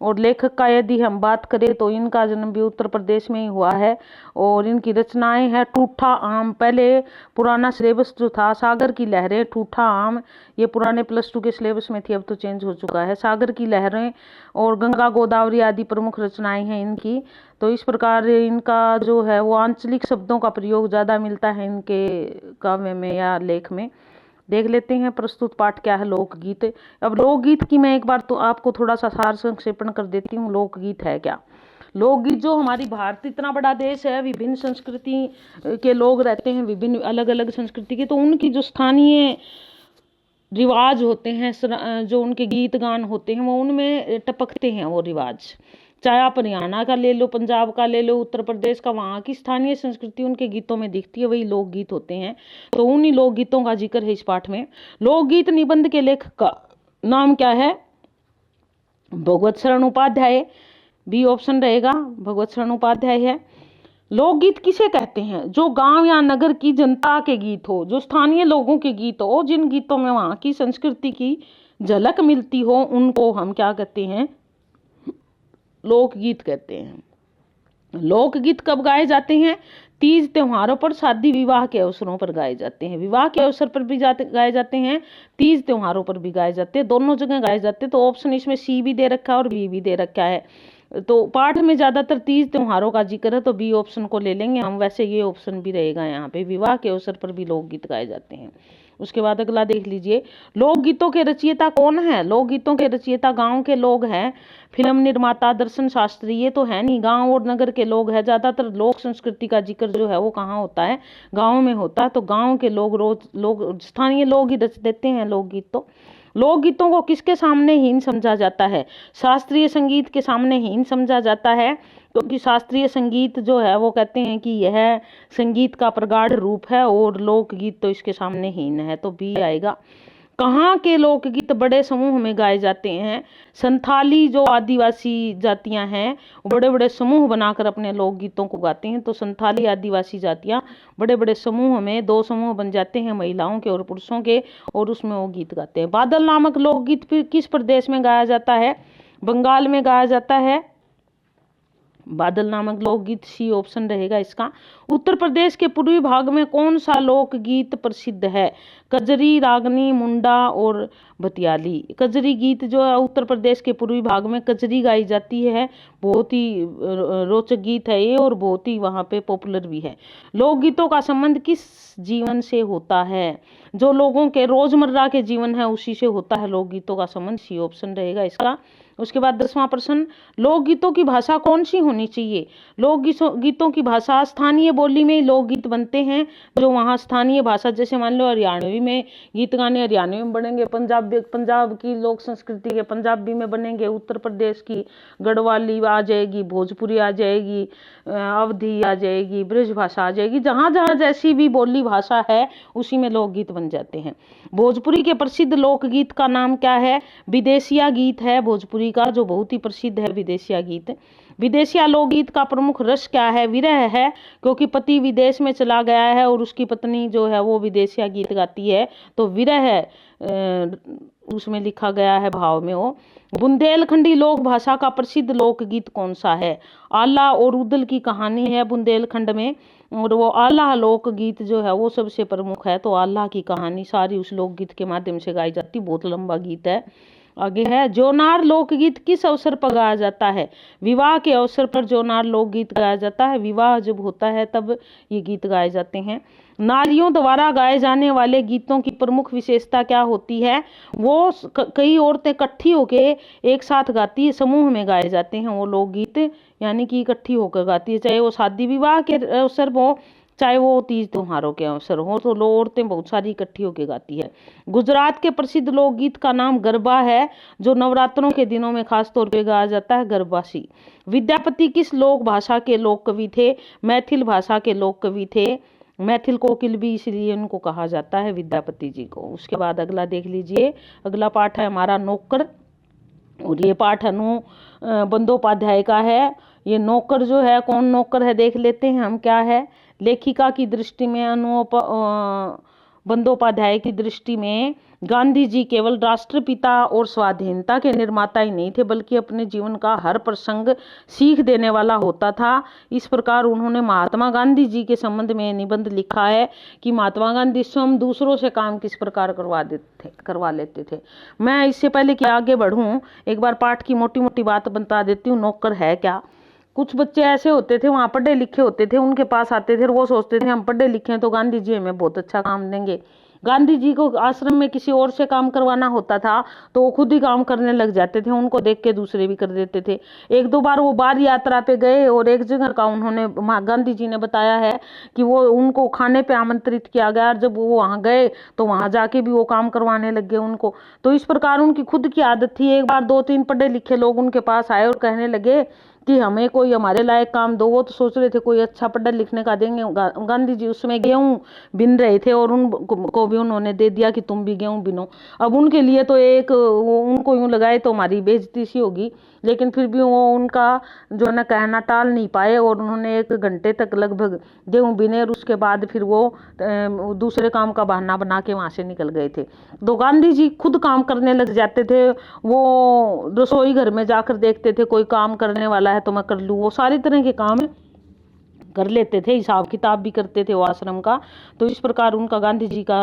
और लेखक का यदि हम बात करें तो इनका जन्म भी उत्तर प्रदेश में ही हुआ है। और इनकी रचनाएं हैं ठूठा आम, पहले पुराना सिलेबस जो था सागर की लहरें, ठूठा आम, ये पुराने +2 के सिलेबस में थी, अब तो चेंज हो चुका है। सागर की लहरें और गंगा गोदावरी आदि प्रमुख रचनाएं हैं इनकी। तो इस प्रकार इनका जो है वो आंचलिक शब्दों का प्रयोग ज़्यादा मिलता है इनके काव्य में या लेख में। देख लेते हैं प्रस्तुत पाठ क्या है, लोकगीत। अब लोकगीत की मैं एक बार तो आपको थोड़ा सा सार संक्षेपण कर देती हूँ। लोकगीत है क्या? लोकगीत जो हमारी भारत इतना बड़ा देश है, विभिन्न संस्कृति के लोग रहते हैं, विभिन्न अलग अलग संस्कृति के, तो उनकी जो स्थानीय रिवाज होते हैं, जो उनके गीत गान होते हैं, वो उनमें टपकते हैं वो रिवाज। चाहे आप हरियाणा का ले लो, पंजाब का ले लो, उत्तर प्रदेश का, वहाँ की स्थानीय संस्कृति उनके गीतों में दिखती है, वही लोकगीत होते हैं। तो उन्हीं लोकगीतों का जिक्र है इस पाठ में। लोकगीत निबंध के लेखक का नाम क्या है? भगवत शरण उपाध्याय, बी ऑप्शन रहेगा, भगवत शरण उपाध्याय है। लोकगीत किसे कहते हैं? जो गांव या नगर की जनता के गीत हो, जो स्थानीय लोगों के गीत हो, जिन गीतों में वहाँ की संस्कृति की झलक मिलती हो, उनको हम क्या कहते हैं? लोकगीत कहते हैं। लोकगीत कब गाए जाते हैं? तीज त्योहारों पर, शादी विवाह के अवसरों पर गाए जाते हैं। विवाह के अवसर पर भी गाए जाते हैं, तीज त्योहारों पर भी गाए जाते हैं, दोनों जगह गाए जाते हैं। तो ऑप्शन इसमें सी भी दे रखा है और बी भी दे रखा है। तो पाठ में ज्यादातर तीज त्योहारों का जिक्र है, तो बी ऑप्शन को ले लेंगे हम। वैसे ये ऑप्शन भी रहेगा यहाँ पे, विवाह के अवसर पर भी लोकगीत गाए जाते हैं। उसके बाद अगला देख लीजिए, लोकगीतों के रचयिता कौन है? लोकगीतों के रचयिता गांव के लोग हैं, फिल्म निर्माता, दर्शन शास्त्री, ये तो है नहीं, गांव और नगर के लोग हैं। ज्यादातर लोक संस्कृति का जिक्र जो है वो कहाँ होता है? गाँव में होता है। तो गाँव के लोग स्थानीय लोग ही रच देते हैं लोकगीत। तो लोकगीतों को किसके सामने हीन समझा जाता है? शास्त्रीय संगीत के सामने हीन समझा जाता है, क्योंकि शास्त्रीय संगीत जो है वो कहते हैं कि यह संगीत का प्रगाढ़ रूप है, और लोकगीत तो इसके सामने हीन है। तो बी आएगा। कहाँ के लोकगीत बड़े समूह में गाए जाते हैं? संथाली जो आदिवासी जातियां हैं, बड़े बड़े समूह बनाकर अपने लोकगीतों को गाते हैं। तो संथाली आदिवासी जातियां बड़े बड़े समूह में, 2 समूह बन जाते हैं, महिलाओं के और पुरुषों के, और उसमें वो गीत गाते हैं। बादल नामक लोकगीत फिर किस प्रदेश में गाया जाता है? बंगाल में गाया जाता है। बादल नामक लोकगीत, सी ऑप्शन रहेगा इसका। उत्तर प्रदेश के पूर्वी भाग में कौन सा लोकगीत प्रसिद्ध है? कजरी, रागनी, मुंडा और भतियाली। कजरी गीत जो है उत्तर प्रदेश के पूर्वी भाग में कजरी गाई जाती है। बहुत ही रोचक गीत है ये, और बहुत ही वहाँ पे पॉपुलर भी है। लोकगीतों का संबंध किस जीवन से होता है? जो लोगों के रोजमर्रा के जीवन है उसी से होता है लोकगीतों का संबंध, सी ऑप्शन रहेगा इसका। उसके बाद 10वां प्रश्न, लोकगीतों की भाषा कौन सी होनी चाहिए? लोकगीतों की भाषा, स्थानीय बोली में लोकगीत बनते हैं, जो वहाँ स्थानीय भाषा, जैसे मान लो हरियाणवी में गीत गाने हरियाणवी में बनेंगे, पंजाब की लोक संस्कृति के पंजाबी में बनेंगे, उत्तर प्रदेश की गढ़वाली आ जाएगी, भोजपुरी आ जाएगी, अवधी आ जाएगी, ब्रज भाषा आ जाएगी। जहाँ जहाँ जैसी भी बोली भाषा है उसी में लोकगीत बन जाते हैं। भोजपुरी के प्रसिद्ध लोकगीत का नाम क्या है? विदेशिया गीत है भोजपुरी का, जो बहुत ही प्रसिद्ध है विदेशिया गीत। विदेशिया लोकगीत का प्रमुख रस क्या है? विरह है, क्योंकि पति विदेश में चला गया है और उसकी पत्नी जो है वो विदेशिया गीत गाती है, तो विरह है उसमें लिखा गया है भाव में वो। बुंदेलखंडी लोक भाषा का प्रसिद्ध लोकगीत कौन सा है? आला और उदल की कहानी है बुंदेलखंड में, और वो आला लोकगीत जो है वो सबसे प्रमुख है। तो आला की कहानी सारी उस लोकगीत के माध्यम से गाई जाती, बहुत लंबा गीत है। आगे है, जोनार लोकगीत किस अवसर पर गाया जाता है? विवाह के अवसर पर जोनार लोकगीत गाया जाता है। विवाह जब होता है तब ये गीत गाए जाते हैं। नारियों द्वारा गाए जाने वाले गीतों की प्रमुख विशेषता क्या होती है? वो कई औरतें इकट्ठी होके एक साथ गाती है, समूह में गाए जाते हैं वो लोकगीत, यानी कि इकट्ठी होकर गाती है, चाहे वो शादी विवाह के अवसर हो, चाहे वो तीज त्योहारों के अवसर हो, तो लोग औरतें बहुत सारी इकट्ठी होकर गाती है। गुजरात के प्रसिद्ध लोकगीत का नाम गरबा है, जो नवरात्रों के दिनों में खास तौर पे गाया जाता है, गरबासी। विद्यापति किस लोक भाषा के लोक कवि थे? मैथिल भाषा के लोक कवि थे। मैथिल कोकिल भी इसलिए उनको कहा जाता है विद्यापति जी को। उसके बाद अगला देख लीजिए, अगला पाठ है हमारा नौकर, और ये पाठ अनु बंदोपाध्याय का है। ये नौकर जो है, कौन नौकर है देख लेते हैं हम, क्या है। लेखिका की दृष्टि में, बंदोपाध्याय की दृष्टि में गांधी जी केवल राष्ट्रपिता और स्वाधीनता के निर्माता ही नहीं थे, बल्कि अपने जीवन का हर प्रसंग सीख देने वाला होता था। इस प्रकार उन्होंने महात्मा गांधी जी के संबंध में निबंध लिखा है कि महात्मा गांधी स्वयं दूसरों से काम किस प्रकार करवा लेते थे। मैं इससे पहले कि आगे बढ़ूं, एक बार पाठ की मोटी मोटी बात बता देती हूँ। नौकर है क्या? कुछ बच्चे ऐसे होते थे, वहाँ पढ़े लिखे होते थे, उनके पास आते थे और वो सोचते थे हम पढ़े लिखे हैं तो गांधी जी हमें बहुत अच्छा काम देंगे। गांधी जी को आश्रम में किसी और से काम करवाना होता था तो वो खुद ही काम करने लग जाते थे, उनको देख के दूसरे भी कर देते थे। एक दो बार वो बार यात्रा पे गए और एक जगह का उन्होंने, गांधी जी ने बताया है कि वो उनको खाने पे आमंत्रित किया गया, और जब वो वहाँ गए तो वहाँ जाके भी वो काम करवाने लग गए उनको। तो इस प्रकार उनकी खुद की आदत थी। एक बार दो तीन पढ़े लिखे लोग उनके पास आए और कहने लगे कि हमें कोई हमारे लायक काम दो। वो तो सोच रहे थे कोई अच्छा पढ़ा लिखने का देंगे। गांधी जी उसमें गेहूं बिन रहे थे और उनको भी उन्होंने दे दिया कि तुम भी गेहूं बिनो। अब उनके लिए तो एक उनको यूं लगाए तो हमारी बेइज्जती सी होगी, लेकिन फिर भी वो उनका जो है ना कहना टाल नहीं पाए और उन्होंने 1 घंटे तक लगभग गेहूं बिने, और उसके बाद फिर वो दूसरे काम का बहाना बना के वहाँ से निकल गए थे। तो गांधी जी खुद काम करने लग जाते थे। वो रसोई घर में जाकर देखते थे कोई काम करने वाला है तो मैं कर लूँ, वो सारी तरह के काम कर लेते थे, हिसाब किताब भी करते थे वो आश्रम का। तो इस प्रकार उनका गांधी जी का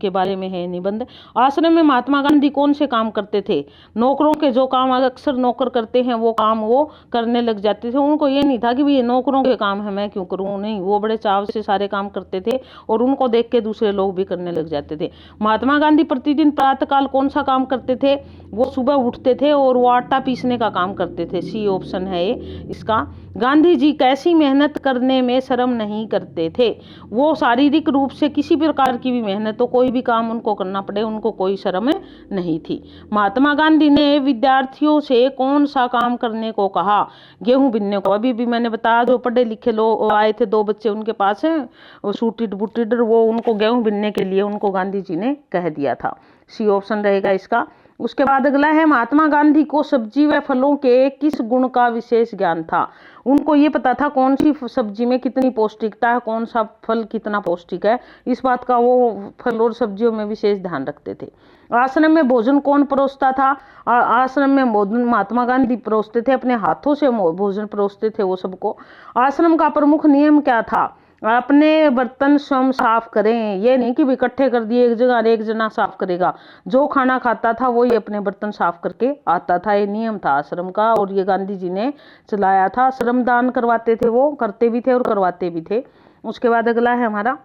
के बारे में है निबंध। आश्रम में महात्मा गांधी कौन से काम करते थे? नौकरों के जो काम अक्सर नौकर करते हैं वो काम वो करने लग जाते थे। उनको ये नहीं था कि भाई ये नौकरों के काम है मैं क्यों करूँ, नहीं, वो बड़े चाव से सारे काम करते थे और उनको देख के दूसरे लोग भी करने लग जाते थे। महात्मा गांधी प्रतिदिन प्रातःकाल कौन सा काम करते थे? वो सुबह उठते थे और वो आटा पीसने का काम करते थे। सी ऑप्शन है ये इसका। गांधी जी कैसी मेहनत करने में शर्म नहीं करते थे? वो शारीरिक रूप से किसी प्रकार की भी मेहनत हो, कोई भी काम उनको करना पड़े, उनको कोई शर्म नहीं थी। महात्मा गांधी ने विद्यार्थियों से कौन सा काम करने को कहा? गेहूं बिनने को। अभी भी मैंने बताया जो पढ़े लिखे लोग आए थे, 2 बच्चे उनके पास हैं, वो सूटिड बुटिड, वो उनको गेहूं बिनने के लिए उनको गांधी जी ने कह दिया था। सी ऑप्शन रहेगा इसका। उसके बाद अगला है, महात्मा गांधी को सब्जी व फलों के किस गुण का विशेष ज्ञान था? उनको ये पता था कौन सी सब्जी में कितनी पौष्टिकता है, कौन सा फल कितना पौष्टिक है, इस बात का वो फल और सब्जियों में विशेष ध्यान रखते थे। आश्रम में भोजन कौन परोसता था? आश्रम में भोजन महात्मा गांधी परोसते थे, अपने हाथों से भोजन परोसते थे वो सबको। आश्रम का प्रमुख नियम क्या था? अपने बर्तन स्वयं साफ करें। ये नहीं कि इकट्ठे कर दिए एक जगह, एक जना साफ करेगा। जो खाना खाता था वही अपने बर्तन साफ करके आता था। ये नियम था आश्रम का और ये गांधी जी ने चलाया था। श्रमदान करवाते थे, वो करते भी थे और करवाते भी थे। उसके बाद अगला है हमारा,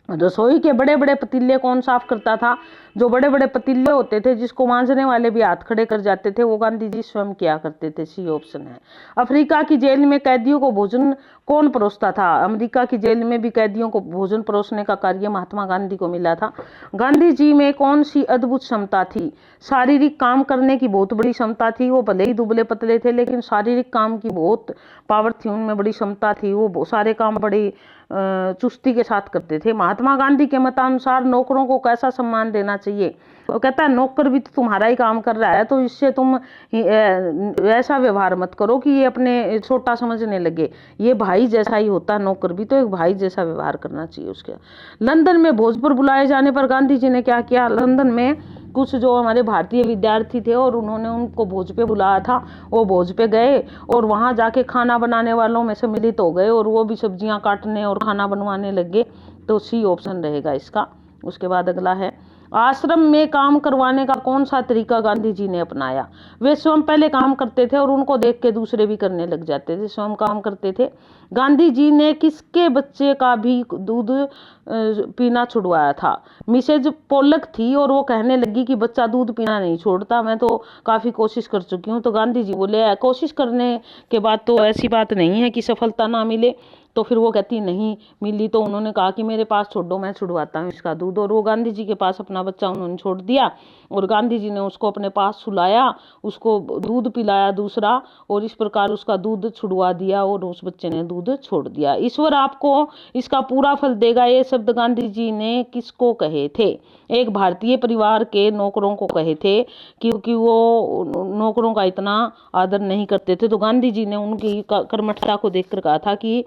रसोई के बड़े बड़े पतीले कौन साफ करता था? जो बड़े बड़े पतीले होते थे जिसको मांजने वाले भी हाथ खड़े कर जाते थे, वो गांधी जी स्वयं किया करते थे। सी ऑप्शन है। अफ्रीका की जेल में कैदियों को भोजन कौन परोसता था? अमेरिका की जेल में भी कैदियों को भोजन परोसने का कार्य महात्मा गांधी को मिला था। गांधी जी में कौन सी अद्भुत क्षमता थी? शारीरिक काम करने की बहुत बड़ी क्षमता थी। वो भले ही दुबले पतले थे लेकिन शारीरिक काम की बहुत पावर थी उनमें, बड़ी क्षमता थी। वो सारे काम बड़ी चुस्ती के साथ करते थे। महात्मा गांधी के मतानुसार नौकरों को कैसा सम्मान देना चाहिए? वो कहता है नौकर भी तो तुम्हारा ही काम कर रहा है, तो इससे तुम ऐसा व्यवहार मत करो कि ये अपने छोटा समझने लगे। ये भाई जैसा ही होता है, नौकर भी तो एक भाई जैसा व्यवहार करना चाहिए उसके। लंदन में भोज पर बुलाए जाने पर गांधी जी ने क्या किया? लंदन में कुछ जो हमारे भारतीय विद्यार्थी थे और उन्होंने उनको भोज पे बुलाया था, वो भोज पे गए और वहाँ जाके खाना बनाने वालों में सम्मिलित हो गए और वो भी सब्जियां काटने और खाना बनवाने लग गए। तो सी ऑप्शन रहेगा इसका। उसके बाद अगला है, आश्रम में काम करवाने का कौन सा तरीका गांधी जी ने अपनाया? वे स्वयं पहले काम करते थे और उनको देख के दूसरे भी करने लग जाते थे, स्वयं काम करते थे। गांधी जी ने किसके बच्चे का भी दूध पीना छुड़वाया था? मिसेज पोलक थी और वो कहने लगी कि बच्चा दूध पीना नहीं छोड़ता, मैं तो काफ़ी कोशिश कर चुकी हूँ। तो गांधी जी बोले कोशिश करने के बाद तो ऐसी बात नहीं है कि सफलता ना मिले। तो फिर वो कहती नहीं मिली, तो उन्होंने कहा कि मेरे पास छोड़ो, मैं छुड़वाता हूँ इसका दूध। और वो गांधी जी के पास अपना बच्चा उन्होंने छोड़ दिया और गांधी जी ने उसको अपने पास सुलाया, उसको दूध पिलाया दूसरा, और इस प्रकार उसका दूध छुड़वा दिया और उस बच्चे ने दूध छोड़ दिया। ईश्वर आपको इसका पूरा फल देगा, ये शब्द गांधी जी ने किसको कहे थे? एक भारतीय परिवार के नौकरों को कहे थे, क्योंकि वो नौकरों का इतना आदर नहीं करते थे। तो गांधी जी ने उनकी कर्मठता को देखकर कहा था कि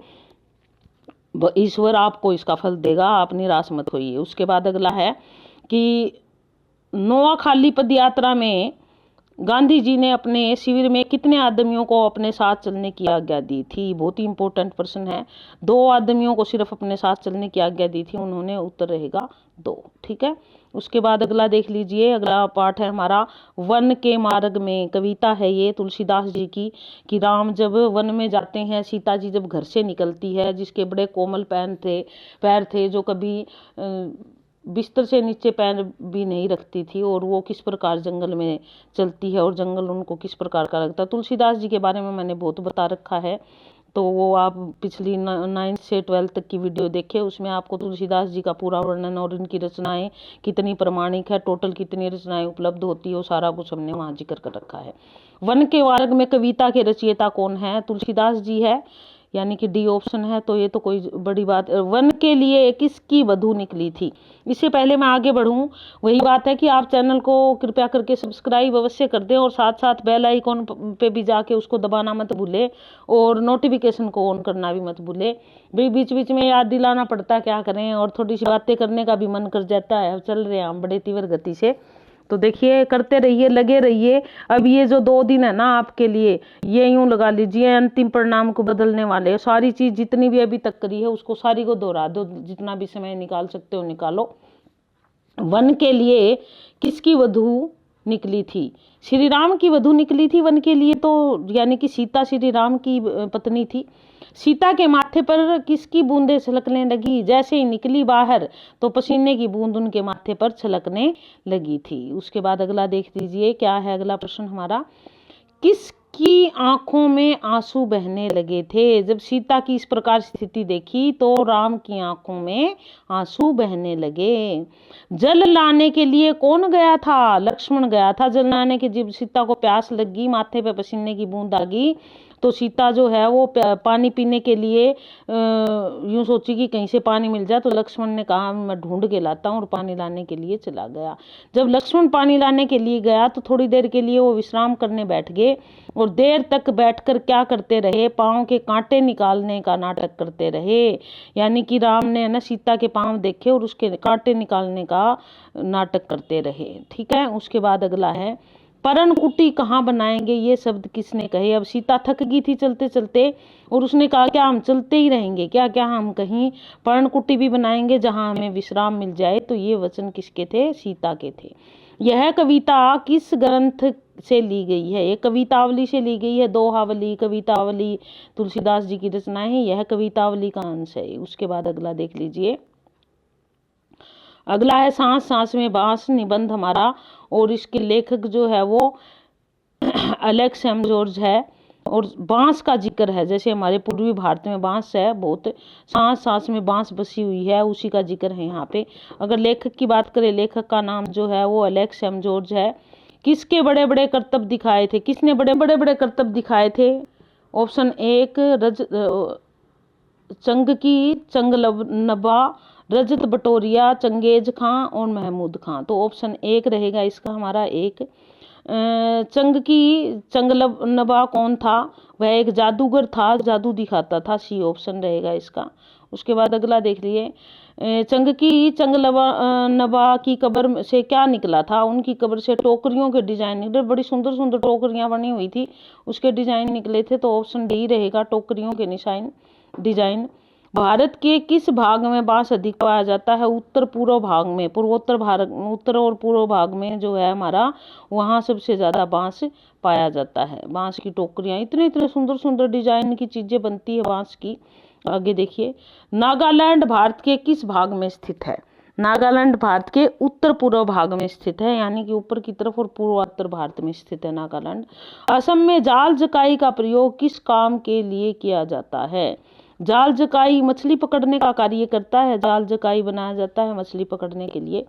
ईश्वर आपको इसका फल देगा, आप निराश मत होइए। उसके बाद अगला है कि नोआखाली पद यात्रा में गांधी जी ने अपने शिविर में कितने आदमियों को अपने साथ चलने की आज्ञा दी थी? बहुत ही इंपॉर्टेंट प्रश्न है। 2 आदमियों को सिर्फ अपने साथ चलने की आज्ञा दी थी उन्होंने, उत्तर रहेगा 2। ठीक है। उसके बाद अगला देख लीजिए, अगला पाठ है हमारा वन के मार्ग में। कविता है ये तुलसीदास जी की, कि राम जब वन में जाते हैं, सीता जी जब घर से निकलती है, जिसके बड़े कोमल पैर थे, जो कभी बिस्तर से नीचे पैर भी नहीं रखती थी, और वो किस प्रकार जंगल में चलती है और जंगल उनको किस प्रकार का लगता है। तुलसीदास जी के बारे में मैंने बहुत बता रखा है, तो वो आप पिछली 9th से 12th तक की वीडियो देखें, उसमें आपको तुलसीदास जी का पूरा वर्णन और इनकी रचनाएं कितनी प्रमाणिक है, टोटल कितनी रचनाएं उपलब्ध होती है, वो सारा कुछ हमने वहाँ जिक्र कर रखा है। वन के मार्ग में कविता के रचयिता कौन है? तुलसीदास जी है, यानी कि डी ऑप्शन है। तो ये तो कोई बड़ी बात। वन के लिए किसकी वधू निकली थी? इससे पहले मैं आगे बढ़ूं, वही बात है कि आप चैनल को कृपया करके सब्सक्राइब अवश्य कर दें और साथ साथ बेल आइकॉन पे भी जाके उसको दबाना मत भूले और नोटिफिकेशन को ऑन करना भी मत भूले। भी बीच बीच में याद दिलाना पड़ता है, क्या करें, और थोड़ी सी बातें करने का भी मन कर जाता है। चल रहे हैं हम बड़े तीव्र गति से, तो देखिए करते रहिए, लगे रहिए। अब ये जो 2 दिन है ना आपके लिए, ये यूं लगा लीजिए अंतिम परिणाम को बदलने वाले। सारी चीज जितनी भी अभी तक करी है उसको सारी को दोहरा दो, जितना भी समय निकाल सकते हो निकालो। वन के लिए किसकी वधू निकली थी? श्री राम की वधू निकली थी वन के लिए, तो यानी कि सीता श्री राम की पत्नी थी। सीता के माथे पर किसकी बूंदें छलकने लगी? जैसे ही निकली बाहर तो पसीने की बूंद उनके माथे पर छलकने लगी थी। उसके बाद अगला देख लीजिए, क्या है अगला प्रश्न हमारा, किसकी आंखों में आंसू बहने लगे थे? जब सीता की इस प्रकार स्थिति देखी तो राम की आंखों में आंसू बहने लगे। जल लाने के लिए कौन गया था? लक्ष्मण गया था जल लाने के। जब सीता को प्यास लगी, माथे पे पसीने की बूंद आ गई, तो सीता जो है वो पानी पीने के लिए यूं सोची कि कहीं से पानी मिल जाए। तो लक्ष्मण ने कहा मैं ढूंढ के लाता हूँ, और पानी लाने के लिए चला गया। जब लक्ष्मण पानी लाने के लिए गया तो थोड़ी देर के लिए वो विश्राम करने बैठ गए, और देर तक बैठकर क्या करते रहे? पाँव के कांटे निकालने का नाटक करते रहे। यानी कि राम ने ना सीता के पाँव देखे और उसके कांटे निकालने का नाटक करते रहे। ठीक है। उसके बाद अगला है, परण कुटी कहाँ बनाएंगे? ये शब्द किसने कहे? अब सीता थक गई थी चलते चलते, और उसने कहा क्या हम चलते ही रहेंगे क्या? क्या हम कहीं परण कुटी भी बनाएंगे जहाँ हमें विश्राम मिल जाए? तो ये वचन किसके थे? सीता के थे। यह कविता किस ग्रंथ से ली गई है? ये कवितावली से ली गई है। दोहावली, कवितावली तुलसीदास जी की रचनाएं हैं, यह कवितावली का अंश है। उसके बाद अगला देख लीजिए, अगला है सांस सांस में बांस निबंध हमारा, और इसके लेखक जो है वो अलेक्स एम जॉर्ज है, और बांस का जिक्र है। जैसे हमारे पूर्वी भारत में बांस है बहुत, सांस सांस में बांस बसी हुई है, उसी का जिक्र है यहाँ पे। अगर लेखक की बात करें, लेखक का नाम जो है वो अलेक्स एम जॉर्ज है। किसके बड़े बड़े करतब दिखाए थे? किसने बड़े बड़े बड़े करतब दिखाए थे? ऑप्शन 1 चंगकी चंगलबा, रजत बटोरिया, चंगेज खां और महमूद खां। तो ऑप्शन 1 रहेगा इसका हमारा 1। चंगकी चंगलबा कौन था? वह एक जादूगर था, जादू दिखाता था। सी ऑप्शन रहेगा इसका। उसके बाद अगला देख लिए, चंगकी चंगलबा की कब्र से क्या निकला था? उनकी कब्र से टोकरियों के डिजाइन निकले, बड़ी सुंदर सुंदर टोकरियां बनी हुई थी, उसके डिजाइन निकले थे। तो ऑप्शन डी रहेगा, टोकरियों के डिजाइन। भारत के किस भाग में बांस अधिक पाया जाता है? उत्तर पूर्व भाग में, पूर्वोत्तर भारत, उत्तर और पूर्व भाग में जो है हमारा, वहाँ सबसे ज्यादा बांस पाया जाता है। बांस की टोकरियां, इतने इतने सुंदर सुंदर डिजाइन की चीजें बनती है बांस की। आगे देखिए, नागालैंड भारत के किस भाग में स्थित है? नागालैंड भारत के उत्तर पूर्व भाग में स्थित है, यानी कि ऊपर की तरफ, और पूर्वोत्तर भारत में स्थित है नागालैंड। असम में जाल जकाई का प्रयोग किस काम के लिए किया जाता है? जाल जकाई मछली पकड़ने का कार्य करता है। जाल जकाई बनाया जाता है मछली पकड़ने के लिए।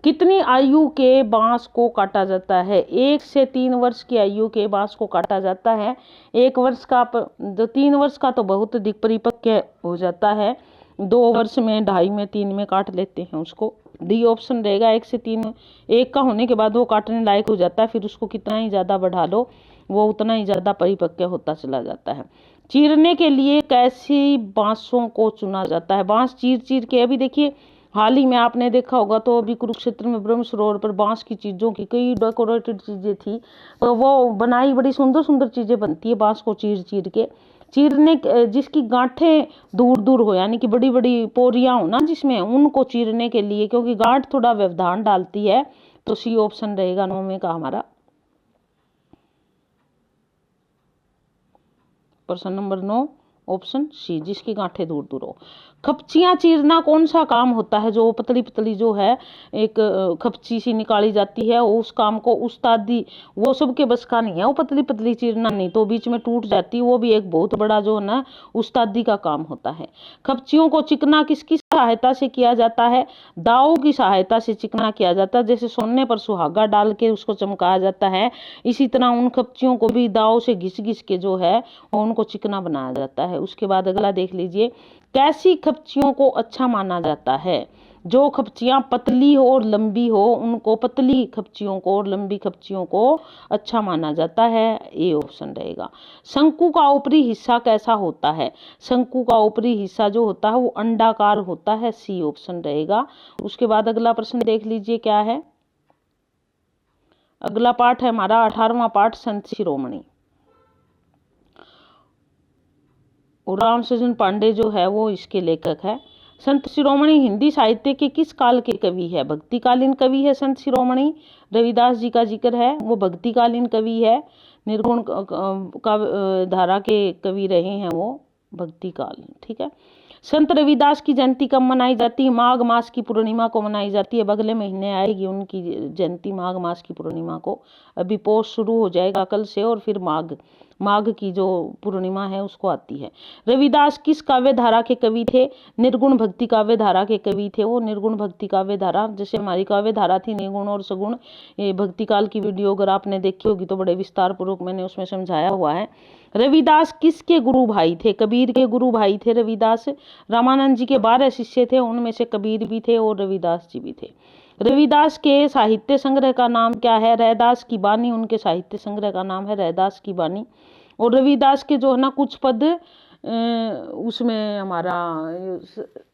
कितनी आयु के बांस को काटा जाता है? 1 से 3 वर्ष की आयु के बांस को काटा जाता है। 1 वर्ष का, 3 वर्ष का तो बहुत अधिक परिपक्व हो जाता है। 2 वर्ष में, 2.5 में, 3 में काट लेते हैं उसको। डी ऑप्शन रहेगा। 1 से 3, 1 का होने के बाद वो काटने लायक हो जाता है, फिर उसको कितना ही ज्यादा बढ़ा लो वो उतना ही ज्यादा परिपक्व होता चला जाता है। चीरने के लिए कैसी बांसों को चुना जाता है? बांस चीर चीर के, अभी देखिए हाल ही में आपने देखा होगा तो अभी कुरुक्षेत्र में ब्रह्म सरोवर पर बांस की चीजों की कई डेकोरेटेड चीजें थी, तो वो बनाई, बड़ी सुंदर सुंदर चीजें बनती है बांस को चीर चीर के। चीरने, जिसकी गांठें दूर दूर हो, यानी कि बड़ी बड़ी पोरियां हो ना जिसमें, उनको चीरने के लिए, क्योंकि गांठ थोड़ा व्यवधान डालती है, तो सी ऑप्शन रहेगा 9 में का हमारा। प्रश्न नंबर 9 ऑप्शन सी, जिसकी गांठें दूर दूर हो। खपचियां चीरना कौन सा काम होता है? जो पतली पतली जो है एक खपची सी निकाली जाती है, उस काम को उस्तादी, वो सबके बस का नहीं है, वो पतली पतली चीरना, नहीं तो बीच में टूट जाती है, वो भी एक बहुत बड़ा जो है ना उस्तादी का काम होता है। खपचियों को चिकना किसकी सहायता से किया जाता है? दाव की सहायता से चिकना किया जाता है। जैसे सोने पर सुहागा डाल के उसको चमकाया जाता है, इसी तरह उन खपचियों को भी दाव से घिस घिस के जो है उनको चिकना बनाया जाता है। उसके बाद अगला देख लीजिए, कैसी खपचियों को अच्छा माना जाता है? जो खपचियां पतली हो और लंबी हो, उनको, पतली खपचियों को और लंबी खपचियों को अच्छा माना जाता है। ए ऑप्शन रहेगा। शंकु का ऊपरी हिस्सा कैसा होता है? शंकु का ऊपरी हिस्सा जो होता है वो अंडाकार होता है। सी ऑप्शन रहेगा। उसके बाद अगला प्रश्न देख लीजिए क्या है। अगला पाठ है हमारा 18वां पाठ, संत शिरोमणि। और राम सजन पांडे जो है वो इसके लेखक है। संत शिरोमणि हिंदी साहित्य के किस काल के कवि है? भक्तिकालीन कवि है संत शिरोमणि। रविदास जी का जिक्र है, वो भक्तिकालीन कवि है। निर्गुण का धारा के कवि रहे हैं वो, भक्तिकालीन। ठीक है। संत रविदास की जयंती कब मनाई जाती है? माघ मास की पूर्णिमा को मनाई जाती है। अगले महीने आएगी उनकी जयंती, माघ मास की पूर्णिमा को। अभी पोष शुरू हो जाएगा कल से, और फिर माघ की जो पूर्णिमा है उसको आती है। रविदास किस काव्य धारा के कवि थे? निर्गुण भक्ति काव्य धारा के कवि थे वो। निर्गुण भक्ति काव्य धारा, जैसे हमारी काव्य धारा थी निर्गुण और सगुण, ये भक्ति काल की वीडियो अगर आपने देखी होगी तो बड़े विस्तार पूर्वक मैंने उसमें समझाया हुआ है। रविदास किसके गुरु भाई थे? कबीर के गुरु भाई थे रविदास। रामानंद जी के 12 शिष्य थे, उनमें से कबीर भी थे और रविदास जी भी थे। रविदास के साहित्य संग्रह का नाम क्या है? रैदास की बानी उनके साहित्य संग्रह का नाम है, रैदास की बानी। और रविदास के जो है ना कुछ पद, उसमें हमारा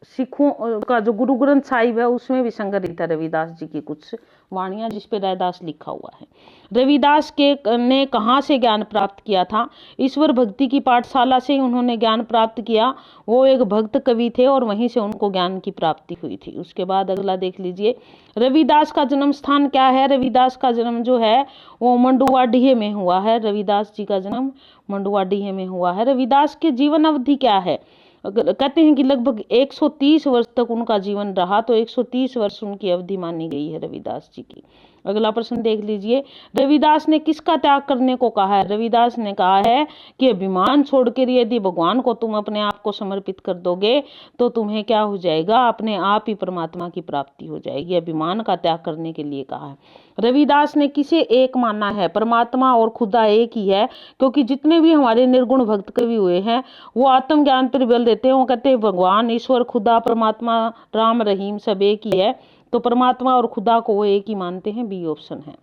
सिखों का जो गुरु ग्रंथ साहिब है उसमें भी संग्रहित है रविदास जी की कुछ वाणियां, जिसपे रैदास लिखा हुआ है। रविदास के ने कहाँ से ज्ञान प्राप्त किया था? ईश्वर भक्ति की पाठशाला से उन्होंने ज्ञान प्राप्त किया। वो एक भक्त कवि थे और वहीं से उनको ज्ञान की प्राप्ति हुई थी। उसके बाद अगला देख लीजिए, रविदास का जन्म स्थान क्या है? रविदास का जन्म जो है वो मंडुआडीह में हुआ है। रविदास जी का जन्म मंडुआडीह में हुआ है। रविदास के जीवन अवधि क्या है? कहते हैं कि लगभग 130 वर्ष तक उनका जीवन रहा, तो 130 वर्ष उनकी अवधि मानी गई है रविदास जी की। अगला प्रश्न देख लीजिए, रविदास ने किसका त्याग करने को कहा है? रविदास ने कहा है कि अभिमान छोड़कर यदि भगवान को तुम अपने आप को समर्पित कर दोगे तो तुम्हें क्या हो जाएगा? अपने आप ही परमात्मा की प्राप्ति हो जाएगी। अभिमान का त्याग करने के लिए कहा है। रविदास ने किसे एक माना है? परमात्मा और खुदा एक ही है, क्योंकि जितने भी हमारे निर्गुण भक्त कवि हुए हैं वो आत्मज्ञान पर बल देते हैं। वो कहते हैं भगवान, ईश्वर, खुदा, परमात्मा, राम, रहीम सब एक ही है, तो परमात्मा और खुदा को वो एक ही मानते हैं। बी ऑप्शन है।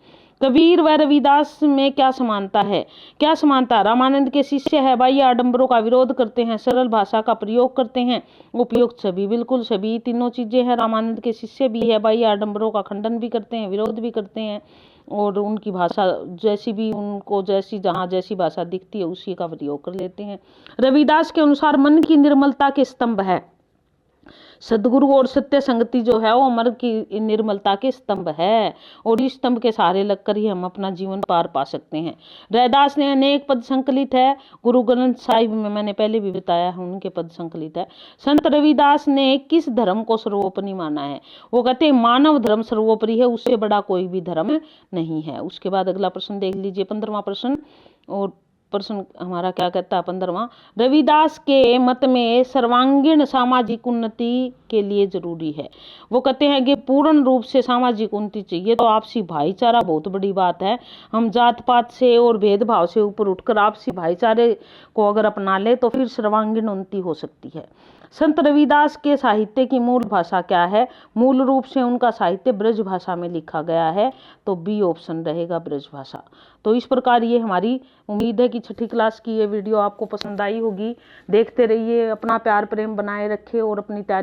कबीर व रविदास में क्या समानता है? क्या समानता? रामानंद के शिष्य है, बाह्य आडंबरों का विरोध करते हैं, सरल भाषा का प्रयोग करते हैं, उपयुक्त सभी, बिल्कुल सभी, तीनों चीजें हैं। रामानंद के शिष्य भी है, बाह्य आडंबरों का खंडन भी करते हैं, विरोध भी करते हैं। और उनकी भाषा जैसी भी उनको जैसी जहाँ जैसी भाषा दिखती है उसी का प्रयोग कर लेते हैं। रविदास के अनुसार मन की निर्मलता के स्तंभ है सदगुरु और सत्य संगति जो है वो मन की निर्मलता के स्तंभ है, और इस स्तंभ के सहारे लगकर ही हम अपना जीवन पार पा सकते हैं। रैदास ने अनेक पद संकलित है, गुरु ग्रंथ साहिब में मैंने पहले भी बताया है उनके पद संकलित है। संत रविदास ने किस धर्म को सर्वोपरि माना है? वो कहते हैं मानव धर्म सर्वोपरि है, उससे बड़ा कोई भी धर्म नहीं है। उसके बाद अगला प्रश्न देख लीजिए, 15वां प्रश्न। और प्रश्न हमारा क्या कहता है 15वां, रविदास के मत में सर्वांगीण सामाजिक उन्नति के लिए जरूरी है। वो कहते हैं कि पूर्ण रूप से सामाजिक उन्नति चाहिए तो आपसी भाईचारा बहुत बड़ी बात है। हम जात पात से और भेदभाव से ऊपर उठकर आपसी भाईचारे को अगर अपना ले तो फिर सर्वांगीण उन्नति हो सकती है। संत रविदास के साहित्य की मूल भाषा क्या है? मूल रूप से उनका साहित्य ब्रज भाषा में लिखा गया है, तो बी ऑप्शन रहेगा ब्रज भाषा। तो इस प्रकार ये हमारी उम्मीद है कि छठी क्लास की ये वीडियो आपको पसंद आई होगी। देखते रहिए, अपना प्यार प्रेम बनाए रखें और अपनी तैयारी